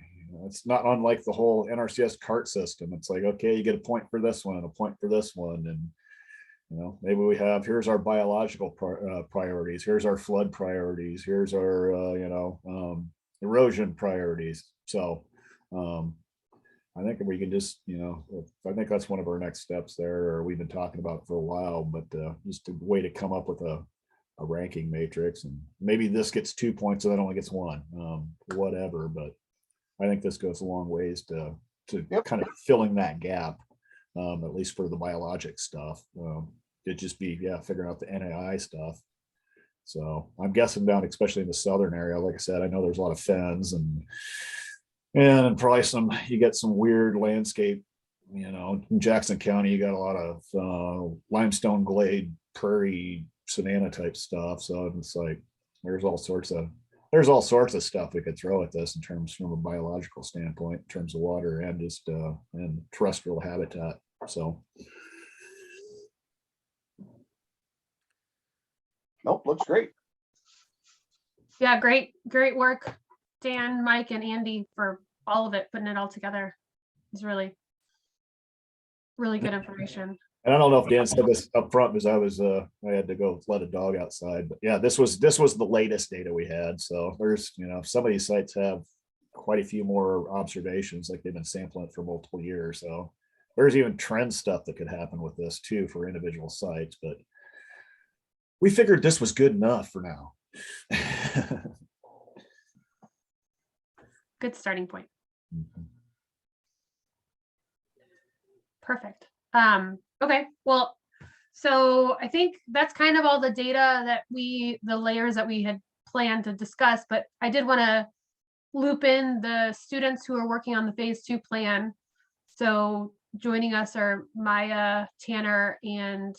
it's not unlike the whole NRCS cart system. It's like, okay, you get a point for this one and a point for this one, and maybe we have, here's our biological priorities, here's our flood priorities, here's our erosion priorities. So I think we can just, I think that's one of our next steps there, or we've been talking about for a while, but just a way to come up with a ranking matrix, and maybe this gets 2 points and that only gets 1, whatever. But I think this goes a long ways to kind of filling that gap, at least for the biologic stuff. It'd just be, figuring out the NAI stuff. So I'm guessing down, especially in the southern area, like I said, I know there's a lot of fens and probably you get some weird landscape, in Jackson County, you got a lot of limestone glade, prairie, savanna type stuff. So it's like, there's all sorts of stuff we could throw at this in terms from a biological standpoint, in terms of water and just and terrestrial habitat. So. Nope, looks great. Yeah, great work, Dan, Mike, and Andy, for all of it, putting it all together. It's really, really good information. And I don't know if Dan said this up front because I had to go let a dog outside, but yeah, this was the latest data we had. So there's, some of these sites have quite a few more observations, like they've been sampling it for multiple years. So there's even trend stuff that could happen with this too for individual sites, but we figured this was good enough for now. Good starting point. Perfect. Okay, well, so I think that's kind of all the data that the layers that we had planned to discuss, but I did want to loop in the students who are working on the phase 2 plan. So joining us are Maya, Tanner, and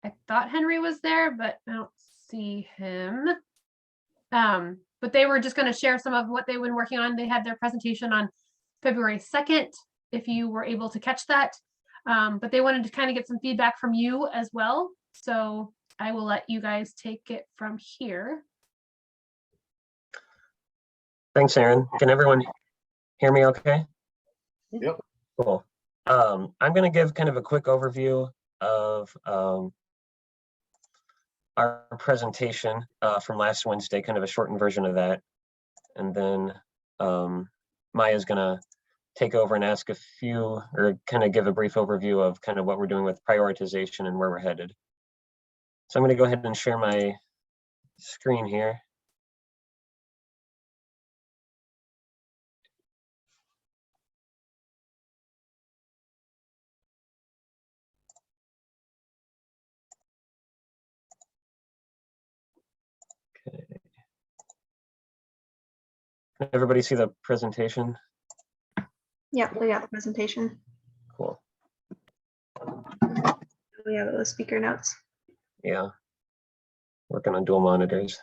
I thought Henry was there, but I don't see him. But they were just going to share some of what they've been working on. They had their presentation on February 2nd, if you were able to catch that. But they wanted to kind of get some feedback from you as well. So I will let you guys take it from here. Thanks, Aaron. Can everyone hear me okay? Yep. Cool. I'm going to give kind of a quick overview of our presentation from last Wednesday, kind of a shortened version of that. And then Maya's going to take over and ask a few, or kind of give a brief overview of kind of what we're doing with prioritization and where we're headed. So I'm going to go ahead and share my screen here. Okay. Can everybody see the presentation? Yeah, we got the presentation. Cool. We have the speaker notes. Yeah. Working on dual monitors.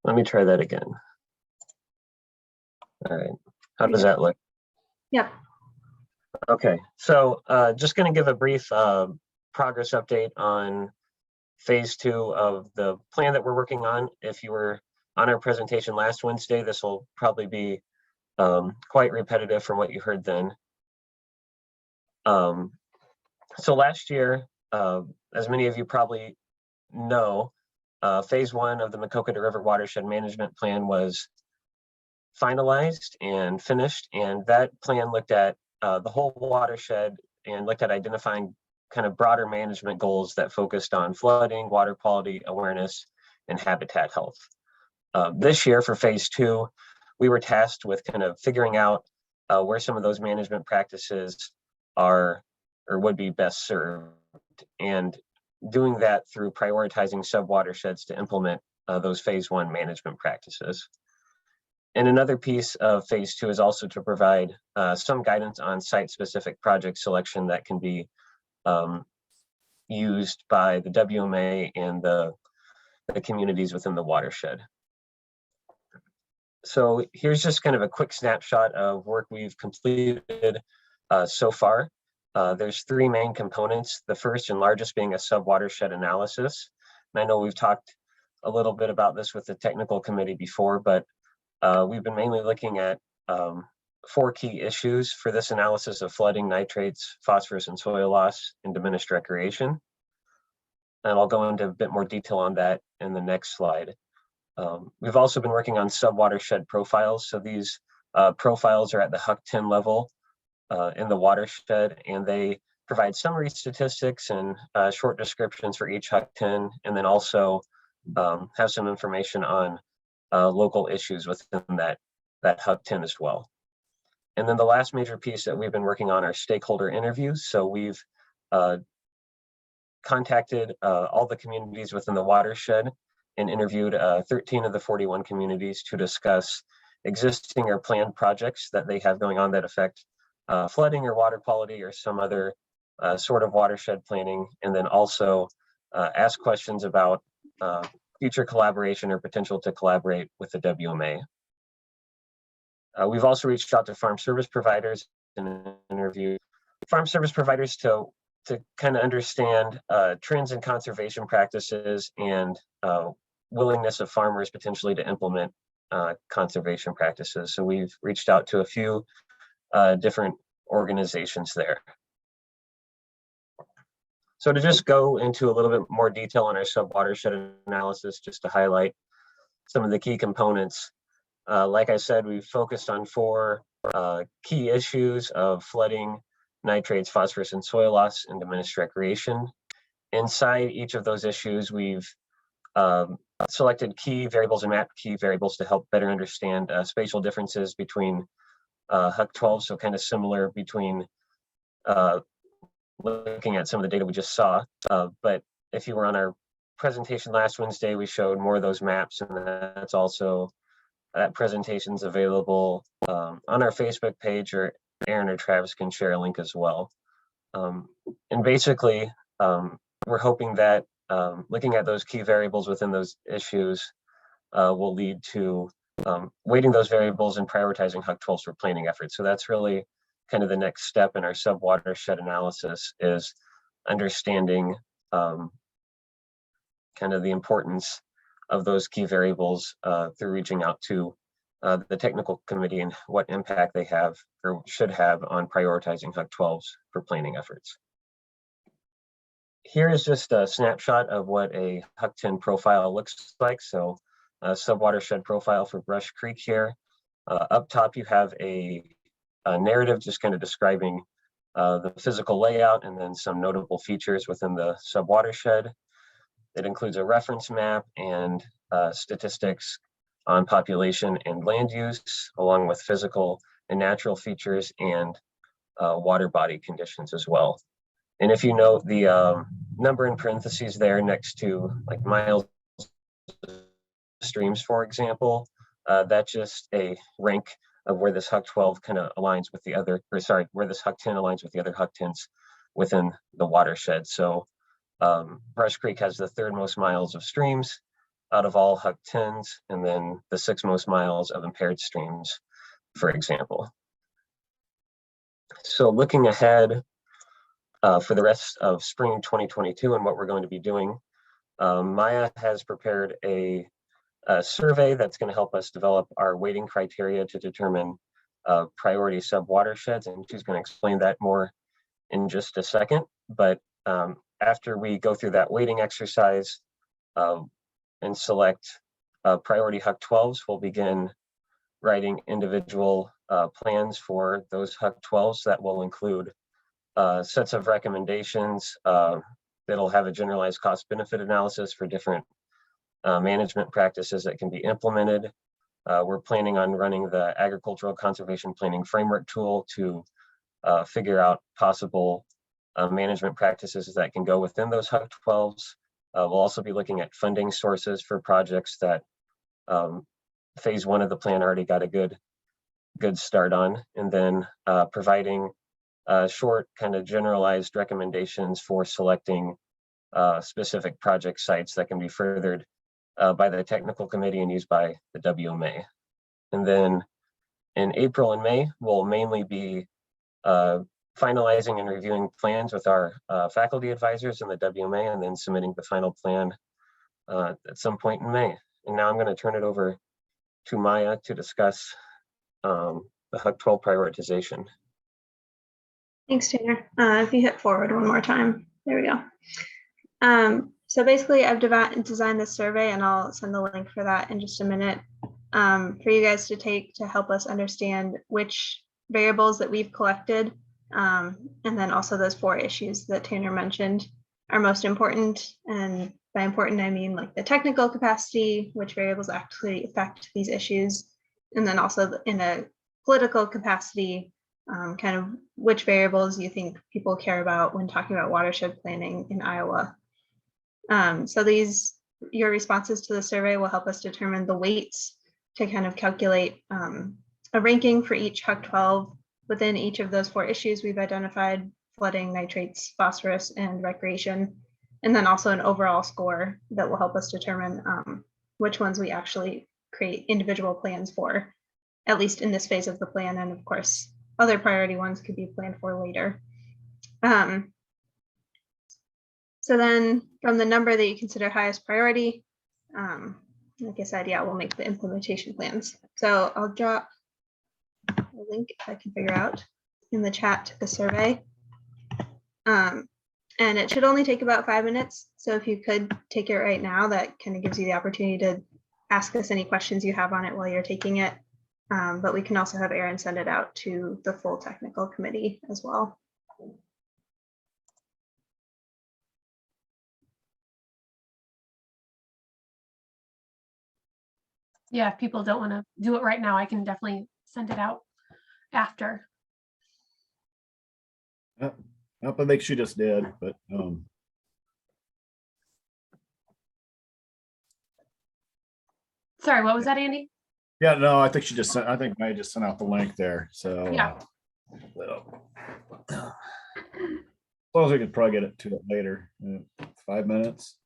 Let me try that again. All right. How does that look? Yep. Okay. So just going to give a brief progress update on phase 2 of the plan that we're working on. If you were on our presentation last Wednesday, this will probably be quite repetitive from what you heard then. So last year, as many of you probably know, phase 1 of the Maquoketa River Watershed Management Plan was finalized and finished, and that plan looked at the whole watershed and looked at identifying kind of broader management goals that focused on flooding, water quality awareness, and habitat health. This year for phase 2, we were tasked with kind of figuring out where some of those management practices are or would be best served, and doing that through prioritizing sub-watersheds to implement those phase 1 management practices. And another piece of phase 2 is also to provide some guidance on site-specific project selection that can be used by the WMA and the communities within the watershed. So here's just kind of a quick snapshot of work we've completed so far. There's 3 main components, the first and largest being a sub-watershed analysis. And I know we've talked a little bit about this with the technical committee before, but we've been mainly looking at 4 key issues for this analysis of flooding, nitrates, phosphorus and soil loss, and diminished recreation. And I'll go into a bit more detail on that in the next slide. We've also been working on sub-watershed profiles. So these profiles are at the HUC 10 level in the watershed, and they provide summary statistics and short descriptions for each HUC 10, and then also have some information on local issues within that HUC 10 as well. And then the last major piece that we've been working on are stakeholder interviews. So we've contacted all the communities within the watershed and interviewed 13 of the 41 communities to discuss existing or planned projects that they have going on that affect flooding or water quality or some other sort of watershed planning, and then also ask questions about future collaboration or potential to collaborate with the WMA. We've also reached out to farm service providers and interviewed farm service providers to kind of understand trends in conservation practices and willingness of farmers potentially to implement conservation practices. So we've reached out to a few different organizations there. So to just go into a little bit more detail on our sub-watershed analysis, just to highlight some of the key components. Like I said, we've focused on 4 key issues of flooding, nitrates, phosphorus and soil loss, and diminished recreation. Inside each of those issues, we've selected key variables and mapped key variables to help better understand spatial differences between HUC 12, so kind of similar between looking at some of the data we just saw. But if you were on our presentation last Wednesday, we showed more of those maps, and that's also, that presentation's available on our Facebook page, or Aaron or Travis can share a link as well. And basically, we're hoping that looking at those key variables within those issues will lead to weighting those variables and prioritizing HUC-12s for planning efforts. So that's really kind of the next step in our sub-watershed analysis, is understanding kind of the importance of those key variables through reaching out to the technical committee and what impact they have or should have on prioritizing HUC-12s for planning efforts. Here is just a snapshot of what a HUC-10 profile looks like. So a sub-watershed profile for Brush Creek here. Up top, you have a narrative just kind of describing the physical layout and then some notable features within the sub-watershed. It includes a reference map and statistics on population and land use, along with physical and natural features and water body conditions as well. And if you note the number in parentheses there next to like miles streams, for example, that's just a rank of where this HUC-12 kind of aligns with the other, or sorry, where this HUC-10 aligns with the other HUC-10s within the watershed. So Brush Creek has the 3rd most miles of streams out of all HUC-10s, and then the 6th most miles of impaired streams, for example. So looking ahead for the rest of spring 2022 and what we're going to be doing, Maya has prepared a survey that's going to help us develop our weighting criteria to determine priority sub-watersheds, and she's going to explain that more in just a second. But after we go through that weighting exercise and select priority HUC-12s, we'll begin writing individual plans for those HUC-12s that will include sets of recommendations that'll have a generalized cost-benefit analysis for different management practices that can be implemented. We're planning on running the agricultural conservation planning framework tool to figure out possible management practices that can go within those HUC-12s. We'll also be looking at funding sources for projects that phase 1 of the plan already got a good start on, and then providing short kind of generalized recommendations for selecting specific project sites that can be furthered by the technical committee and used by the WMA. And then in April and May, we'll mainly be finalizing and reviewing plans with our faculty advisors in the WMA, and then submitting the final plan at some point in May. And now I'm going to turn it over to Maya to discuss the HUC-12 prioritization. Thanks, Tanner. If you hit forward one more time, there we go. So basically I've designed this survey, and I'll send the link for that in just a minute, for you guys to take to help us understand which variables that we've collected, and then also those 4 issues that Tanner mentioned are most important. And by important, I mean like the technical capacity, which variables actually affect these issues, and then also in a political capacity, kind of which variables you think people care about when talking about watershed planning in Iowa. So your responses to the survey will help us determine the weights to kind of calculate a ranking for each HUC-12 within each of those 4 issues we've identified: flooding, nitrates, phosphorus, and recreation. And then also an overall score that will help us determine which ones we actually create individual plans for, at least in this phase of the plan. And of course, other priority ones could be planned for later. So then from the number that you consider highest priority, like I said, yeah, we'll make the implementation plans. So I'll drop a link if I can figure out in the chat to the survey. And it should only take about 5 minutes. So if you could take it right now, that kind of gives you the opportunity to ask us any questions you have on it while you're taking it. But we can also have Aaron send it out to the full technical committee as well. Yeah, if people don't want to do it right now, I can definitely send it out after. I think she just did, but Sorry, what was that, Andy? yeah, no, I think she just sent, I think May just sent out the link there. So Yeah. As long as we could probably get it to it later, 5 minutes.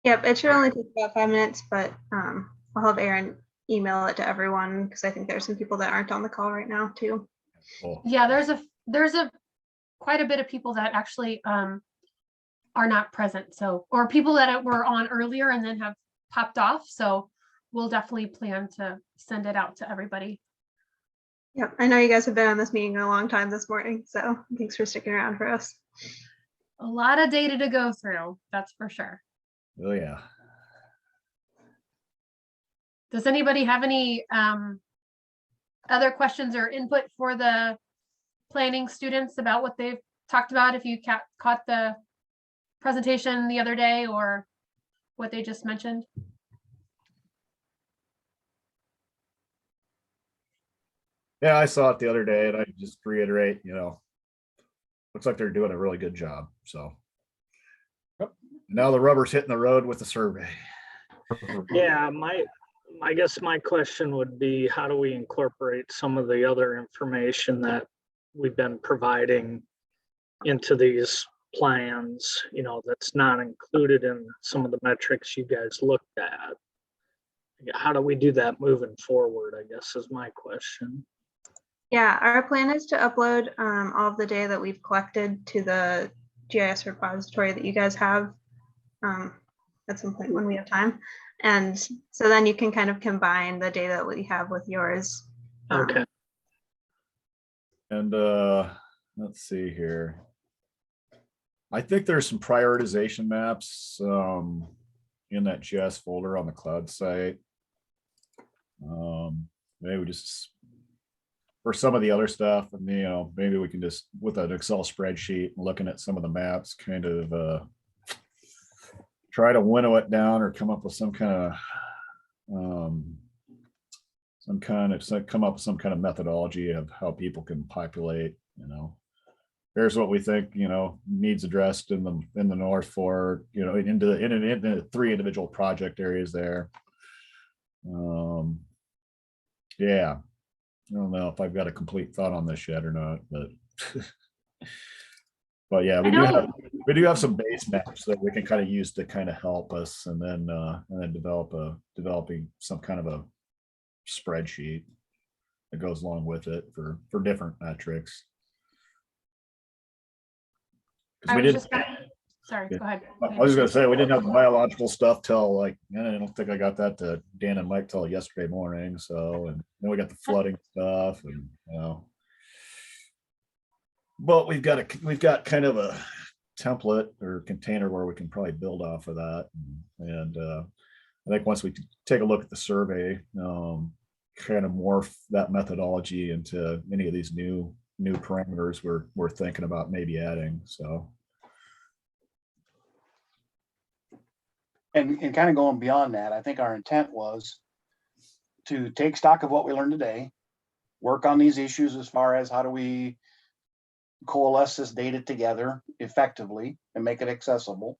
Yep, it should only take about 5 minutes, but I'll have Aaron email it to everyone because I think there's some people that aren't on the call right now too. Cool. Yeah, there's a quite a bit of people that actually are not present. So, or people that were on earlier and then have popped off. So we'll definitely plan to send it out to everybody. Yep, I know you guys have been on this meeting a long time this morning, so thanks for sticking around for us. A lot of data to go through, that's for sure. Oh, yeah. Does anybody have any other questions or input for the planning students about what they've talked about? If you caught the presentation the other day or what they just mentioned? Yeah, I saw it the other day and I just reiterate, looks like they're doing a really good job. So now the rubber's hitting the road with the survey. Yeah, I guess my question would be, how do we incorporate some of the other information that we've been providing into these plans, that's not included in some of the metrics you guys looked at? How do we do that moving forward, I guess is my question. Yeah, our plan is to upload all of the data that we've collected to the GIS repository that you guys have at some point when we have time. And so then you can kind of combine the data that we have with yours. Okay. And let's see here. I think there's some prioritization maps in that GIS folder on the cloud site. Maybe we just, for some of the other stuff, and maybe we can just, with an Excel spreadsheet and looking at some of the maps, kind of try to winnow it down or come up with some kind of methodology of how people can populate. Here's what we think needs addressed in the North Fork, into the 3 individual project areas there. Yeah, I don't know if I've got a complete thought on this yet or not, but but yeah, we do have some base maps that we can kind of use to kind of help us, and then developing some kind of a spreadsheet that goes along with it for different metrics. I was just sorry, Yeah. go ahead. I was just gonna say, we didn't have the biological stuff till I don't think I got that to Dan and Mike till yesterday morning. So, and then we got the flooding stuff, and but we've got kind of a template or container where we can probably build off of that. And I think once we take a look at the survey, kind of morph that methodology into any of these new parameters we're thinking about maybe adding. So. And kind of going beyond that, I think our intent was to take stock of what we learned today, work on these issues as far as how do we coalesce this data together effectively and make it accessible.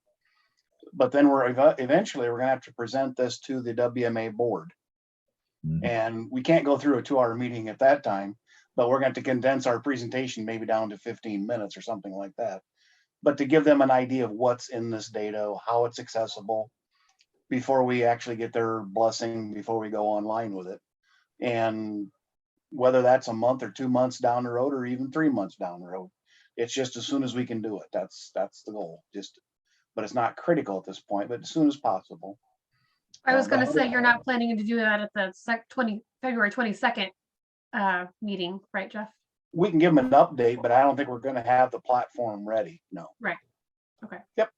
But then eventually we're going to have to present this to the WMA board. And we can't go through a 2-hour meeting at that time, but we're going to condense our presentation maybe down to 15 minutes or something like that. But to give them an idea of what's in this data, how it's accessible, before we actually get their blessing, before we go online with it. And whether that's a month or 2 months down the road, or even 3 months down the road, it's just as soon as we can do it. That's the goal. But it's not critical at this point, but as soon as possible. I was going to say, you're not planning to do that at the February 22nd meeting, right, Jeff? We can give them an update, but I don't think we're going to have the platform ready. No. Right. Okay. Yep.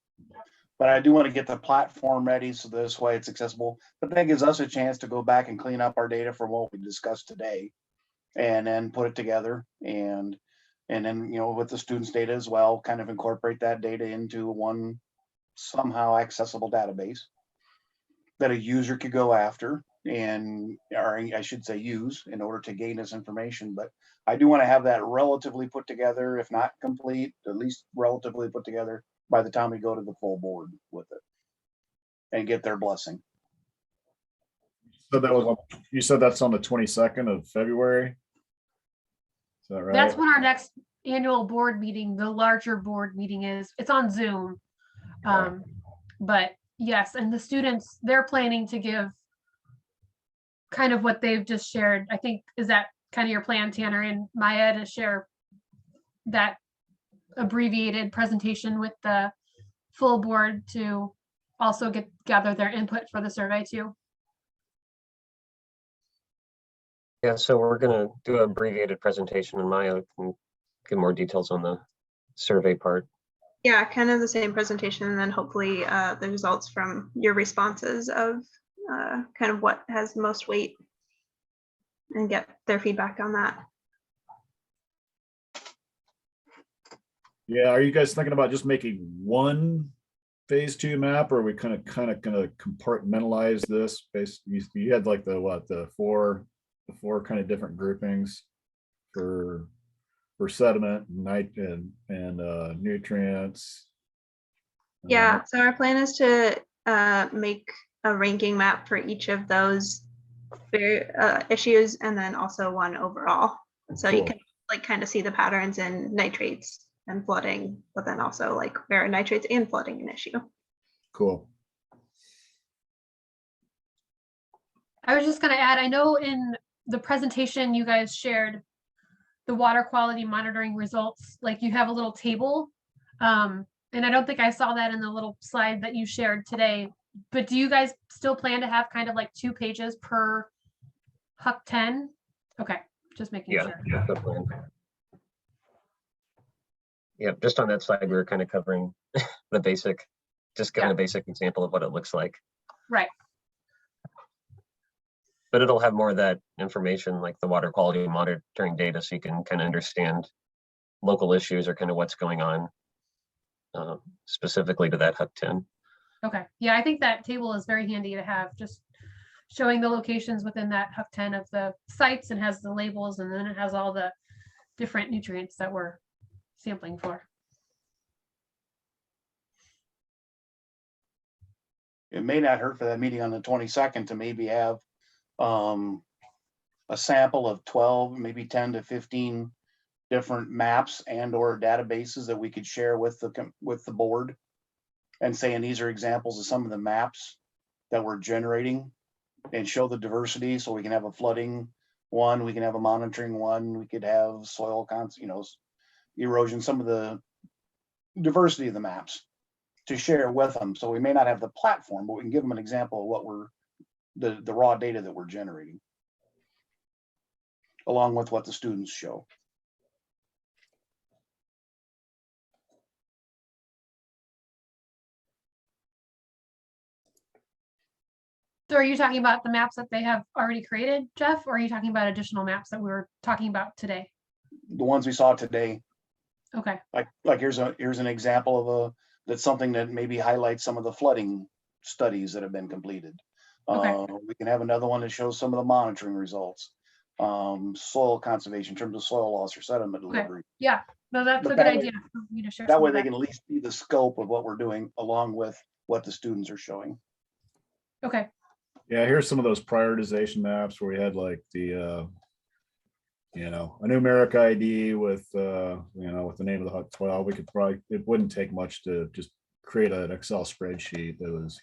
But I do want to get the platform ready so this way it's accessible. But that gives us a chance to go back and clean up our data from what we discussed today, and then put it together, and then with the students' data as well, kind of incorporate that data into one somehow accessible database that a user could go after, or I should say use, in order to gain this information. But I do want to have that relatively put together, if not complete, at least relatively put together by the time we go to the full board with it and get their blessing. So you said that's on the 22nd of February. Is that right? That's when our next annual board meeting, the larger board meeting is. It's on Zoom. But yes, and the students, they're planning to give kind of what they've just shared. I think, is that kind of your plan, Tanner and Maya, to share that abbreviated presentation with the full board to also gather their input for the survey too? Yeah, so we're gonna do an abbreviated presentation and Maya can give more details on the survey part. Yeah, kind of the same presentation, and then hopefully the results from your responses of kind of what has the most weight and get their feedback on that. Yeah, are you guys thinking about just making one phase 2 map, or are we kind of gonna compartmentalize this? Basically, you had like the four kind of different groupings for sediment, and nutrients. Yeah, so our plan is to make a ranking map for each of those issues, and then also one overall. So you Cool. can like kind of see the patterns in nitrates and flooding, but then also like where are nitrates and flooding an issue. Cool. I was just going to add, I know in the presentation you guys shared the water quality monitoring results, like you have a little table. And I don't think I saw that in the little slide that you shared today, but do you guys still plan to have kind of like 2 pages per HUC 10? Okay, just making sure. Yeah, the plan. Yeah, just on that slide, we were kind of covering the basic, just giving a basic example of what it looks like. Right. But it'll have more of that information, like the water quality monitoring data, so you can kind of understand local issues or kind of what's going on specifically to that HUC 10. Okay, yeah, I think that table is very handy to have, just showing the locations within that HUC 10 of the sites, and has the labels, and then it has all the different nutrients that we're sampling for. It may not hurt for that meeting on the 22nd to maybe have a sample of 12, maybe 10 to 15 different maps and or databases that we could share with the board, and saying these are examples of some of the maps that we're generating, and show the diversity. So we can have a flooding one, we can have a monitoring one, we could have soil erosion, some of the diversity of the maps to share with them. So we may not have the platform, but we can give them an example of what the raw data that we're generating, along with what the students show. So are you talking about the maps that they have already created, Jeff, or are you talking about additional maps that we were talking about today? The ones we saw today. Okay. Like here's an example of that's something that maybe highlights some of the flooding studies that have been completed. Okay. We can have another one that shows some of the monitoring results, soil conservation in terms of soil loss or sediment delivery. Yeah, no, that's But a good that way- idea for me to share. That some way of they can at least see the scope of what we're doing along with what the students are showing. Okay. Yeah, here's some of those prioritization maps where we had like the a numeric ID with with the name of the HUC 12. We could probably, it wouldn't take much to just create an Excel spreadsheet that was,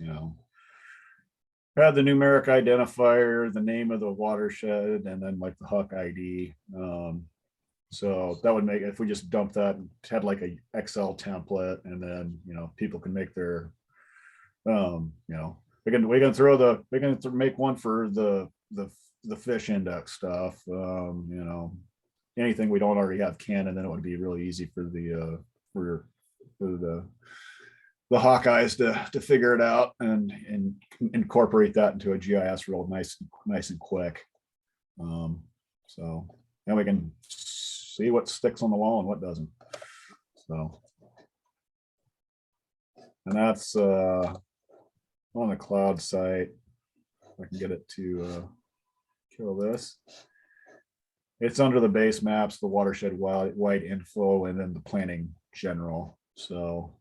had the numeric identifier, the name of the watershed, and then like the HUC ID. So that would make, if we just dump that and had like a Excel template, and then people can make their we can make one for the fish index stuff, anything we don't already have canned, and then it would be really easy for the Hawkeyes to figure it out and incorporate that into a GIS real nice and quick. So then we can see what sticks on the wall and what doesn't. So, and that's on the cloud site. If I can get it to kill this. It's under the base maps, the watershed wide info, and then the planning general. So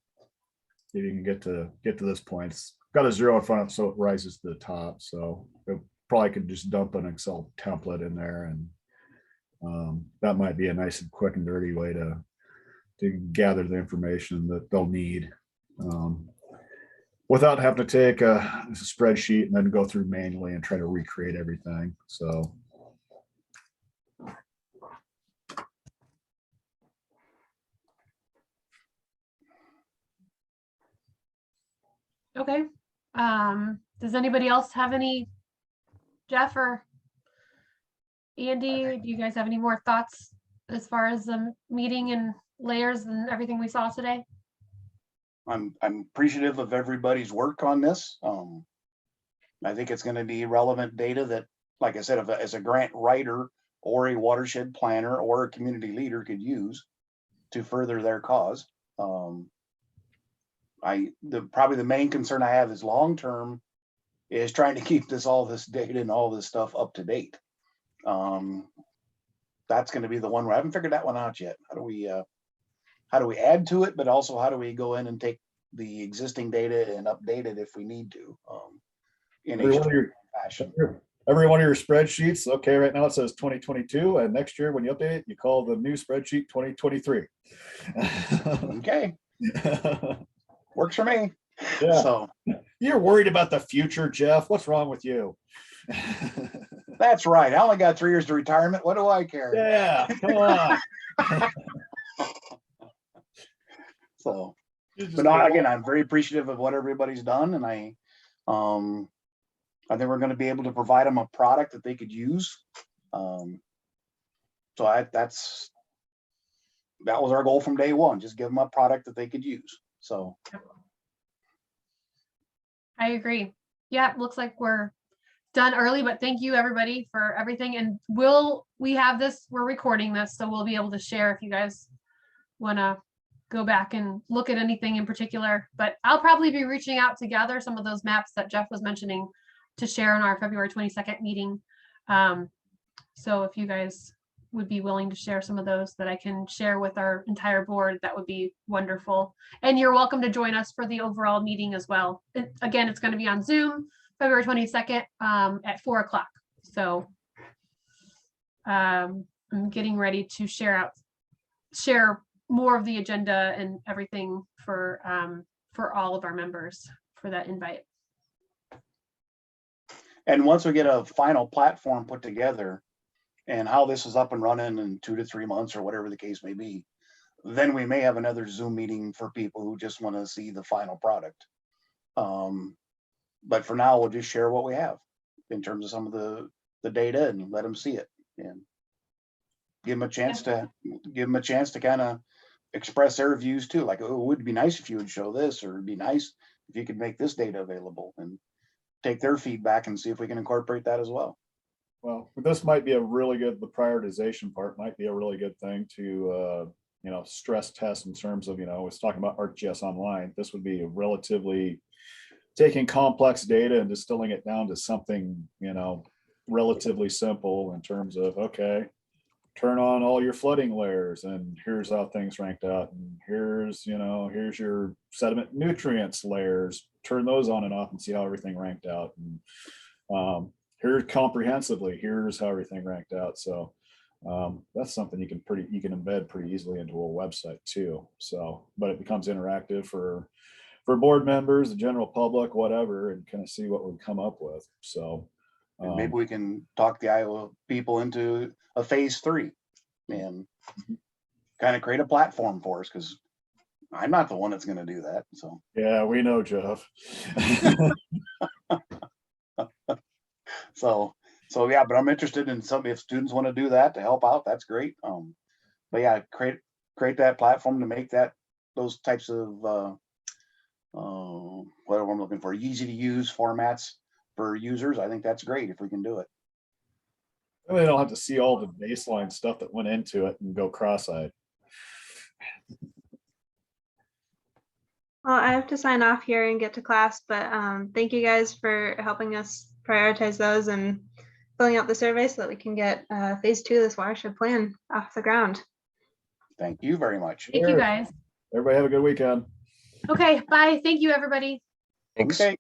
if you can get to this point, it's got a 0 in front of it, so it rises to the top. So it probably could just dump an Excel template in there, and that might be a nice and quick and dirty way to gather the information that they'll need. without having to take a spreadsheet and then go through manually and try to recreate everything. So. Okay. Does anybody else have any, Jeff or Andy, do you guys have any more thoughts as far as the meeting and layers and everything we saw today? I'm appreciative of everybody's work on this. I think it's going to be relevant data that, like I said, as a grant writer or a watershed planner or a community leader could use to further their cause. Probably the main concern I have is long-term is trying to keep all this data and all this stuff up to date. That's going to be the one where I haven't figured that one out yet. How do we add to it, but also how do we go in and take the existing data and update it if we need to, in a streamlined fashion. Every one of your spreadsheets, okay, right now it says 2022, and next year when you update it, you call the new spreadsheet 2023. Okay. Works for me. Yeah. So you're worried about the future, Jeff. What's wrong with you? That's right. I only got 3 years to retirement. What do I care? Yeah, come on. So, but no, again, I'm very appreciative of what everybody's done, and I think we're going to be able to provide them a product that they could use. So that was our goal from day one. Just give them a product that they could use. So I agree. Yeah, looks like we're done early, but thank you everybody for everything. And we have this, we're recording this, so we'll be able to share if you guys want to go back and look at anything in particular. But I'll probably be reaching out to gather some of those maps that Jeff was mentioning to share in our February 22nd meeting. So if you guys would be willing to share some of those that I can share with our entire board, that would be wonderful. And you're welcome to join us for the overall meeting as well. Again, it's going to be on Zoom, February 22nd at 4 o'clock. So I'm getting ready to share more of the agenda and everything for all of our members for that invite. And once we get a final platform put together and how this is up and running in 2 to 3 months or whatever the case may be, then we may have another Zoom meeting for people who just want to see the final product. But for now, we'll just share what we have in terms of some of the data and let them see it and give them a chance to kind of express their views too. Like, oh, it would be nice if you would show this, or it'd be nice if you could make this data available, and take their feedback and see if we can incorporate that as well. Well, this might be a really good, the prioritization part might be a really good thing to, stress test in terms of, it's talking about ArcGIS Online. This would be a relatively taking complex data and distilling it down to something, relatively simple in terms of, okay, turn on all your flooding layers and here's how things ranked out. And here's your sediment nutrients layers, turn those on and off and see how everything ranked out. And here's comprehensively, here's how everything ranked out. So that's something you can embed pretty easily into a website too. So, but it becomes interactive for board members, the general public, whatever, and kind of see what we come up with. So and maybe we can talk the Iowa people into a phase 3 and kind of create a platform for us, because I'm not the one that's going to do that. So yeah, we know, Jeff. So yeah, but I'm interested in if students want to do that to help out, that's great. But yeah, create that platform to make those types of whatever I'm looking for, easy to use formats for users. I think that's great if we can do it. They don't have to see all the baseline stuff that went into it and go cross-eyed. Well, I have to sign off here and get to class, but thank you guys for helping us prioritize those and filling out the survey so that we can get phase 2 of this watershed plan off the ground. Thank you very much. Thank you guys. Everybody have a good weekend. Okay, bye. Thank you, everybody. Thanks. Okay.